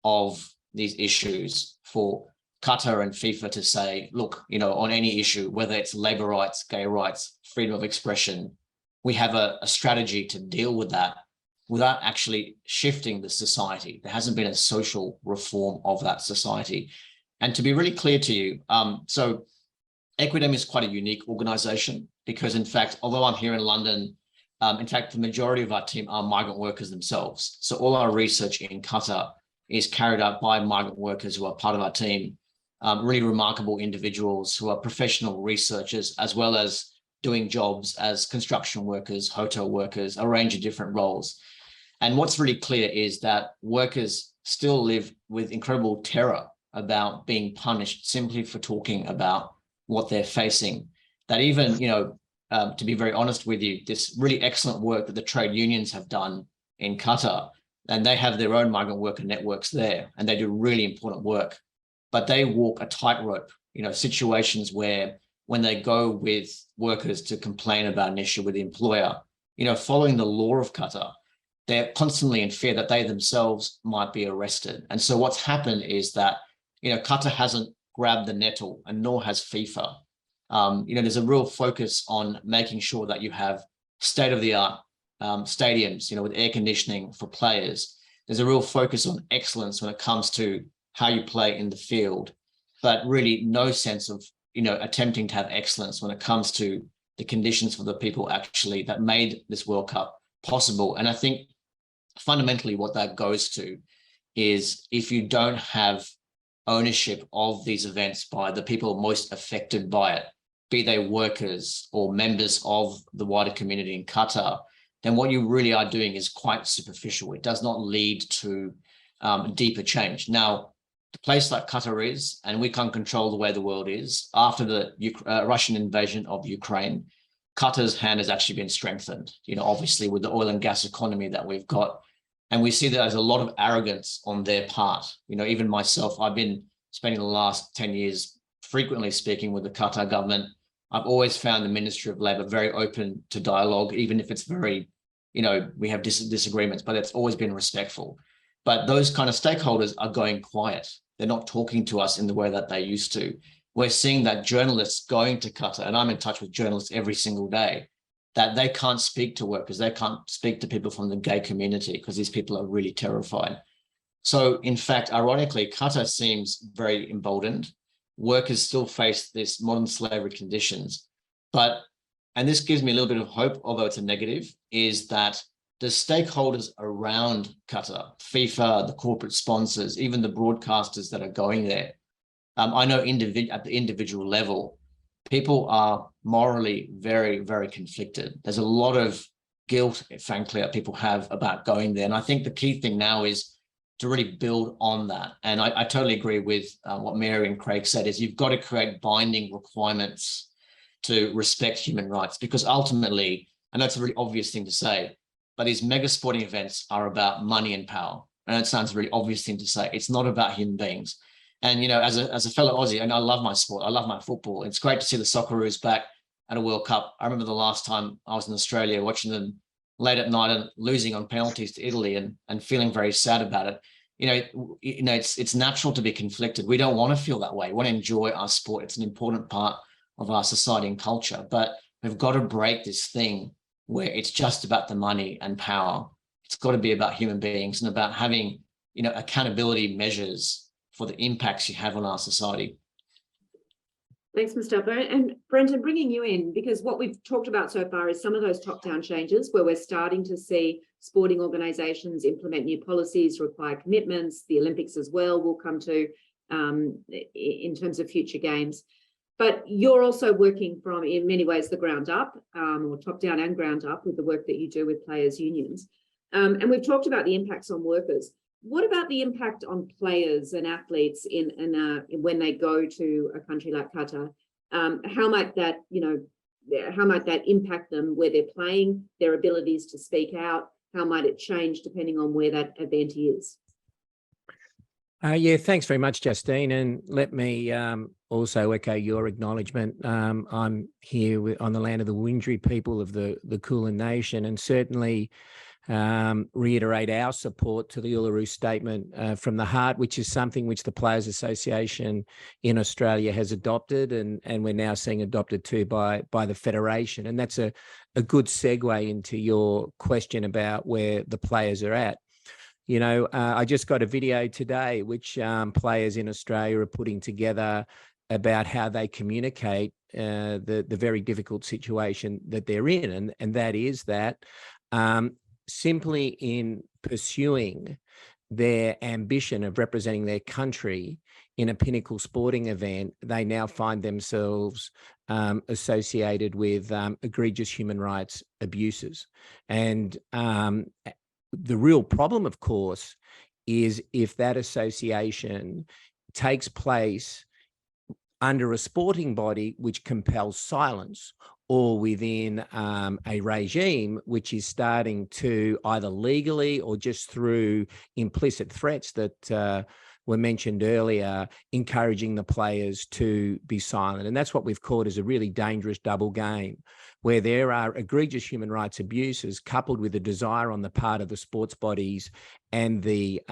of these issues for Qatar and FIFA to say, look, on any issue, whether it's labor rights, gay rights, freedom of expression, we have a strategy to deal with that without actually shifting the society. There hasn't been a social reform of that society. And to be really clear to you, so Equidem is quite a unique organization because, in fact, although I'm here in London, in fact, the majority of our team are migrant workers themselves. So all our research in Qatar is carried out by migrant workers who are part of our team, really remarkable individuals who are professional researchers, as well as doing jobs as construction workers, hotel workers, a range of different roles. And what's really clear is that workers still live with incredible terror about being punished simply for talking about what they're facing. That even, to be very honest with you, this really excellent work that the trade unions have done in Qatar, and they have their own migrant worker networks there, and they do really important work, but they walk a tightrope, situations where when they go with workers to complain about an issue with the employer, following the law of Qatar, they're constantly in fear that they themselves might be arrested. And so what's happened is that, Qatar hasn't grabbed the nettle, and nor has FIFA. There's a real focus on making sure that you have state-of-the-art stadiums, with air conditioning for players. There's a real focus on excellence when it comes to how you play in the field, but really no sense of, attempting to have excellence when it comes to the conditions for the people actually that made this World Cup possible. And I think fundamentally what that goes to is if you don't have ownership of these events by the people most affected by it, be they workers or members of the wider community in Qatar, then what you really are doing is quite superficial. It does not lead to deeper change. Now, the place like Qatar is, and we can't control the way the world is, after the Russian invasion of Ukraine, Qatar's hand has actually been strengthened, obviously with the oil and gas economy that we've got. And we see that there's a lot of arrogance on their part. Even myself, I've been spending the last 10 years frequently speaking with the Qatar government. I've always found the Ministry of Labour very open to dialogue, even if it's very, we have disagreements, but it's always been respectful. But those kind of stakeholders are going quiet. They're not talking to us in the way that they used to. We're seeing that journalists going to Qatar, and I'm in touch with journalists every single day, that they can't speak to workers, they can't speak to people from the gay community because these people are really terrified. So in fact, ironically, Qatar seems very emboldened. Workers still face this modern slavery conditions, and this gives me a little bit of hope, although it's a negative, is that the stakeholders around Qatar, FIFA, the corporate sponsors, even the broadcasters that are going there, I know at the individual level, people are morally very, very conflicted. There's a lot of guilt, frankly, that people have about going there. And I think the key thing now is to really build on that. And I totally agree with what Mary and Craig said, is you've got to create binding requirements to respect human rights, because ultimately, and that's a really obvious thing to say, but these mega sporting events are about money and power. And it sounds a really obvious thing to say. It's not about human beings. And, as a fellow Aussie, and I love my sport, I love my football. It's great to see the Socceroos back at a World Cup. I remember the last time I was in Australia watching them late at night and losing on penalties to Italy and feeling very sad about it. It's natural to be conflicted. We don't want to feel that way. We want to enjoy our sport. It's an important part of our society and culture, but we've got to break this thing where it's just about the money and power. It's got to be about human beings and about having, accountability measures for the impacts you have on our society. Thanks, Mustafa. And Brenton, bringing you in, because what we've talked about so far is some of those top-down changes where we're starting to see sporting organisations implement new policies, require commitments. The Olympics as well will come to in terms of future games. But you're also working from, in many ways, the ground up, or top-down and ground up, with the work that you do with players' unions. And we've talked about the impacts on workers. What about the impact on players and athletes when they go to a country like Qatar? How might that impact them where they're playing, their abilities to speak out? How might it change depending on where that event is? Yeah, thanks very much, Justine. And let me also echo your acknowledgement. I'm here on the land of the Wurundjeri people of the Kulin Nation, and certainly reiterate our support to the Uluru Statement from the Heart, which is something which the Players Association in Australia has adopted, and we're now seeing adopted too by the Federation. And that's a good segue into your question about where the players are at. You know, I just got a video today which players in Australia are putting together about how they communicate the very difficult situation that they're in, and that is that simply in pursuing their ambition of representing their country in a pinnacle sporting event, they now find themselves associated with egregious human rights abuses. And the real problem, of course, is if that association takes place under a sporting body which compels silence, or within a regime which is starting to either legally or just through implicit threats that were mentioned earlier, encouraging the players to be silent. And that's what we've called as a really dangerous double game, where there are egregious human rights abuses coupled with a desire on the part of the sports bodies and the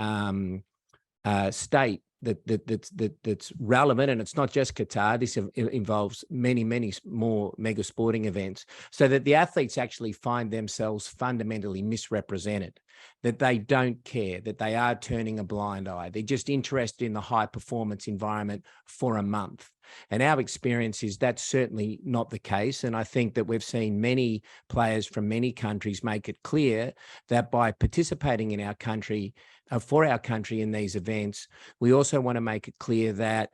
state that's relevant. And it's not just Qatar. This involves many more mega sporting events, so that the athletes actually find themselves fundamentally misrepresented, that they don't care, that they are turning a blind eye. They're just interested in the high performance environment for a month. And our experience is that's certainly not the case. And I think that we've seen many players from many countries make it clear that by participating in our country, for our country in these events, we also want to make it clear that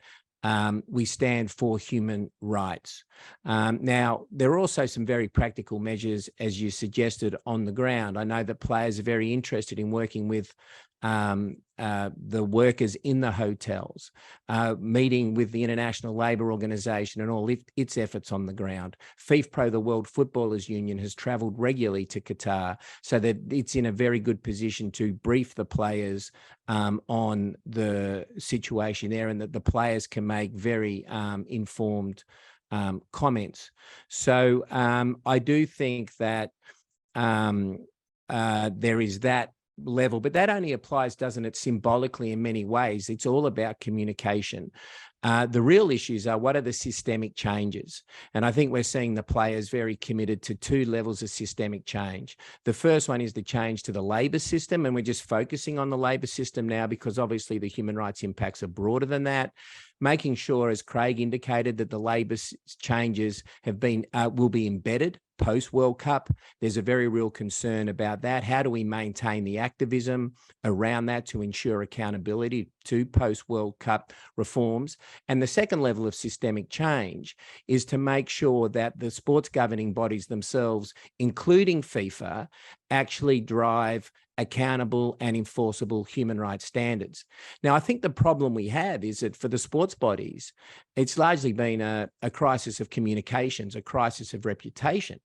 we stand for human rights. Now, there are also some very practical measures, as you suggested, on the ground. I know that players are very interested in working with the workers in the hotels, meeting with the International Labour Organization and all its efforts on the ground. FIFPro, the World Footballers Union, has travelled regularly to Qatar, so that it's in a very good position to brief the players on the situation there, and that the players can make very informed comments. So I do think that there is that level, but that only applies, doesn't it, symbolically in many ways. It's all about communication. The real issues are, what are the systemic changes? And I think we're seeing the players very committed to two levels of systemic change. The first one is the change to the labour system, and we're just focusing on the labour system now because obviously the human rights impacts are broader than that. Making sure, as Craig indicated, that the labour changes have been will be embedded post-World Cup. There's a very real concern about that. How do we maintain the activism around that to ensure accountability to post-World Cup reforms? And the second level of systemic change is to make sure that the sports governing bodies themselves, including FIFA, actually drive accountable and enforceable human rights standards. Now, I think the problem we have is that for the sports bodies, it's largely been a crisis of communications, a crisis of reputation.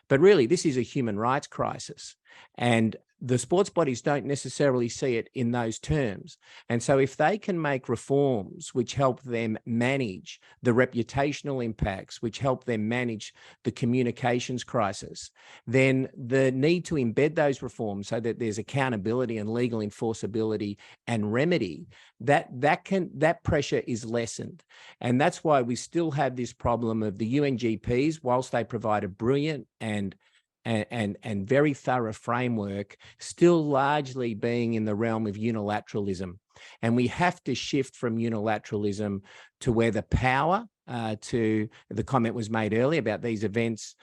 But really, this is a human rights crisis. And the sports bodies don't necessarily see it in those terms. And so if they can make reforms which help them manage the reputational impacts, which help them manage the communications crisis, then the need to embed those reforms so that there's accountability and legal enforceability and remedy, that pressure is lessened. And that's why we still have this problem of the UNGPs, whilst they provide a brilliant and very thorough framework, still largely being in the realm of unilateralism. And we have to shift from unilateralism to where the power to the comment was made earlier about these events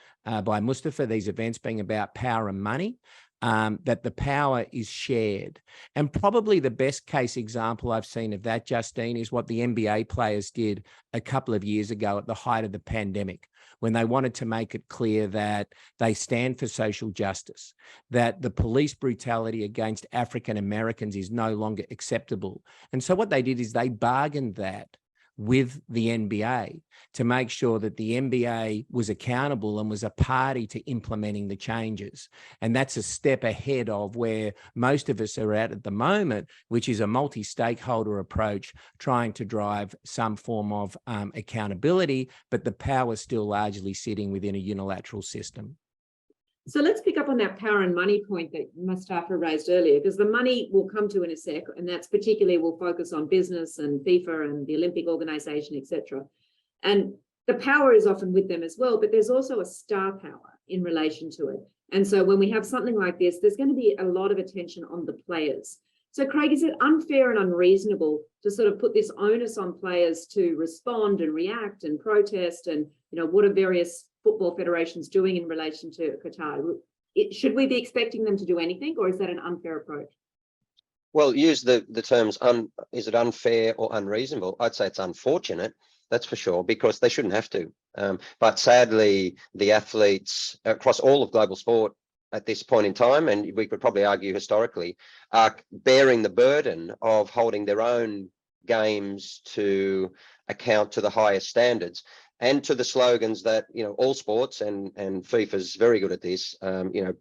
by Mustafa, these events being about power and money, that the power is shared. And probably the best case example I've seen of that, Justine, is what the NBA players did a couple of years ago at the height of the pandemic, when they wanted to make it clear that they stand for social justice, that the police brutality against African Americans is no longer acceptable. And so what they did is they bargained that with the NBA to make sure that the NBA was accountable and was a party to implementing the changes. And that's a step ahead of where most of us are at the moment, which is a multi-stakeholder approach trying to drive some form of accountability, but the power is still largely sitting within a unilateral system. So let's pick up on that power and money point that Mustafa raised earlier, because the money will come to in a sec, and that's particularly will focus on business and FIFA and the Olympic organization, etc. And the power is often with them as well, but there's also a star power in relation to it. And so when we have something like this, there's going to be a lot of attention on the players. So Craig, is it unfair and unreasonable to sort of put this onus on players to respond and react and protest? And, you know, what are various football federations doing in relation to Qatar? Should we be expecting them to do anything, or is that an unfair approach? Well, use the terms, is it unfair or unreasonable? I'd say it's unfortunate, that's for sure, because they shouldn't have to. But sadly, the athletes across all of global sport at this point in time, and we could probably argue historically, are bearing the burden of holding their own games to account to the highest standards and to the slogans that, you know, all sports and FIFA's very good at this, you know,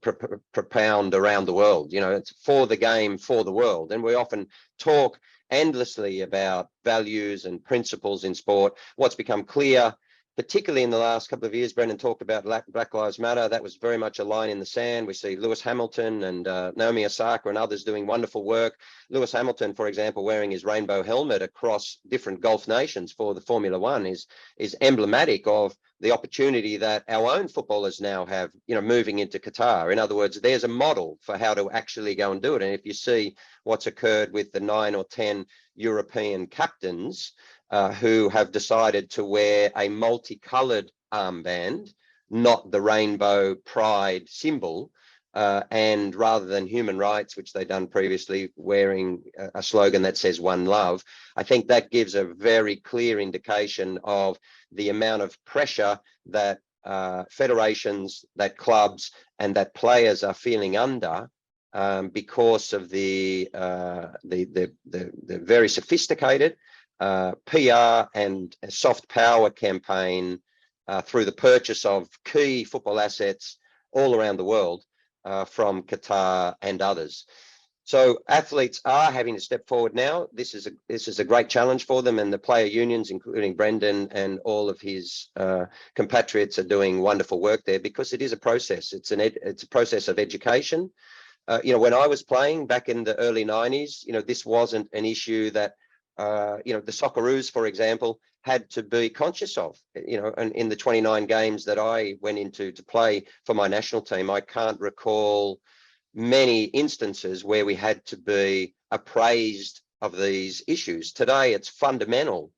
propound around the world. You know, it's for the game, for the world. And we often talk endlessly about values and principles in sport. What's become clear, particularly in the last couple of years, Brendan talked about Black Lives Matter. That was very much a line in the sand. We see Lewis Hamilton and Naomi Osaka and others doing wonderful work. Lewis Hamilton, for example, wearing his rainbow helmet across different Gulf nations for the Formula One is emblematic of the opportunity that our own footballers now have, you know, moving into Qatar. In other words, there's a model for how to actually go and do it. And if you see what's occurred with the 9 or 10 European captains who have decided to wear a multicolored armband, not the rainbow pride symbol, and rather than human rights, which they've done previously, wearing a slogan that says one love, I think that gives a very clear indication of the amount of pressure that federations, that clubs, and that players are feeling under because of the very sophisticated PR and soft power campaign through the purchase of key football assets all around the world from Qatar and others. So athletes are having to step forward now. This is a great challenge for them, and the player unions, including Brendan and all of his compatriots, are doing wonderful work there, because it is a process. It's a process of education. You know, when I was playing back in the early 90s, you know, this wasn't an issue that you know, the Socceroos, for example, had to be conscious of. You know, and in the 29 games that I went into to play for my national team, I can't recall many instances where we had to be appraised of these issues. Today, it's fundamental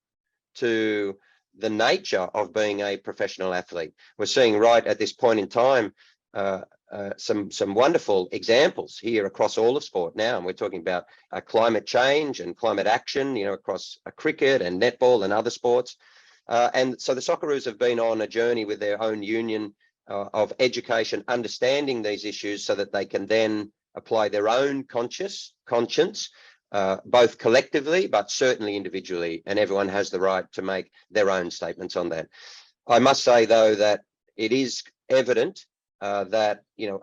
to the nature of being a professional athlete. We're seeing right at this point in time some wonderful examples here across all of sport now, and we're talking about climate change and climate action, you know, across cricket and netball and other sports. And so the Socceroos have been on a journey with their own union of education, understanding these issues so that they can then apply their own conscience, both collectively, but certainly individually, and everyone has the right to make their own statements on that. I must say, though, that it is evident that, you know,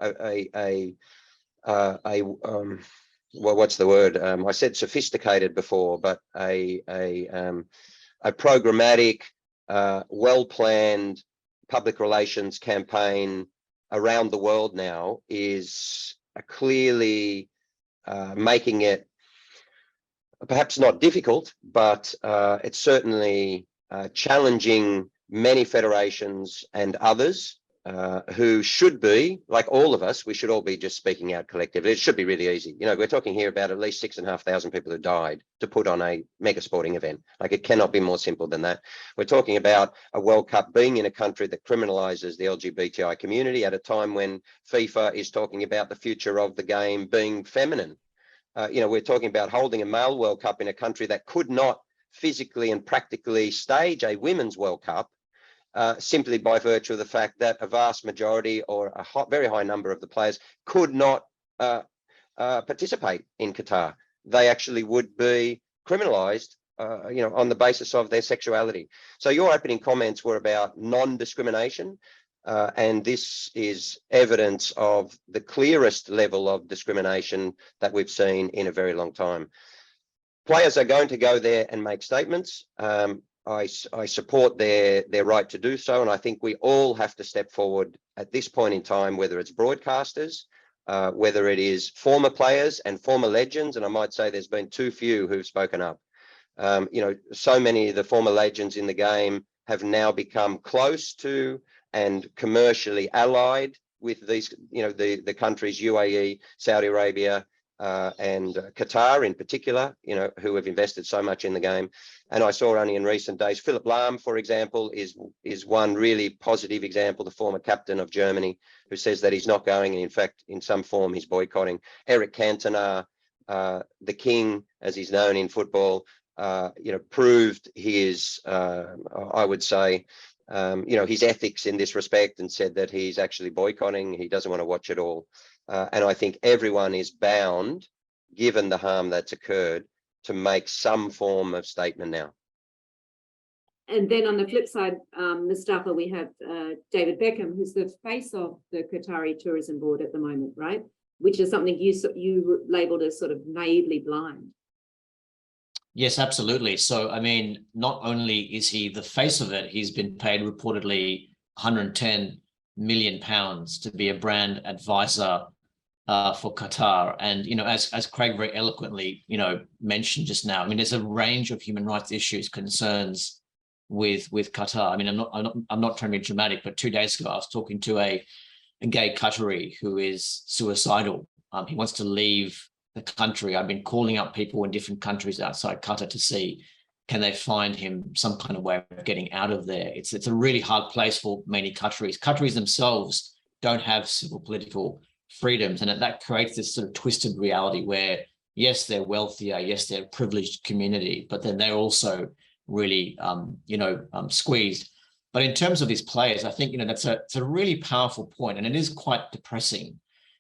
well, what's the word? I said sophisticated before, but a programmatic, well-planned public relations campaign around the world now is clearly making it perhaps not difficult, but it's certainly challenging many federations and others who should be, like all of us, we should all be just speaking out collectively. It should be really easy. You know, we're talking here about at least 6,500 people who died to put on a mega sporting event. Like, it cannot be more simple than that. We're talking about a World Cup being in a country that criminalizes the LGBTI community at a time when FIFA is talking about the future of the game being feminine. You know, we're talking about holding a male World Cup in a country that could not physically and practically stage a women's World Cup simply by virtue of the fact that a vast majority or a very high number of the players could not participate in Qatar. They actually would be criminalized, you know, on the basis of their sexuality. So your opening comments were about non-discrimination, and this is evidence of the clearest level of discrimination that we've seen in a very long time. Players are going to go there and make statements. I support their right to do so, and I think we all have to step forward at this point in time, whether it's broadcasters, whether it is former players and former legends, and I might say there's been too few who've spoken up. So many of the former legends in the game have now become close to and commercially allied with these, the countries UAE, Saudi Arabia, and Qatar in particular, who have invested so much in the game. And I saw only in recent days, Philipp Lahm, for example, is one really positive example, the former captain of Germany, who says that he's not going, and in fact, in some form, he's boycotting. Eric Cantona, the king, as he's known in football, proved his, I would say, his ethics in this respect, and said that he's actually boycotting. He doesn't want to watch it all. And I think everyone is bound, given the harm that's occurred, to make some form of statement now. And then on the flip side, Mustafa, we have David Beckham, who's the face of the Qatari Tourism Board at the moment, right? Which is something you labelled as sort of naively blind. Yes, absolutely. So, I mean, not only is he the face of it, he's been paid reportedly £110 million to be a brand advisor for Qatar. And, as Craig very eloquently, mentioned just now, I mean, there's a range of human rights issues, concerns with Qatar. I mean, I'm not trying to be dramatic, but 2 days ago, I was talking to a gay Qatari who is suicidal. He wants to leave the country. I've been calling up people in different countries outside Qatar to see, can they find him some kind of way of getting out of there? It's a really hard place for many Qataris. Qataris themselves don't have civil political freedoms, and that creates this sort of twisted reality where, yes, they're wealthier, yes, they're a privileged community, but then they're also really, squeezed. But in terms of these players, I think, that's a really powerful point, and it is quite depressing,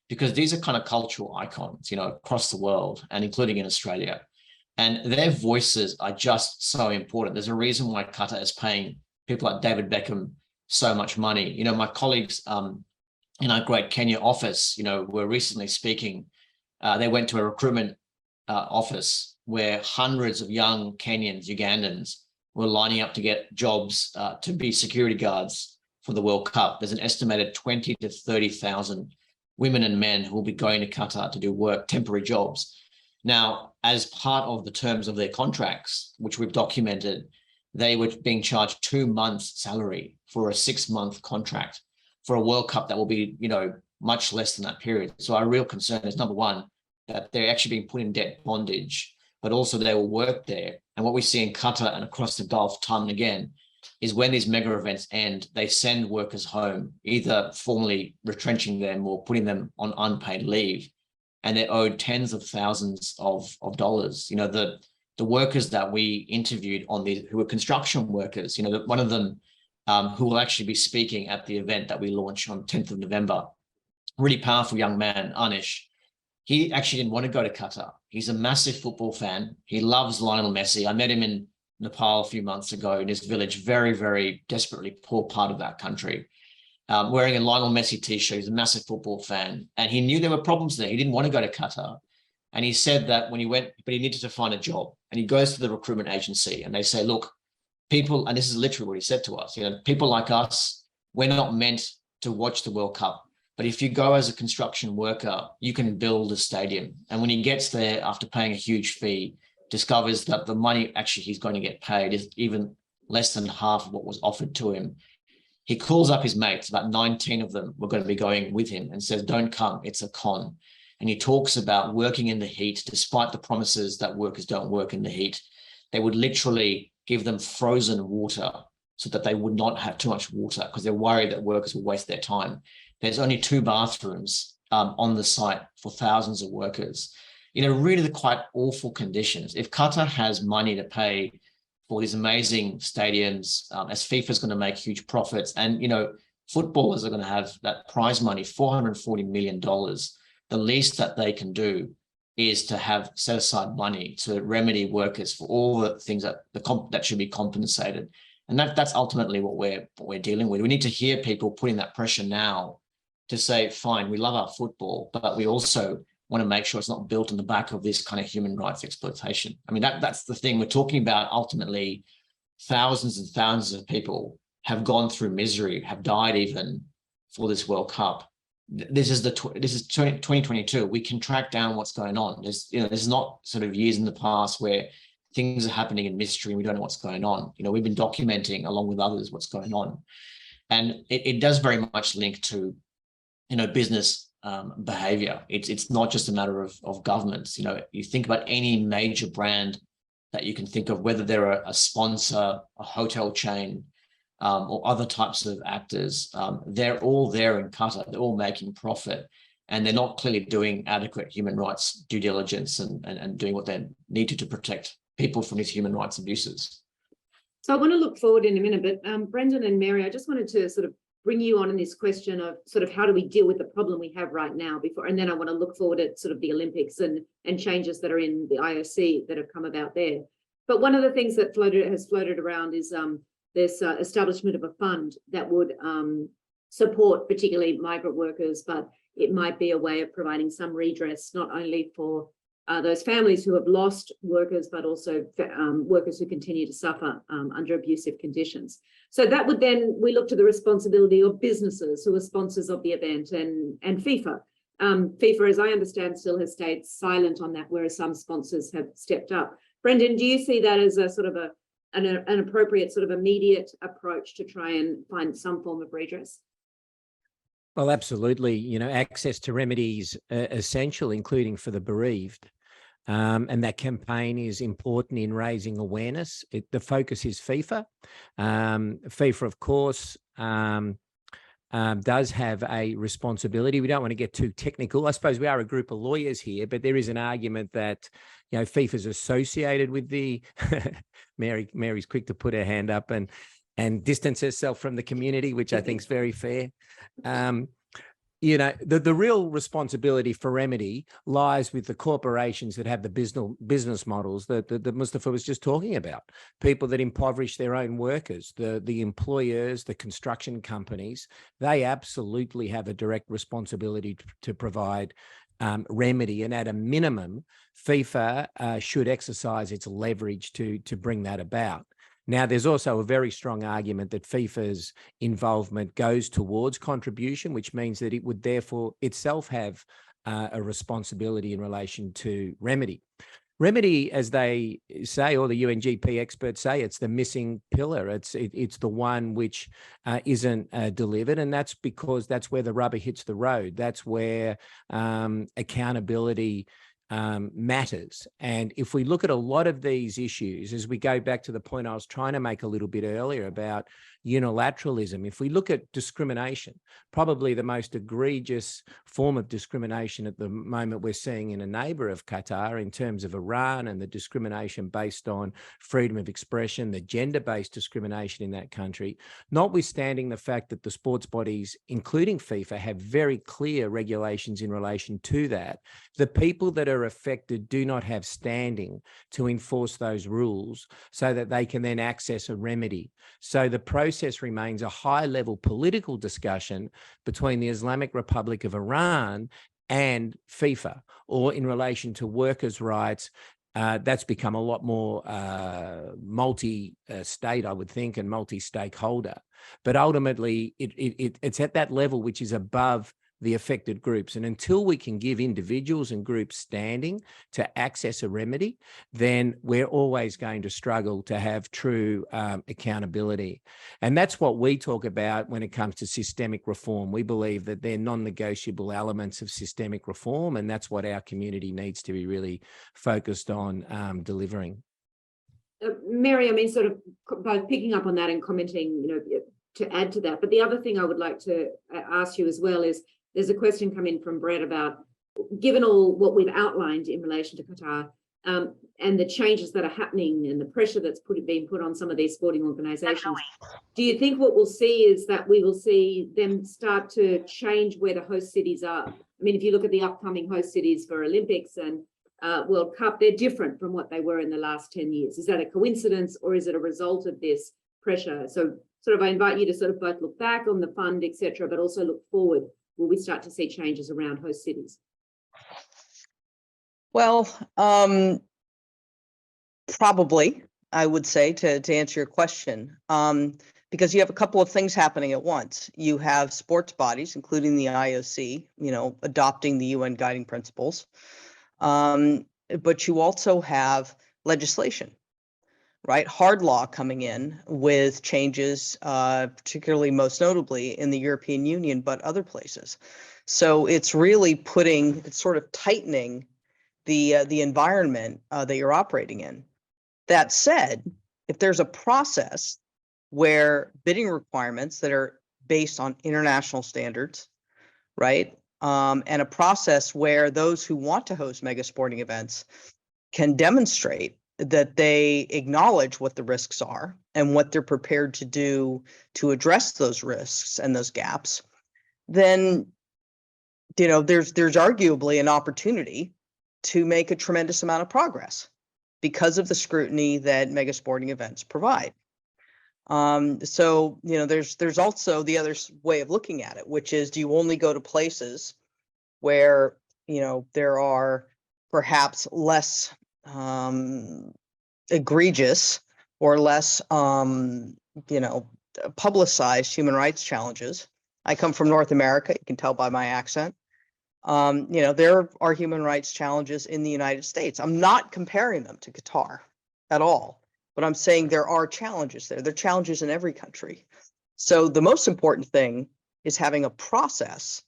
because these are kind of cultural icons, across the world, and including in Australia. And their voices are just so important. There's a reason why Qatar is paying people like David Beckham so much money. My colleagues in our Great Kenya office, were recently speaking. They went to a recruitment office where hundreds of young Kenyans, Ugandans, were lining up to get jobs to be security guards for the World Cup. There's an estimated 20 to 30,000 women and men who will be going to Qatar to do work, temporary jobs. Now, as part of the terms of their contracts, which we've documented, they were being charged 2 months' salary for a 6-month contract for a World Cup that will be, much less than that period. So our real concern is, number one, that they're actually being put in debt bondage, but also they will work there. And what we see in Qatar and across the Gulf time and again is when these mega events end, they send workers home, either formally retrenching them or putting them on unpaid leave. And they're owed tens of thousands of dollars. The workers that we interviewed who were construction workers, one of them who will actually be speaking at the event that we launch on 10th of November, really powerful young man, Anish. He actually didn't want to go to Qatar. He's a massive football fan. He loves Lionel Messi. I met him in Nepal a few months ago in his village, very, very desperately poor part of that country, wearing a Lionel Messi t-shirt. He's a massive football fan, and he knew there were problems there. He didn't want to go to Qatar. And he said that when he went, but he needed to find a job, and he goes to the recruitment agency and they say, look, people, and this is literally what he said to us, people like us, we're not meant to watch the World Cup. But if you go as a construction worker, you can build a stadium. And when he gets there, after paying a huge fee, discovers that the money actually he's going to get paid is even less than half of what was offered to him. He calls up his mates, about 19 of them were going to be going with him, and says, don't come, it's a con. And he talks about working in the heat, despite the promises that workers don't work in the heat. They would literally give them frozen water so that they would not have too much water, because they're worried that workers will waste their time. There's only 2 bathrooms on the site for thousands of workers. Really the quite awful conditions. If Qatar has money to pay for these amazing stadiums, as FIFA's going to make huge profits, and, footballers are going to have that prize money, $440 million, the least that they can do is to have set aside money to remedy workers for all the things that should be compensated. And that's ultimately what we're dealing with. We need to hear people putting that pressure now to say, fine, we love our football, but we also want to make sure it's not built on the back of this kind of human rights exploitation. I mean, that's the thing we're talking about. Ultimately, thousands and thousands of people have gone through misery, have died even for this World Cup. This is 2022. We can track down what's going on. There's not sort of years in the past where things are happening in mystery and we don't know what's going on. We've been documenting along with others what's going on, and it does very much link to business behavior. It's not just a matter of governments. You think about any major brand that you can think of, whether they're a sponsor, a hotel chain, or other types of actors, they're all there in Qatar. They're all making profit, and they're not clearly doing adequate human rights due diligence and doing what they need to protect people from these human rights abuses. So I want to look forward in a minute, but Brendan and Mary, I just wanted to sort of bring you on in this question of sort of how do we deal with the problem we have right now before, and then I want to look forward at sort of the Olympics and changes that are in the IOC that have come about there. But one of the things that has floated around is this establishment of a fund that would support particularly migrant workers, but it might be a way of providing some redress, not only for those families who have lost workers, but also workers who continue to suffer under abusive conditions. So that would then, we look to the responsibility of businesses who are sponsors of the event and FIFA. FIFA, as I understand, still has stayed silent on that, whereas some sponsors have stepped up. Brendan, do you see that as a sort of an appropriate sort of immediate approach to try and find some form of redress? Well, absolutely. Access to remedies essential, including for the bereaved. And that campaign is important in raising awareness. The focus is FIFA. FIFA, of course, does have a responsibility. We don't want to get too technical. I suppose we are a group of lawyers here, but there is an argument that FIFA is associated with the Mary's quick to put her hand up and distance herself from the community, which I think is very fair. The real responsibility for remedy lies with the corporations that have the business models that Mustafa was just talking about, people that impoverish their own workers, the employers, the construction companies. They absolutely have a direct responsibility to provide remedy, and at a minimum, FIFA should exercise its leverage to bring that about. Now, there's also a very strong argument that FIFA's involvement goes towards contribution, which means that it would therefore itself have a responsibility in relation to remedy. Remedy, as they say, or the UNGP experts say, it's the missing pillar. It's the one which isn't delivered, and that's because that's where the rubber hits the road. That's where accountability matters. And if we look at a lot of these issues, as we go back to the point I was trying to make a little bit earlier about unilateralism, if we look at discrimination, probably the most egregious form of discrimination at the moment we're seeing in a neighbour of Qatar in terms of Iran, and the discrimination based on freedom of expression, the gender-based discrimination in that country, notwithstanding the fact that the sports bodies, including FIFA, have very clear regulations in relation to that, the people that are affected do not have standing to enforce those rules so that they can then access a remedy. So the process remains a high-level political discussion between the Islamic Republic of Iran and FIFA, or in relation to workers' rights. That's become a lot more multi-state, I would think, and multi-stakeholder. But ultimately, it's at that level which is above the affected groups. And until we can give individuals and groups standing to access a remedy, then we're always going to struggle to have true accountability. And that's what we talk about when it comes to systemic reform. We believe that they're non-negotiable elements of systemic reform, and that's what our community needs to be really focused on delivering. Mary, I mean, sort of both picking up on that and commenting, to add to that. But the other thing I would like to ask you as well is, there's a question come in from Brett about, given all what we've outlined in relation to Qatar and the changes that are happening and the pressure that's being put on some of these sporting organisations, do you think what we'll see is that we will see them start to change where the host cities are? I mean, if you look at the upcoming host cities for Olympics and World Cup, they're different from what they were in the last 10 years. Is that a coincidence, or is it a result of this pressure? So sort of I invite you to sort of both look back on the fund, etc., but also look forward. Will we start to see changes around host cities? Well, probably, I would say, to answer your question, because you have a couple of things happening at once. You have sports bodies, including the IOC, adopting the UN guiding principles. But you also have legislation, right? Hard law coming in with changes, particularly most notably in the European Union, but other places. So it's really it's sort of tightening the environment that you're operating in. That said, if there's a process where bidding requirements that are based on international standards, right, and a process where those who want to host mega sporting events can demonstrate that they acknowledge what the risks are and what they're prepared to do to address those risks and those gaps, then there's arguably an opportunity to make a tremendous amount of progress because of the scrutiny that mega sporting events provide. So there's also the other way of looking at it, which is, do you only go to places where there are perhaps less egregious or less publicized human rights challenges? I come from North America, you can tell by my accent. There are human rights challenges in the United States. I'm not comparing them to Qatar at all, but I'm saying there are challenges there. There are challenges in every country. So the most important thing is having a process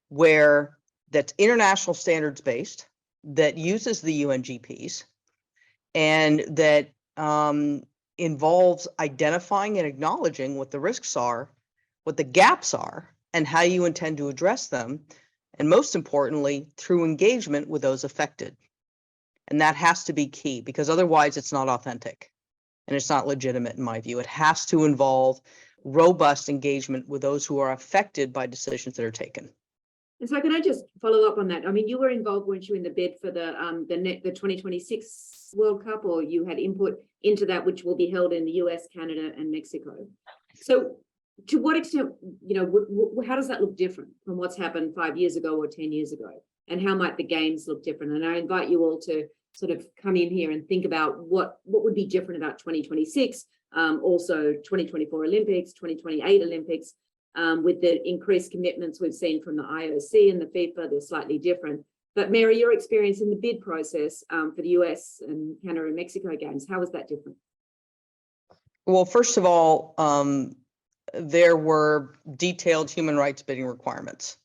where that's international standards based, that uses the UNGPs, and that involves identifying and acknowledging what the risks are, what the gaps are, and how you intend to address them. And most importantly, through engagement with those affected. And that has to be key, because otherwise it's not authentic and it's not legitimate in my view. It has to involve robust engagement with those who are affected by decisions that are taken. And so can I just follow up on that? I mean, you were involved, weren't you, in the bid for the 2026 World Cup, or you had input into that, which will be held in the US, Canada, and Mexico. So to what extent, how does that look different from what's happened 5 years ago or 10 years ago? And how might the games look different? And I invite you all to sort of come in here and think about what would be different about 2026, also 2024 Olympics, 2028 Olympics, with the increased commitments we've seen from the IOC and the FIFA. They're slightly different. But Mary, your experience in the bid process for the US and Canada and Mexico games, how was that different? Well, first of all, there were detailed human rights bidding requirements.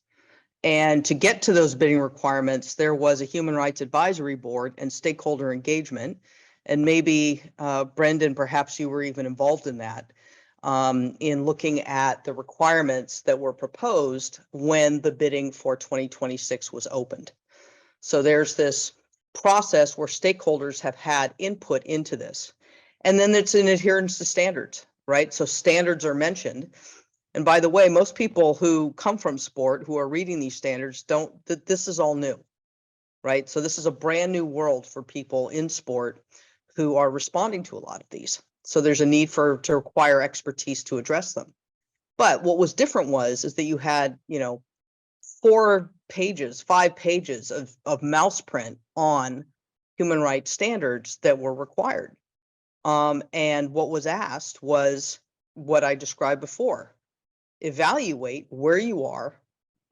And to get to those bidding requirements, there was a human rights advisory board and stakeholder engagement. And maybe, Brendan, perhaps you were even involved in that, in looking at the requirements that were proposed when the bidding for 2026 was opened. So there's this process where stakeholders have had input into this. And then it's in adherence to standards, right? So standards are mentioned. And by the way, most people who come from sport who are reading these standards this is all new, right? So this is a brand new world for people in sport who are responding to a lot of these. So there's a need to require expertise to address them. But what was different is that you had, 5 pages of mouse print on human rights standards that were required. And what was asked was what I described before. Evaluate where you are,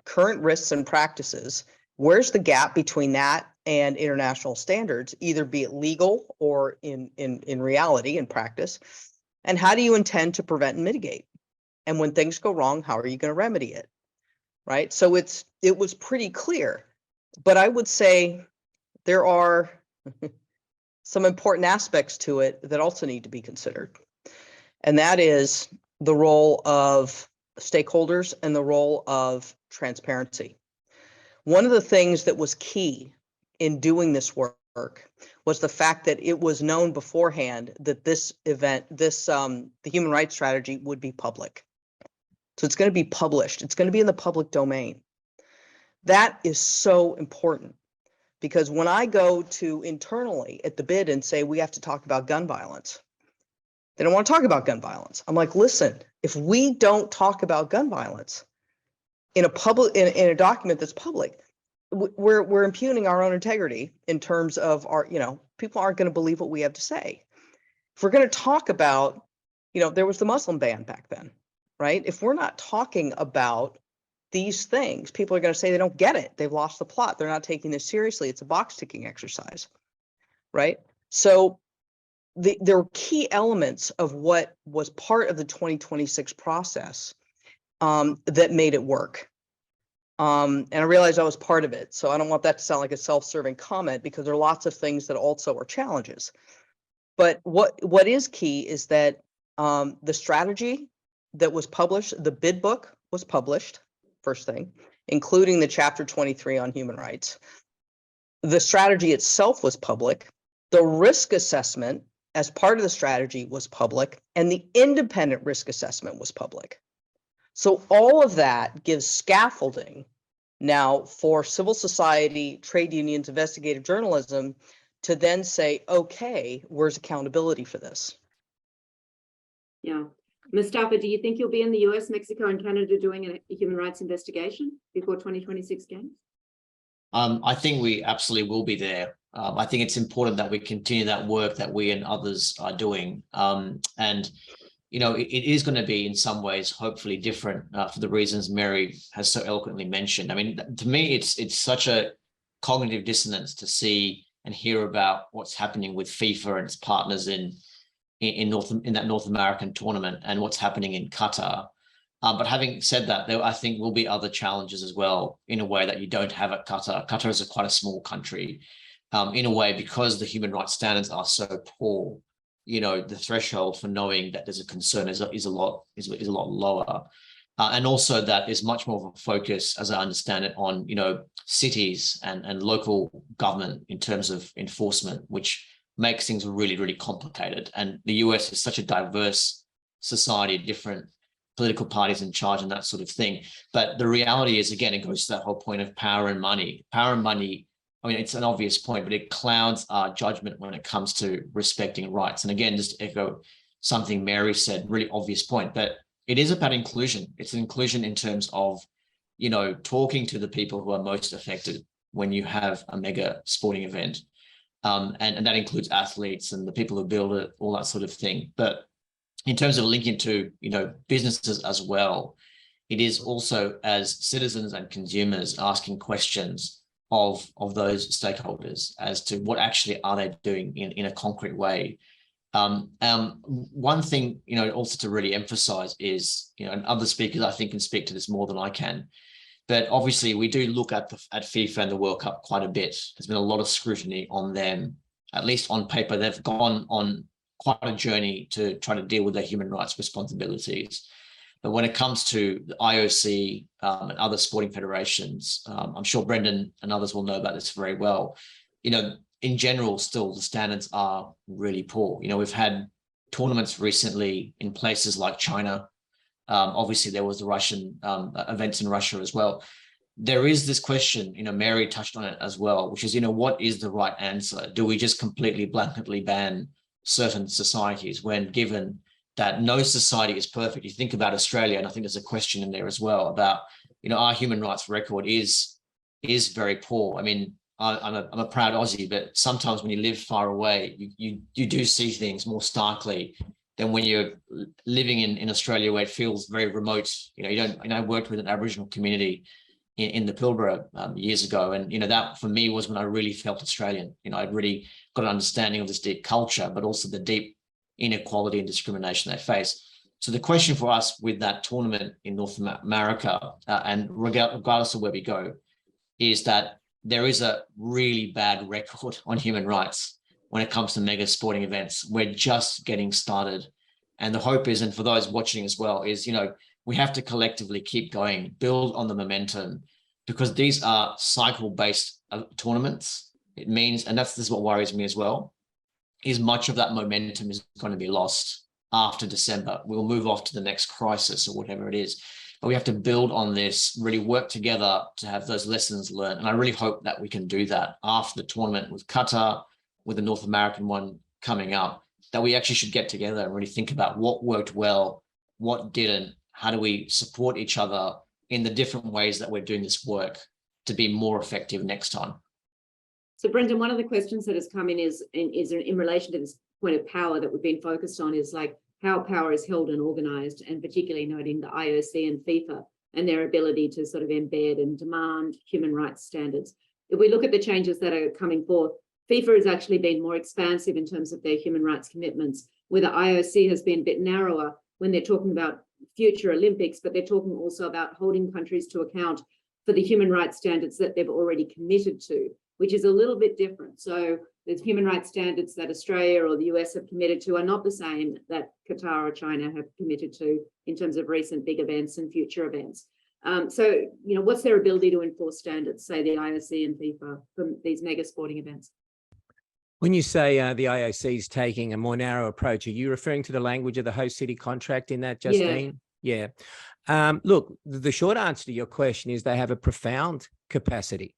current risks and practices. Where's the gap between that and international standards, either be it legal or in reality, in practice? And how do you intend to prevent and mitigate? And when things go wrong, how are you going to remedy it? Right? So it was pretty clear. But I would say there are some important aspects to it that also need to be considered. And that is the role of stakeholders and the role of transparency. One of the things that was key in doing this work was the fact that it was known beforehand that this event, the human rights strategy, would be public. So it's going to be published. It's going to be in the public domain. That is so important, because when I go to internally at the bid and say we have to talk about gun violence, they don't want to talk about gun violence. I'm like, listen, if we don't talk about gun violence in a in a document that's public, we're impugning our own integrity in terms of our, people aren't going to believe what we have to say. If we're going to talk about there was the Muslim ban back then, right? If we're not talking about these things, people are going to say they don't get it. They've lost the plot. They're not taking this seriously. It's a box ticking exercise, right? So there were key elements of what was part of the 2026 process that made it work. And I realized I was part of it. So I don't want that to sound like a self-serving comment, because there are lots of things that also are challenges. But what is key is that the strategy that was published, the bid book was published, first thing, including the chapter 23 on human rights. The strategy itself was public. The risk assessment as part of the strategy was public, and the independent risk assessment was public. So all of that gives scaffolding now for civil society, trade unions, investigative journalism to then say, okay, where's accountability for this? Yeah. Mustafa, do you think you'll be in the US, Mexico, and Canada doing a human rights investigation before 2026 games? I think we absolutely will be there. I think it's important that we continue that work that we and others are doing. And it is going to be in some ways hopefully different for the reasons Mary has so eloquently mentioned. I mean, to me, it's such a cognitive dissonance to see and hear about what's happening with FIFA and its partners in that North American tournament and what's happening in Qatar. But having said that, there I think will be other challenges as well in a way that you don't have at Qatar. Qatar is quite a small country in a way, because the human rights standards are so poor. The threshold for knowing that there's a concern is a lot lower. And also that is much more of a focus, as I understand it, on, cities and local government in terms of enforcement, which makes things really, really complicated. And the US is such a diverse society, different political parties in charge and that sort of thing. But the reality is, again, it goes to that whole point of power and money. Power and money, I mean, it's an obvious point, but it clouds our judgment when it comes to respecting rights. And again, just to echo something Mary said, really obvious point, but it is about inclusion. It's an inclusion in terms of, talking to the people who are most affected when you have a mega sporting event. And that includes athletes and the people who build it, all that sort of thing. But in terms of linking to, businesses as well, it is also as citizens and consumers asking questions of those stakeholders as to what actually are they doing in a concrete way. One thing, also to really emphasize is, and other speakers I think can speak to this more than I can, but obviously we do look at FIFA and the World Cup quite a bit. There's been a lot of scrutiny on them, at least on paper. They've gone on quite a journey to try to deal with their human rights responsibilities. But when it comes to the IOC and other sporting federations, I'm sure Brendan and others will know about this very well. In general, still the standards are really poor. We've had tournaments recently in places like China. Obviously, there was the Russian events in Russia as well. There is this question, Mary touched on it as well, which is, what is the right answer? Do we just completely blanketly ban certain societies when given that no society is perfect? You think about Australia, and I think there's a question in there as well about, our human rights record is very poor. I mean, I'm a proud Aussie, but sometimes when you live far away, you do see things more starkly than when you're living in Australia, where it feels very remote. I worked with an Aboriginal community in the Pilbara years ago, and that for me was when I really felt Australian. I'd really got an understanding of this deep culture, but also the deep inequality and discrimination they face. So the question for us with that tournament in North America, and regardless of where we go, is that there is a really bad record on human rights when it comes to mega sporting events. We're just getting started. And the hope is, and for those watching as well, is, we have to collectively keep going, build on the momentum, because these are cycle-based tournaments. It means, and this is what worries me as well, is much of that momentum is going to be lost after December. We'll move off to the next crisis or whatever it is. But we have to build on this, really work together to have those lessons learned. And I really hope that we can do that after the tournament with Qatar, with the North American one coming up, that we actually should get together and really think about what worked well, what didn't, how do we support each other in the different ways that we're doing this work to be more effective next time. So Brendan, one of the questions that has come in is in relation to this point of power that we've been focused on, is like, how power is held and organized, and particularly noting the IOC and FIFA and their ability to sort of embed and demand human rights standards. If we look at the changes that are coming forth, FIFA has actually been more expansive in terms of their human rights commitments, where the IOC has been a bit narrower when they're talking about future Olympics, but they're talking also about holding countries to account for the human rights standards that they've already committed to, which is a little bit different. So the human rights standards that Australia or the US have committed to are not the same that Qatar or China have committed to in terms of recent big events and future events. So, what's their ability to enforce standards, say the IOC and FIFA, from these mega sporting events? When you say the IOC is taking a more narrow approach, are you referring to the language of the host city contract in that, Justine? Yeah. Look, the short answer to your question is they have a profound capacity.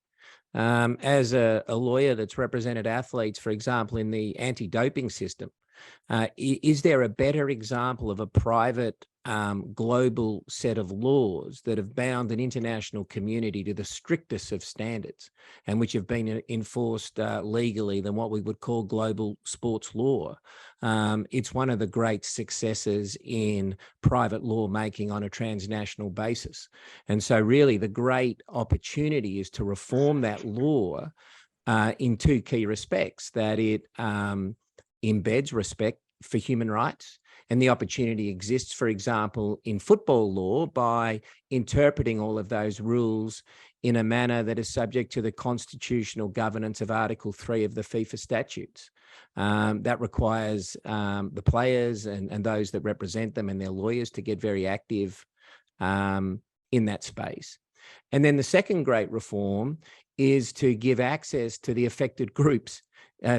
As a lawyer that's represented athletes, for example, in the anti-doping system, is there a better example of a private global set of laws that have bound an international community to the strictest of standards and which have been enforced legally than what we would call global sports law? It's one of the great successes in private law making on a transnational basis. And so really the great opportunity is to reform that law in two key respects, that it embeds respect for human rights. And the opportunity exists, for example, in football law by interpreting all of those rules in a manner that is subject to the constitutional governance of Article 3 of the FIFA statutes. That requires the players and those that represent them and their lawyers to get very active in that space. And then the second great reform is to give access to the affected groups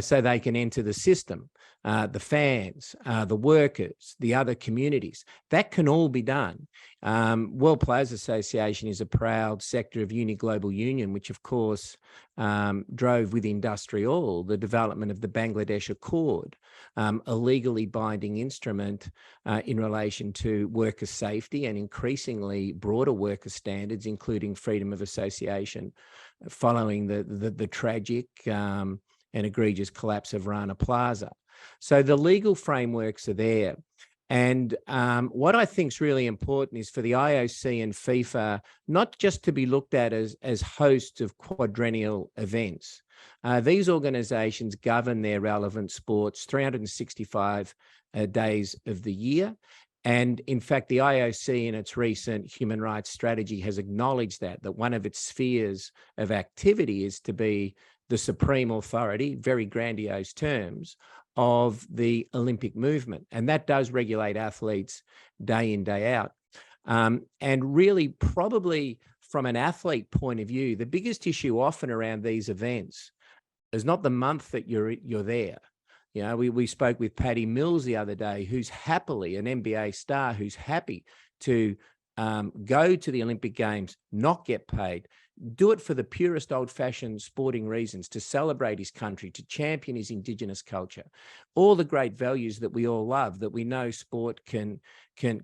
so they can enter the system. The fans, the workers, the other communities. That can all be done. World Players Association is a proud sector of Uni Global Union, which of course drove with Industrial the development of the Bangladesh Accord, a legally binding instrument in relation to worker safety and increasingly broader worker standards, including freedom of association, following the tragic and egregious collapse of Rana Plaza. So the legal frameworks are there. And what I think is really important is for the IOC and FIFA not just to be looked at as hosts of quadrennial events. These organizations govern their relevant sports 365 days of the year. And in fact, the IOC in its recent human rights strategy has acknowledged that one of its spheres of activity is to be the supreme authority, very grandiose terms, of the Olympic movement. And that does regulate athletes day in, day out. And really, probably from an athlete point of view, the biggest issue often around these events is not the month that you're there. You know, we spoke with Patty Mills the other day, who's happily an NBA star, who's happy to go to the Olympic Games, not get paid, do it for the purest old-fashioned sporting reasons, to celebrate his country, to champion his Indigenous culture, all the great values that we all love, that we know sport can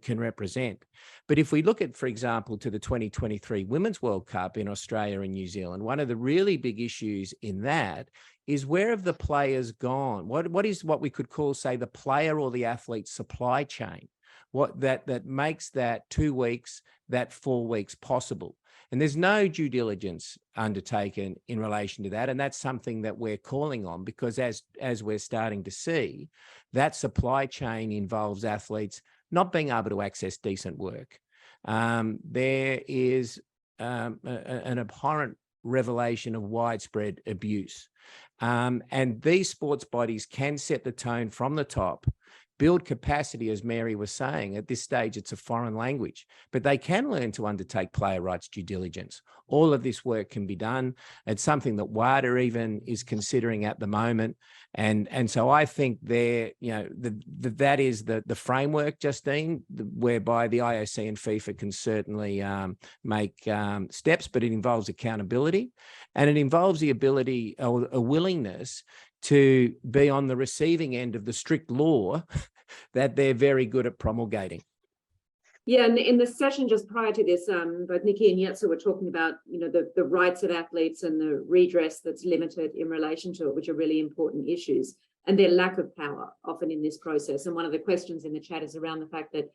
represent. But if we look at, for example, to the 2023 Women's World Cup in Australia and New Zealand, one of the really big issues in that is, where have the players gone? What is what we could call, say, the player or the athlete supply chain? What that makes that 2 weeks, that 4 weeks possible. And there's no due diligence undertaken in relation to that. And that's something that we're calling on, because as we're starting to see, that supply chain involves athletes not being able to access decent work. There is an abhorrent revelation of widespread abuse. And these sports bodies can set the tone from the top, build capacity, as Mary was saying. At this stage, it's a foreign language, but they can learn to undertake player rights due diligence. All of this work can be done. It's something that WADA even is considering at the moment. And so I think there, you know, that is the framework, Justine, whereby the IOC and FIFA can certainly make steps, but it involves accountability, and it involves the ability or a willingness to be on the receiving end of the strict law that they're very good at promulgating. Yeah, and in the session just prior to this, both Nikki and Yetsa were talking about, you know, the rights of athletes and the redress that's limited in relation to it, which are really important issues. and their lack of power often in this process. And one of the questions in the chat is around the fact that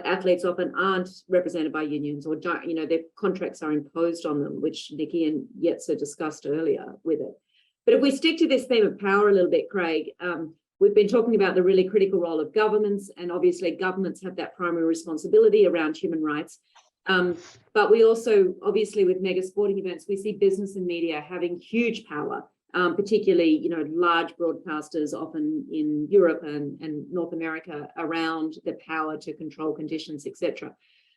athletes often aren't represented by unions, or don't, you know, their contracts are imposed on them, which Nikki and Yetsa discussed earlier with it. But if we stick to this theme of power a little bit, Craig, we've been talking about the really critical role of governments, and obviously governments have that primary responsibility around human rights. But we also, obviously with mega sporting events, we see business and media having huge power, particularly, you know, large broadcasters often in Europe and North America around the power to control conditions, etc.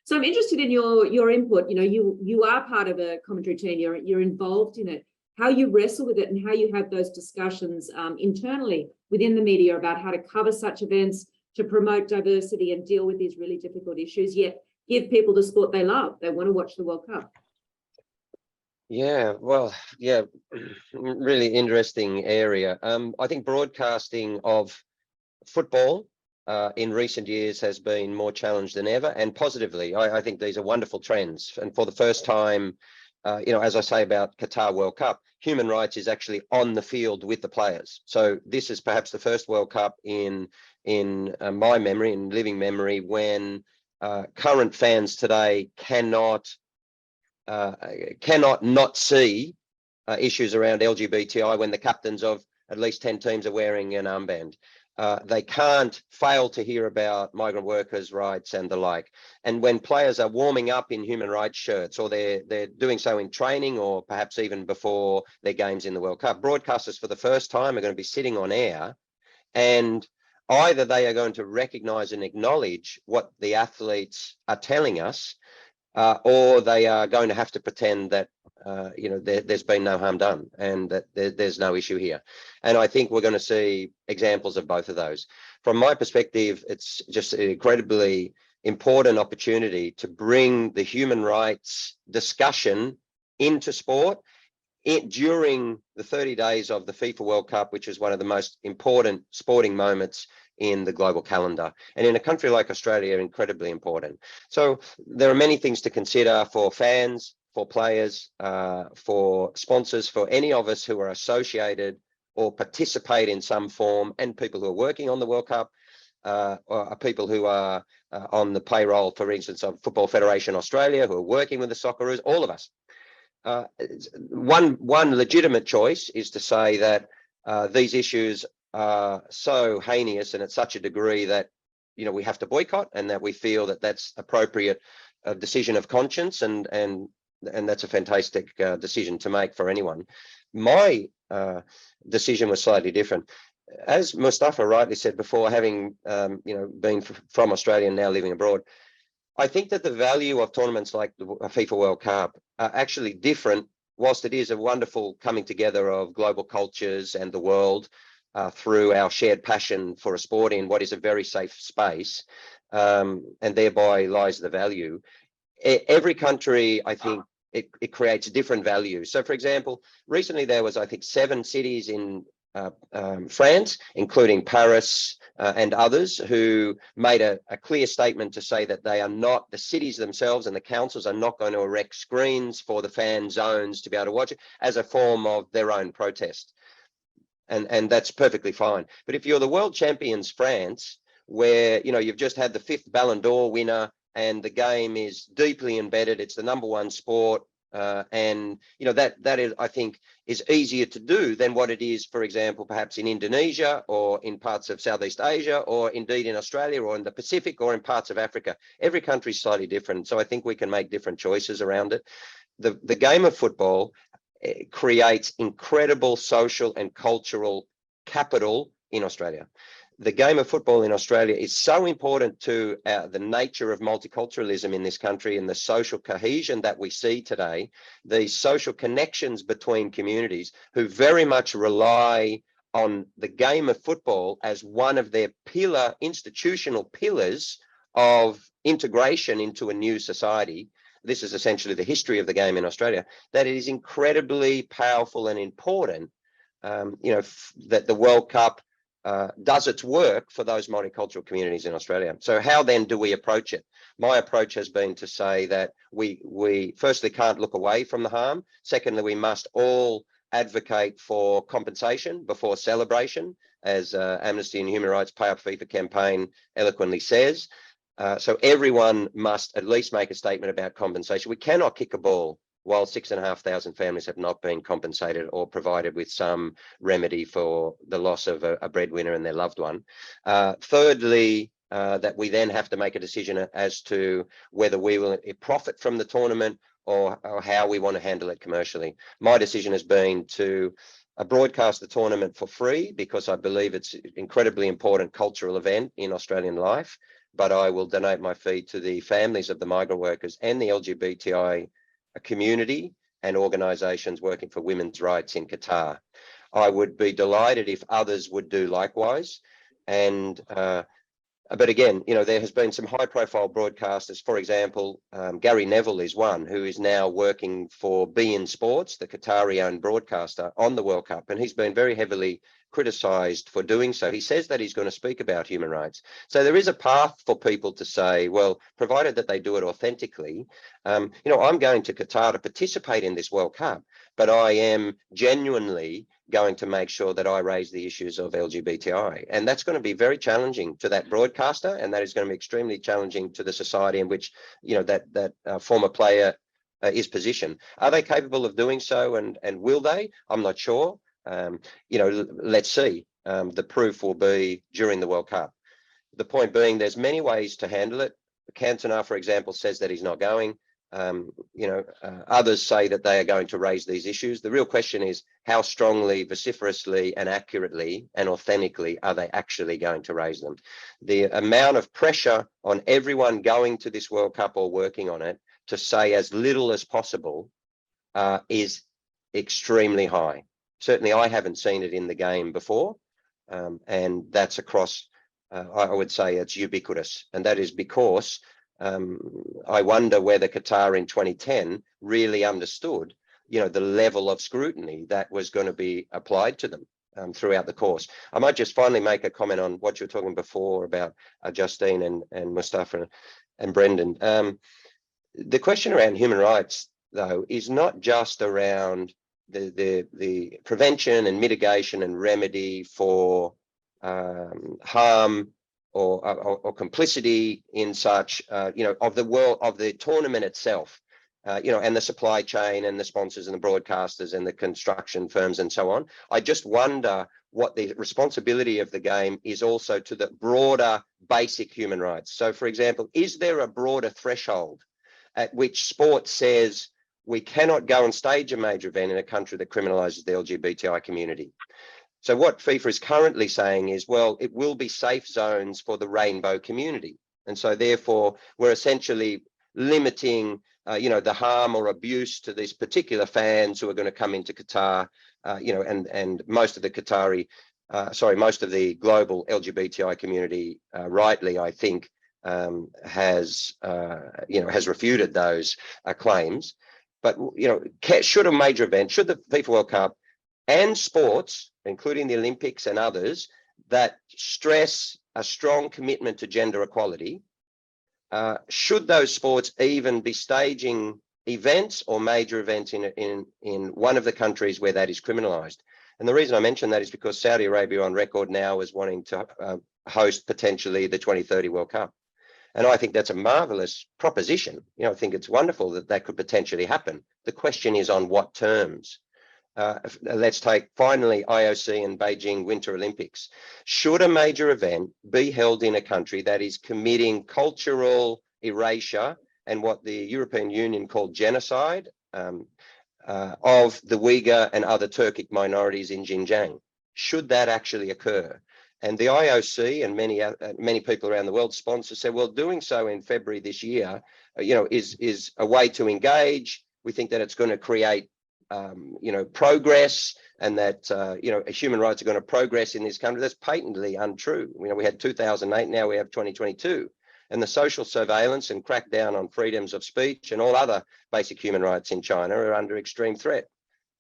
So I'm interested in your input. You know, you are part of a commentary team, you're involved in it, how you wrestle with it and how you have those discussions internally within the media about how to cover such events, to promote diversity and deal with these really difficult issues, yet give people the sport they love. They want to watch the World Cup. Yeah, well, yeah, really interesting area. I think broadcasting of football in recent years has been more challenged than ever, and positively. I think these are wonderful trends. And for the first time, you know, as I say about Qatar World Cup, human rights is actually on the field with the players. So this is perhaps the first World Cup in my memory, in living memory, when current fans today cannot not see issues around LGBTI when the captains of at least 10 teams are wearing an armband. They can't fail to hear about migrant workers' rights and the like. And when players are warming up in human rights shirts, or they're doing so in training, or perhaps even before their games in the World Cup, broadcasters for the first time are going to be sitting on air, and either they are going to recognise and acknowledge what the athletes are telling us, or they are going to have to pretend that you know, there's been no harm done and that there's no issue here. And I think we're going to see examples of both of those. From my perspective, it's just an incredibly important opportunity to bring the human rights discussion into sport during the 30 days of the FIFA World Cup, which is one of the most important sporting moments in the global calendar, and in a country like Australia, incredibly important. So there are many things to consider for fans, for players, for sponsors, for any of us who are associated or participate in some form, and people who are working on the World Cup, or people who are on the payroll, for instance, of Football Federation Australia, who are working with the Socceroos, all of us. One legitimate choice is to say that these issues are so heinous and at such a degree that, you know, we have to boycott, and that we feel that that's appropriate decision of conscience, and that's a fantastic decision to make for anyone. My decision was slightly different. As Mustafa rightly said before, having you know, been from Australia and now living abroad, I think that the value of tournaments like the FIFA World Cup are actually different, whilst it is a wonderful coming together of global cultures and the world through our shared passion for a sport in what is a very safe space, and thereby lies the value. Every country, I think, it creates different values. So, for example, recently there was, I think, 7 cities in France, including Paris and others, who made a clear statement to say that they are not, the cities themselves and the councils are not going to erect screens for the fan zones to be able to watch it as a form of their own protest. And that's perfectly fine. But if you're the world champions, France, where, you know, you've just had the 5th Ballon d'Or winner, and the game is deeply embedded, it's the #1 sport, and, you know, that is, I think, is easier to do than what it is, for example, perhaps in Indonesia, or in parts of Southeast Asia, or indeed in Australia, or in the Pacific, or in parts of Africa. Every country is slightly different, so I think we can make different choices around it. The game of football creates incredible social and cultural capital in Australia. The game of football in Australia is so important to the nature of multiculturalism in this country, and the social cohesion that we see today, these social connections between communities who very much rely on the game of football as one of their institutional pillars of integration into a new society. This is essentially the history of the game in Australia, that it is incredibly powerful and important, you know, that the World Cup does its work for those multicultural communities in Australia. So how then do we approach it? My approach has been to say that we firstly can't look away from the harm. Secondly, we must all advocate for compensation before celebration. as Amnesty and Human Rights Pay Up FIFA campaign eloquently says. So everyone must at least make a statement about compensation. We cannot kick a ball while 6,500 families have not been compensated or provided with some remedy for the loss of a breadwinner and their loved one. Thirdly, that we then have to make a decision as to whether we will profit from the tournament or how we want to handle it commercially. My decision has been to broadcast the tournament for free because I believe it's an incredibly important cultural event in Australian life, but I will donate my fee to the families of the migrant workers and the LGBTI community and organisations working for women's rights in Qatar. I would be delighted if others would do likewise. And but again, you know, there has been some high-profile broadcasters. For example, Gary Neville is one who is now working for beIN Sports, the Qatari-owned broadcaster, on the World Cup, and he's been very heavily criticised for doing so. He says that he's going to speak about human rights. So there is a path for people to say, well, provided that they do it authentically. You know, I'm going to Qatar to participate in this World Cup, but I am genuinely going to make sure that I raise the issues of LGBTI. And that's going to be very challenging to that broadcaster, and that is going to be extremely challenging to the society in which, you know, that former player is positioned. Are they capable of doing so, and will they? I'm not sure. You know, let's see. The proof will be during the World Cup. The point being, there's many ways to handle it. Cantona, for example, says that he's not going. You know, others say that they are going to raise these issues. The real question is how strongly, vociferously and accurately and authentically are they actually going to raise them? The amount of pressure on everyone going to this World Cup or working on it to say as little as possible is extremely high. Certainly, I haven't seen it in the game before, and that's across, I would say it's ubiquitous, and that is because I wonder whether Qatar in 2010 really understood, you know, the level of scrutiny that was going to be applied to them throughout the course. I might just finally make a comment on what you were talking before about Justine and Mustafa and Brendan. The question around human rights, though, is not just around the prevention and mitigation and remedy for harm or complicity in such, you know, of the world, of the tournament itself, you know, and the supply chain and the sponsors and the broadcasters and the construction firms and so on. I just wonder what the responsibility of the game is also to the broader basic human rights. So, for example, is there a broader threshold at which sport says we cannot go and stage a major event in a country that criminalises the LGBTI community? So what FIFA is currently saying is, well, it will be safe zones for the rainbow community. And so therefore, we're essentially limiting, you know, the harm or abuse to these particular fans who are going to come into Qatar, you know, and most of the Qatari, most of the global LGBTI community, rightly, I think, has, you know, has refuted those claims. But, you know, should a major event, should the FIFA World Cup and sports, including the Olympics and others, that stress a strong commitment to gender equality, should those sports even be staging events or major events in one of the countries where that is criminalised? And the reason I mention that is because Saudi Arabia on record now is wanting to host potentially the 2030 World Cup. And I think that's a marvelous proposition. You know, I think it's wonderful that that could potentially happen. The question is on what terms. Let's take finally IOC and Beijing Winter Olympics. Should a major event be held in a country that is committing cultural erasure and what the European Union called genocide of the Uyghur and other Turkic minorities in Xinjiang? Should that actually occur? And the IOC and many people around the world, sponsors, said, well, doing so in February this year, you know, is a way to engage. We think that it's going to create, you know, progress, and that, you know, human rights are going to progress in this country. That's patently untrue. You know, we had 2008, now we have 2022. And the social surveillance and crackdown on freedoms of speech and all other basic human rights in China are under extreme threat.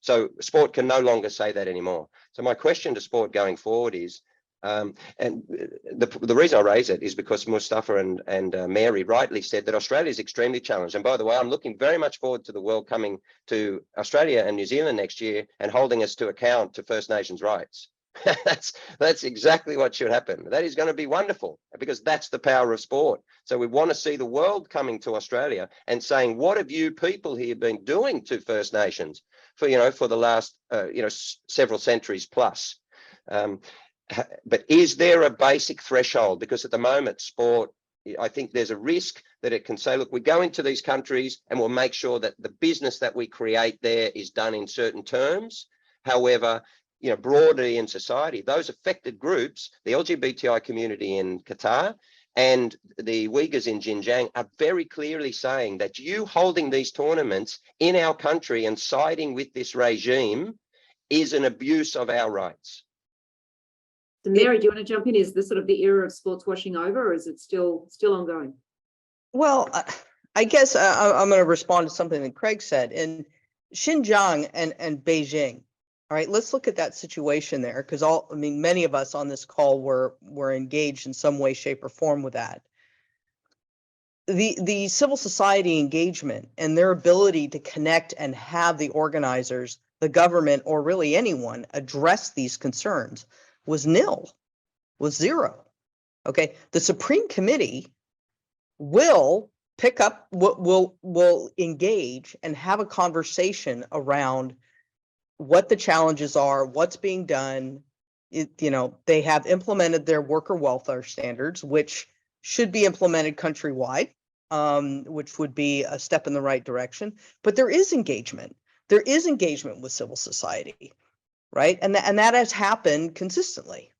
So sport can no longer say that anymore. So my question to sport going forward is, and the reason I raise it is because Mustafa and Mary rightly said that Australia is extremely challenged. And by the way, I'm looking very much forward to the world coming to Australia and New Zealand next year and holding us to account to First Nations rights. That's exactly what should happen. That is going to be wonderful, because that's the power of sport. So we want to see the world coming to Australia and saying, what have you people here been doing to First Nations for, for the last, several centuries plus? But is there a basic threshold? Because at the moment, sport, I think there's a risk that it can say, look, we go into these countries and we'll make sure that the business that we create there is done in certain terms. However, broadly in society, those affected groups, the LGBTI community in Qatar and the Uyghurs in Xinjiang, are very clearly saying that you holding these tournaments in our country and siding with this regime is an abuse of our rights. So Mary, do you want to jump in? Is this sort of the era of sports washing over, or is it still ongoing? Well, I guess I'm going to respond to something that Craig said. In Xinjiang and Beijing, all right, let's look at that situation there, because many of us on this call were engaged in some way, shape, or form with that. The civil society engagement and their ability to connect and have the organizers, the government, or really anyone address these concerns was nil, was zero. Okay, the Supreme Committee will pick up what will engage and have a conversation around what the challenges are, what's being done. They have implemented their worker welfare standards, which should be implemented countrywide, which would be a step in the right direction. But there is engagement. There is engagement with civil society, right? And that has happened consistently,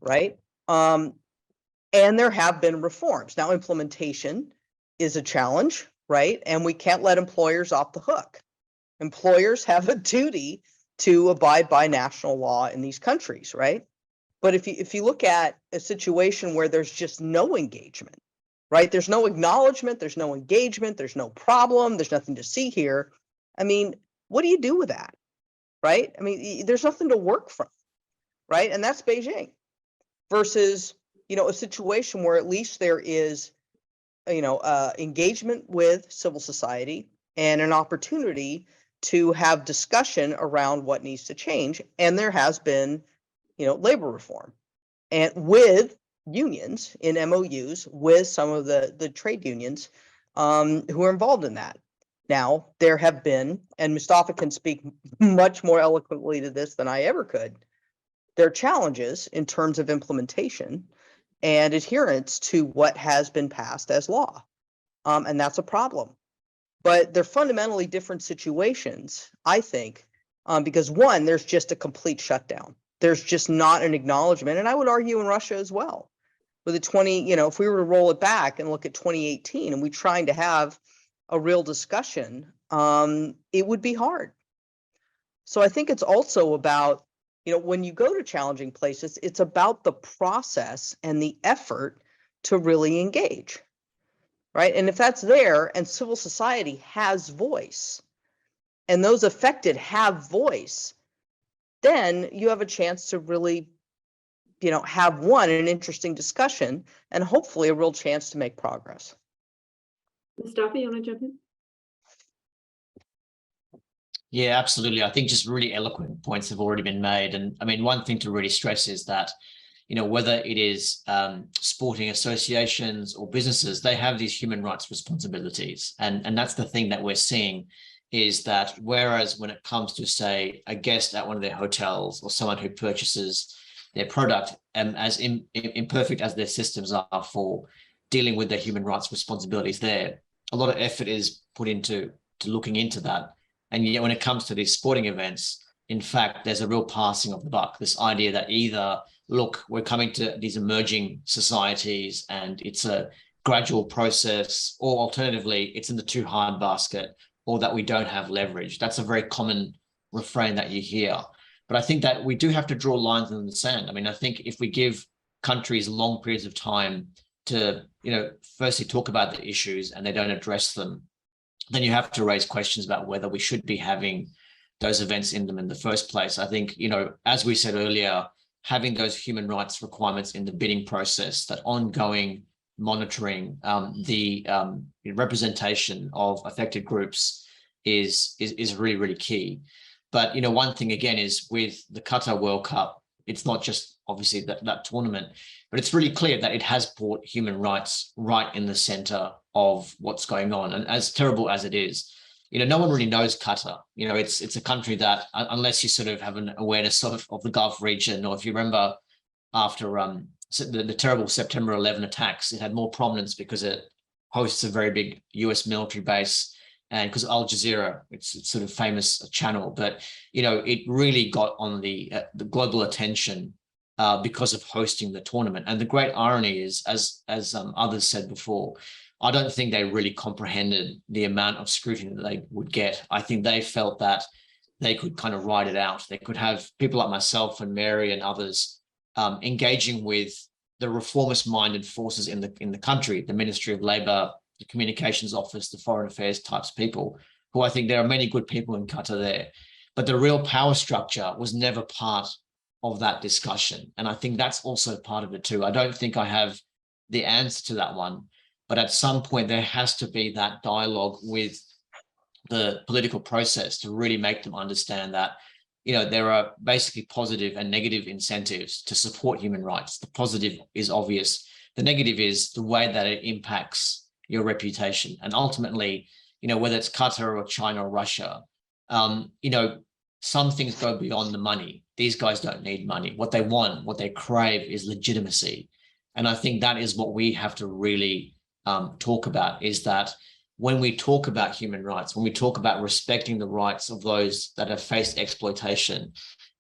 right? And there have been reforms. Now, implementation is a challenge, right? And we can't let employers off the hook. Employers have a duty to abide by national law in these countries, right? But if you look at a situation where there's just no engagement, right? There's no acknowledgement, there's no engagement, there's no problem, there's nothing to see here. What do you do with that, right? There's nothing to work from, right? And that's Beijing versus, a situation where at least there is, engagement with civil society and an opportunity to have discussion around what needs to change. And there has been, labor reform, and with unions in MOUs with some of the trade unions who are involved in that. Now, there have been, and Mustafa can speak much more eloquently to this than I ever could, there are challenges in terms of implementation and adherence to what has been passed as law. And that's a problem. But they're fundamentally different situations, I think, because one, there's just a complete shutdown. There's just not an acknowledgement. And I would argue in Russia as well. With if we were to roll it back and look at 2018 and we trying to have a real discussion, it would be hard. So I think it's also about, when you go to challenging places, it's about the process and the effort to really engage, right? And if that's there and civil society has voice and those affected have voice, then you have a chance to really, have an interesting discussion and hopefully a real chance to make progress. Mustafa, you want to jump in? Yeah, absolutely. I think just really eloquent points have already been made. And one thing to really stress is that, whether it is sporting associations or businesses, they have these human rights responsibilities. And that's the thing that we're seeing is that whereas when it comes to, say, a guest at one of their hotels or someone who purchases their product, as imperfect as their systems are for dealing with their human rights responsibilities there, a lot of effort is put into looking into that. And yet when it comes to these sporting events, in fact, there's a real passing of the buck, this idea that either, look, we're coming to these emerging societies and it's a gradual process, or alternatively, it's in the too hard basket, or that we don't have leverage. That's a very common refrain that you hear. But I think that we do have to draw lines in the sand. I think if we give countries long periods of time to, firstly talk about the issues and they don't address them, then you have to raise questions about whether we should be having those events in them in the first place. I think, as we said earlier, having those human rights requirements in the bidding process, that ongoing monitoring, the representation of affected groups is really, really key. But, one thing again is with the Qatar World Cup, it's not just obviously that tournament, but it's really clear that it has brought human rights right in the center of what's going on. And as terrible as it is, no one really knows Qatar. It's a country that, unless you sort of have an awareness of the Gulf region, or if you remember after the terrible September 11 attacks, it had more prominence because it hosts a very big US military base, and because Al Jazeera, it's sort of famous channel, but it really got on the global attention because of hosting the tournament. And the great irony is, as others said before, I don't think they really comprehended the amount of scrutiny that they would get. I think they felt that they could kind of ride it out. They could have people like myself and Mary and others engaging with the reformist-minded forces in the country, the Ministry of Labour, the Communications Office, the Foreign Affairs types of people, who I think there are many good people in Qatar there. But the real power structure was never part of that discussion. And I think that's also part of it too. I don't think I have the answer to that one, but at some point there has to be that dialogue with the political process to really make them understand that there are basically positive and negative incentives to support human rights. The positive is obvious. The negative is the way that it impacts your reputation. And ultimately, whether it's Qatar or China or Russia, some things go beyond the money. These guys don't need money. What they want, what they crave is legitimacy. And I think that is what we have to really talk about, is that when we talk about human rights, when we talk about respecting the rights of those that have faced exploitation,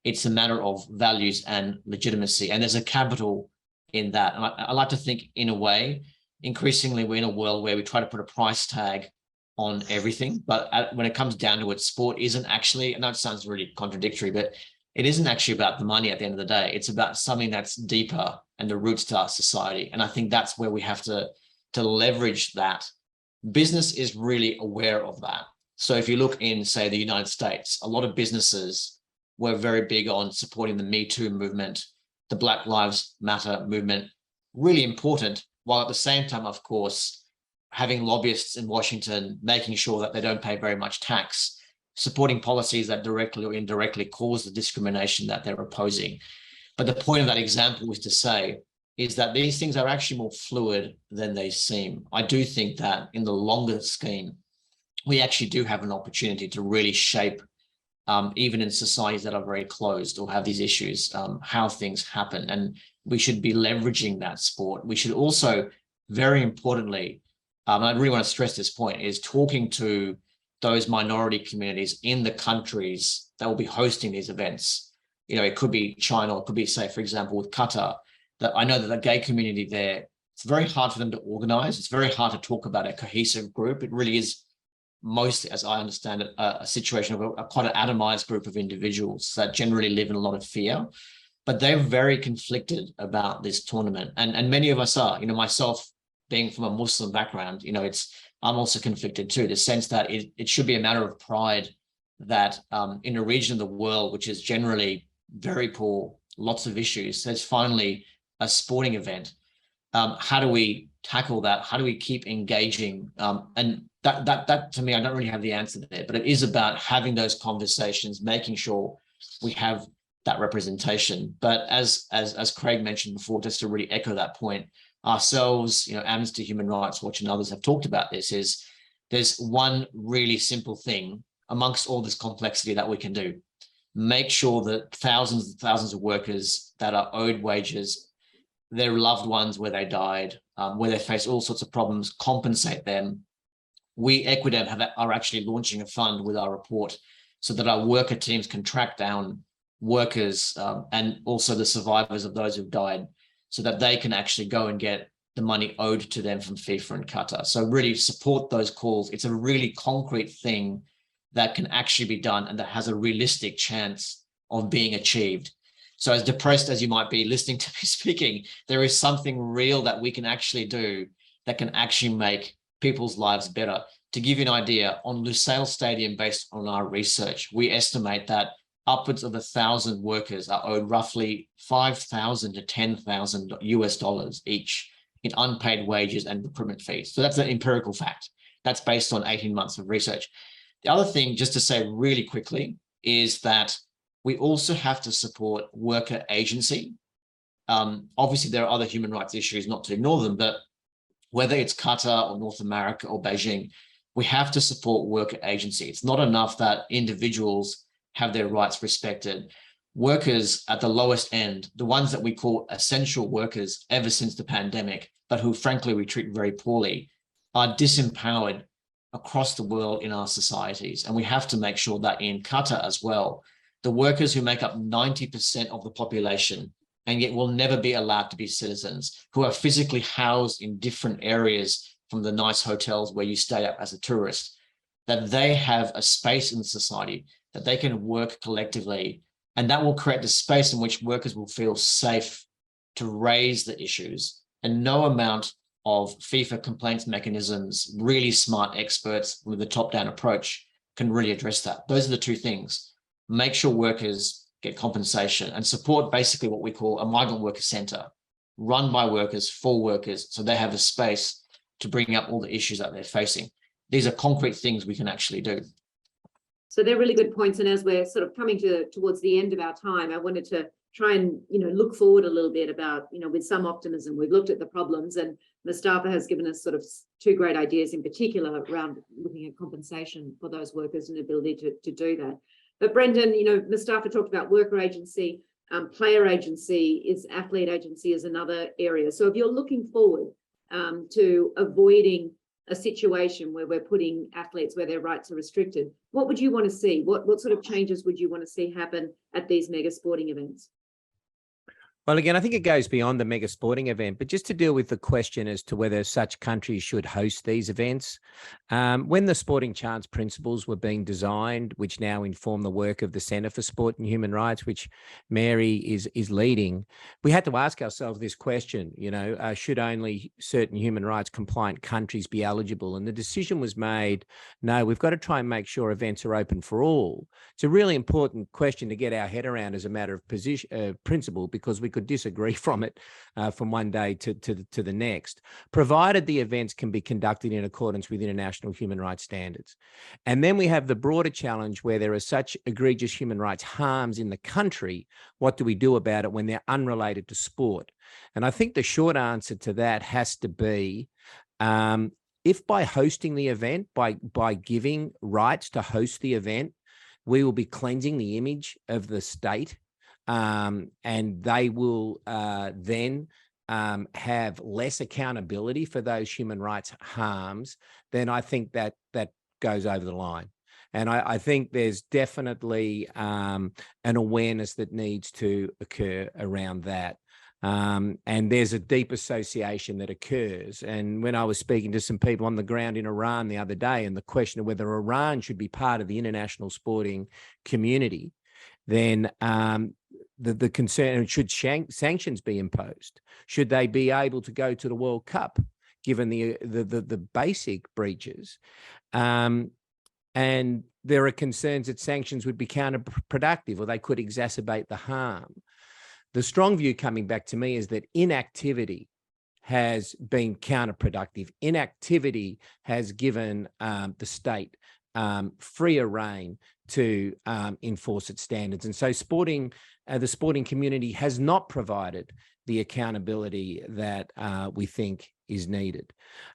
it's a matter of values and legitimacy. And there's a capital in that. And I like to think, in a way, increasingly we're in a world where we try to put a price tag on everything. But when it comes down to it, sport isn't actually, I know it sounds really contradictory, but it isn't actually about the money at the end of the day. It's about something that's deeper and the roots to our society. And I think that's where we have to leverage that. Business is really aware of that. So if you look in, say, the United States, a lot of businesses were very big on supporting the Me Too movement, the Black Lives Matter movement, really important, while at the same time, of course, having lobbyists in Washington, making sure that they don't pay very much tax, supporting policies that directly or indirectly cause the discrimination that they're opposing. But the point of that example was to say, is that these things are actually more fluid than they seem. I do think that in the longer scheme, we actually do have an opportunity to really shape, even in societies that are very closed or have these issues, how things happen. And we should be leveraging that sport. We should also, very importantly, and I really want to stress this point, is talking to those minority communities in the countries that will be hosting these events. It could be China, it could be, say, for example, with Qatar, that I know that the gay community there, it's very hard for them to organize. It's very hard to talk about a cohesive group. It really is mostly, as I understand it, a situation of quite an atomized group of individuals that generally live in a lot of fear. But they're very conflicted about this tournament. And many of us are, myself being from a Muslim background, I'm also conflicted too, the sense that it should be a matter of pride that in a region of the world, which is generally very poor, lots of issues, there's finally a sporting event. How do we tackle that? How do we keep engaging? And that to me, I don't really have the answer there, but it is about having those conversations, making sure we have that representation. But as Craig mentioned before, just to really echo that point, ourselves, Amnesty, Human Rights Watch, and others have talked about this, is there's one really simple thing amongst all this complexity that we can do. Make sure that thousands and thousands of workers that are owed wages, their loved ones where they died, where they face all sorts of problems, compensate them. We, Equidem, are actually launching a fund with our report so that our worker teams can track down workers and also the survivors of those who've died, so that they can actually go and get the money owed to them from FIFA and Qatar. So really support those calls. It's a really concrete thing that can actually be done and that has a realistic chance of being achieved. So as depressed as you might be listening to me speaking, there is something real that we can actually do that can actually make people's lives better. To give you an idea, on Lusail Stadium, based on our research, we estimate that upwards of 1,000 workers are owed roughly $5,000 to $10,000 each in unpaid wages and recruitment fees. So that's an empirical fact. That's based on 18 months of research. The other thing, just to say really quickly, is that we also have to support worker agency. Obviously, there are other human rights issues, not to ignore them, but whether it's Qatar or North America or Beijing, we have to support worker agency. It's not enough that individuals have their rights respected. Workers at the lowest end, the ones that we call essential workers ever since the pandemic, but who frankly we treat very poorly, are disempowered across the world in our societies. And we have to make sure that in Qatar as well, the workers who make up 90% of the population and yet will never be allowed to be citizens, who are physically housed in different areas from the nice hotels where you stay up as a tourist, that they have a space in society, that they can work collectively, and that will create a space in which workers will feel safe to raise the issues. And no amount of FIFA complaints mechanisms, really smart experts with a top-down approach can really address that. Those are the two things. Make sure workers get compensation and support basically what we call a migrant worker center, run by workers for workers, so they have a space to bring up all the issues that they're facing. These are concrete things we can actually do. So they're really good points. And as we're sort of coming towards the end of our time, I wanted to try and, look forward a little bit about, with some optimism. We've looked at the problems, and Mustafa has given us sort of two great ideas in particular around looking at compensation for those workers and ability to do that. But Brendan, Mustafa talked about worker agency, player agency, athlete agency is another area. So if you're looking forward to avoiding a situation where we're putting athletes where their rights are restricted, what would you want to see? What sort of changes would you want to see happen at these mega sporting events? Well, again, I think it goes beyond the mega sporting event, but just to deal with the question as to whether such countries should host these events. When the sporting chance principles were being designed, which now inform the work of the Centre for Sport and Human Rights, which Mary is leading, we had to ask ourselves this question, should only certain human rights compliant countries be eligible? And the decision was made, no, we've got to try and make sure events are open for all. It's a really important question to get our head around as a matter of principle, because we could disagree from it from one day to the next, provided the events can be conducted in accordance with international human rights standards. And then we have the broader challenge where there are such egregious human rights harms in the country. What do we do about it when they're unrelated to sport? And I think the short answer to that has to be, if by hosting the event, by giving rights to host the event, we will be cleansing the image of the state, and they will then have less accountability for those human rights harms, then I think that goes over the line. And I think there's definitely an awareness that needs to occur around that. And there's a deep association that occurs. And when I was speaking to some people on the ground in Iran the other day, and the question of whether Iran should be part of the international sporting community, then the concern, should sanctions be imposed? Should they be able to go to the World Cup, given the basic breaches? And there are concerns that sanctions would be counterproductive, or they could exacerbate the harm. The strong view coming back to me is that inactivity has been counterproductive. Inactivity has given the state freer rein to enforce its standards. And so the sporting community has not provided the accountability that we think is needed.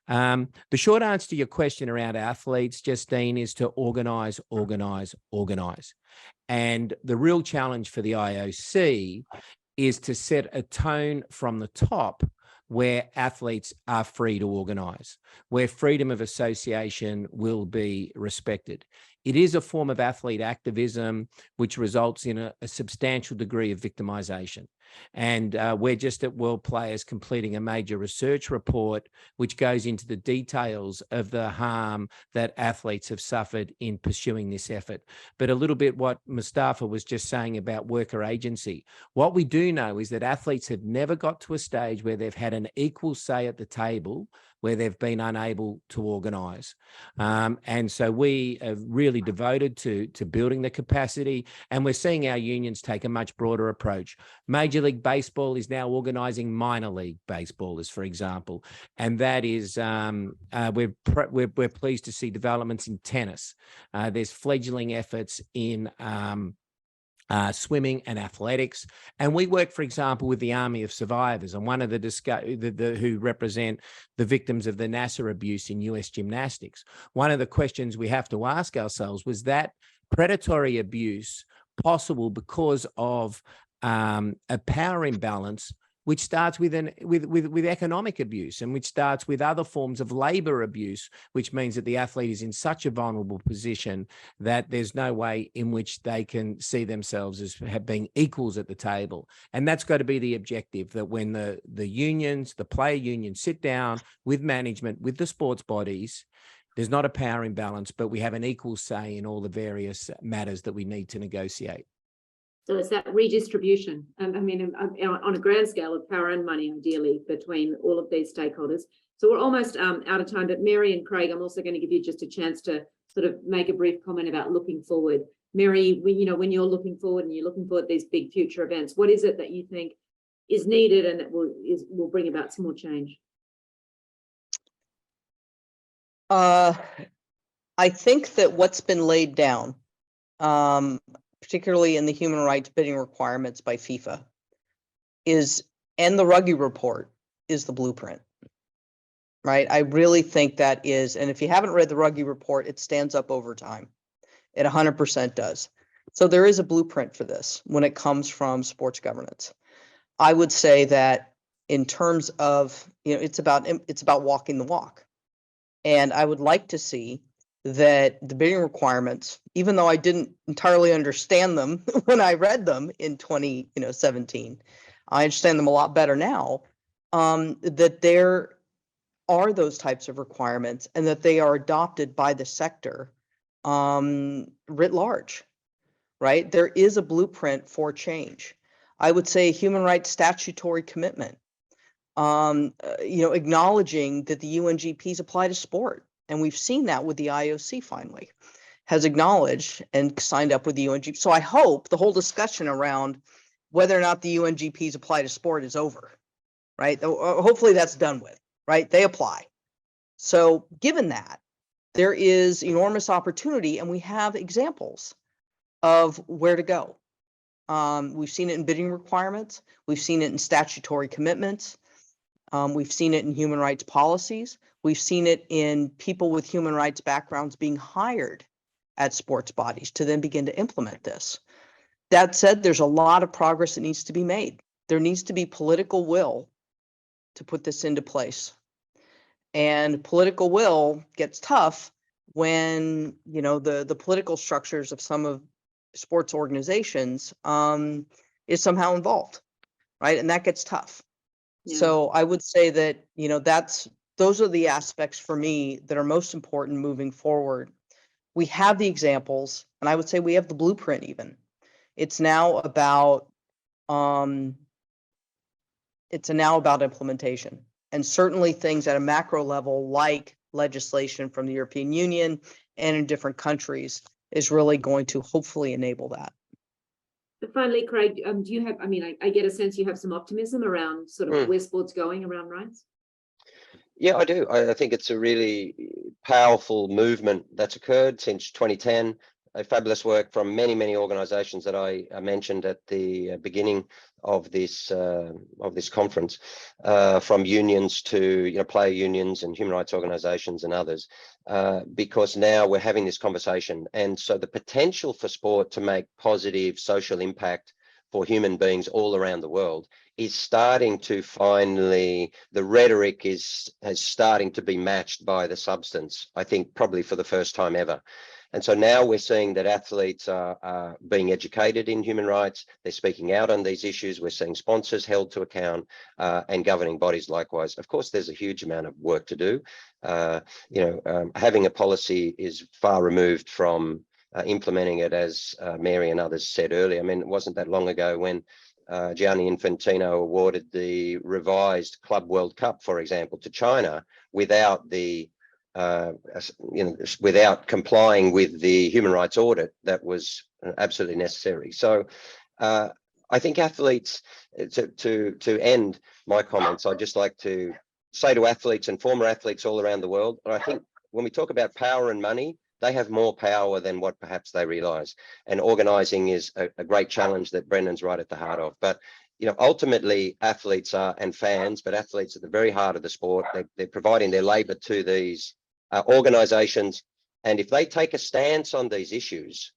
The short answer to your question around athletes, Justine, is to organise, organise, organise. And the real challenge for the IOC is to set a tone from the top where athletes are free to organise, where freedom of association will be respected. It is a form of athlete activism which results in a substantial degree of victimisation. And we're just at World Players completing a major research report which goes into the details of the harm that athletes have suffered in pursuing this effort. But a little bit what Mustafa was just saying about worker agency. What we do know is that athletes have never got to a stage where they've had an equal say at the table, where they've been unable to organise. And so we are really devoted to building the capacity, and we're seeing our unions take a much broader approach. Major League Baseball is now organising minor league baseballers, for example, and that is, we're pleased to see developments in tennis. There's fledgling efforts in swimming and athletics. And we work, for example, with the Army of Survivors, and one of who represent the victims of the NASA abuse in US gymnastics. One of the questions we have to ask ourselves was that predatory abuse possible because of a power imbalance, which starts with economic abuse, and which starts with other forms of labor abuse, which means that the athlete is in such a vulnerable position that there's no way in which they can see themselves as being equals at the table. And that's got to be the objective, that when the unions, the player unions, sit down with management, with the sports bodies, there's not a power imbalance, but we have an equal say in all the various matters that we need to negotiate. So it's that redistribution, I mean, on a grand scale of power and money, ideally, between all of these stakeholders. So we're almost out of time, but Mary and Craig, I'm also going to give you just a chance to sort of make a brief comment about looking forward. Mary, when you're looking forward and you're looking forward to these big future events, what is it that you think is needed and that will bring about some more change? I think that what's been laid down, particularly in the human rights bidding requirements by FIFA, and the Ruggie report is the blueprint, right? I really think that is, and if you haven't read the Ruggie report, it stands up over time. It 100% does. So there is a blueprint for this when it comes from sports governance. I would say that in terms of, it's about walking the walk. And I would like to see that the bidding requirements, even though I didn't entirely understand them when I read them in 2017, I understand them a lot better now, that there are those types of requirements and that they are adopted by the sector writ large, right? There is a blueprint for change. I would say human rights statutory commitment, acknowledging that the UNGPs apply to sport. And we've seen that with the IOC finally has acknowledged and signed up with the UNGP. So I hope the whole discussion around whether or not the UNGPs apply to sport is over, right? Hopefully that's done with, right? They apply. So given that, there is enormous opportunity and we have examples of where to go. We've seen it in bidding requirements. We've seen it in statutory commitments. We've seen it in human rights policies. We've seen it in people with human rights backgrounds being hired at sports bodies to then begin to implement this. That said, there's a lot of progress that needs to be made. There needs to be political will to put this into place. And political will gets tough when, the political structures of some of sports organizations is somehow involved, right? And that gets tough. Yeah. So I would say that, those are the aspects for me that are most important moving forward. We have the examples, and I would say we have the blueprint even. It's now about implementation, and certainly things at a macro level like legislation from the European Union and in different countries is really going to hopefully enable that. But finally, Craig, do you have, I get a sense you have some optimism around sort of where sport's going around rights? Yeah, I do. I think it's a really powerful movement that's occurred since 2010. A fabulous work from many, many organisations that I mentioned at the beginning of this conference, from unions to player unions and human rights organisations and others, because now we're having this conversation, and so the potential for sport to make positive social impact for human beings all around the world is starting to finally, the rhetoric is starting to be matched by the substance, I think probably for the first time ever. And so now we're seeing that athletes are being educated in human rights. They're speaking out on these issues. We're seeing sponsors held to account and governing bodies likewise. Of course, there's a huge amount of work to do. Having a policy is far removed from implementing it, as Mary and others said earlier. I mean, it wasn't that long ago when Gianni Infantino awarded the revised Club World Cup, for example, to China without without complying with the human rights audit that was absolutely necessary. So I think athletes, to end my comments, I'd just like to say to athletes and former athletes all around the world, I think when we talk about power and money, they have more power than what perhaps they realize. And organizing is a great challenge that Brendan's right at the heart of. But ultimately athletes are, and fans, but athletes at the very heart of the sport. They're providing their labor to these organizations. And if they take a stance on these issues,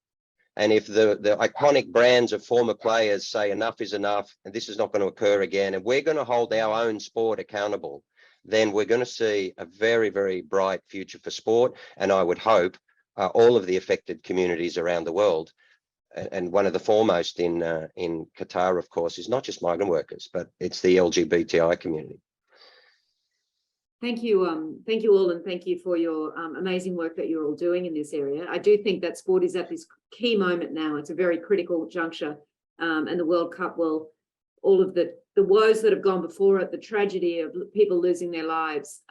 and if the iconic brands of former players say enough is enough, and this is not going to occur again, and we're going to hold our own sport accountable, then we're going to see a very, very bright future for sport. And I would hope all of the affected communities around the world, and one of the foremost in Qatar, of course, is not just migrant workers, but it's the LGBTI community. Thank you all, and thank you for your amazing work that you're all doing in this area. I do think that sport is at this key moment now. It's a very critical juncture, and the World Cup will, all of the woes that have gone before it, the tragedy of people losing their lives.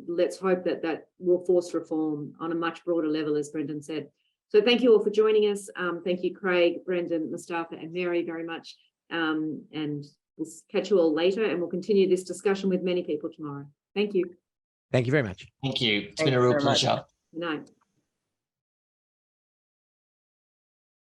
Let's hope that will force reform on a much broader level, as Brendan said. So thank you all for joining us. Thank you, Craig, Brendan, Mustafa, and Mary very much. And we'll catch you all later, and we'll continue this discussion with many people tomorrow. Thank you. Thank you very much. Thank you. It's Thank been a you real very much. pleasure. Good night.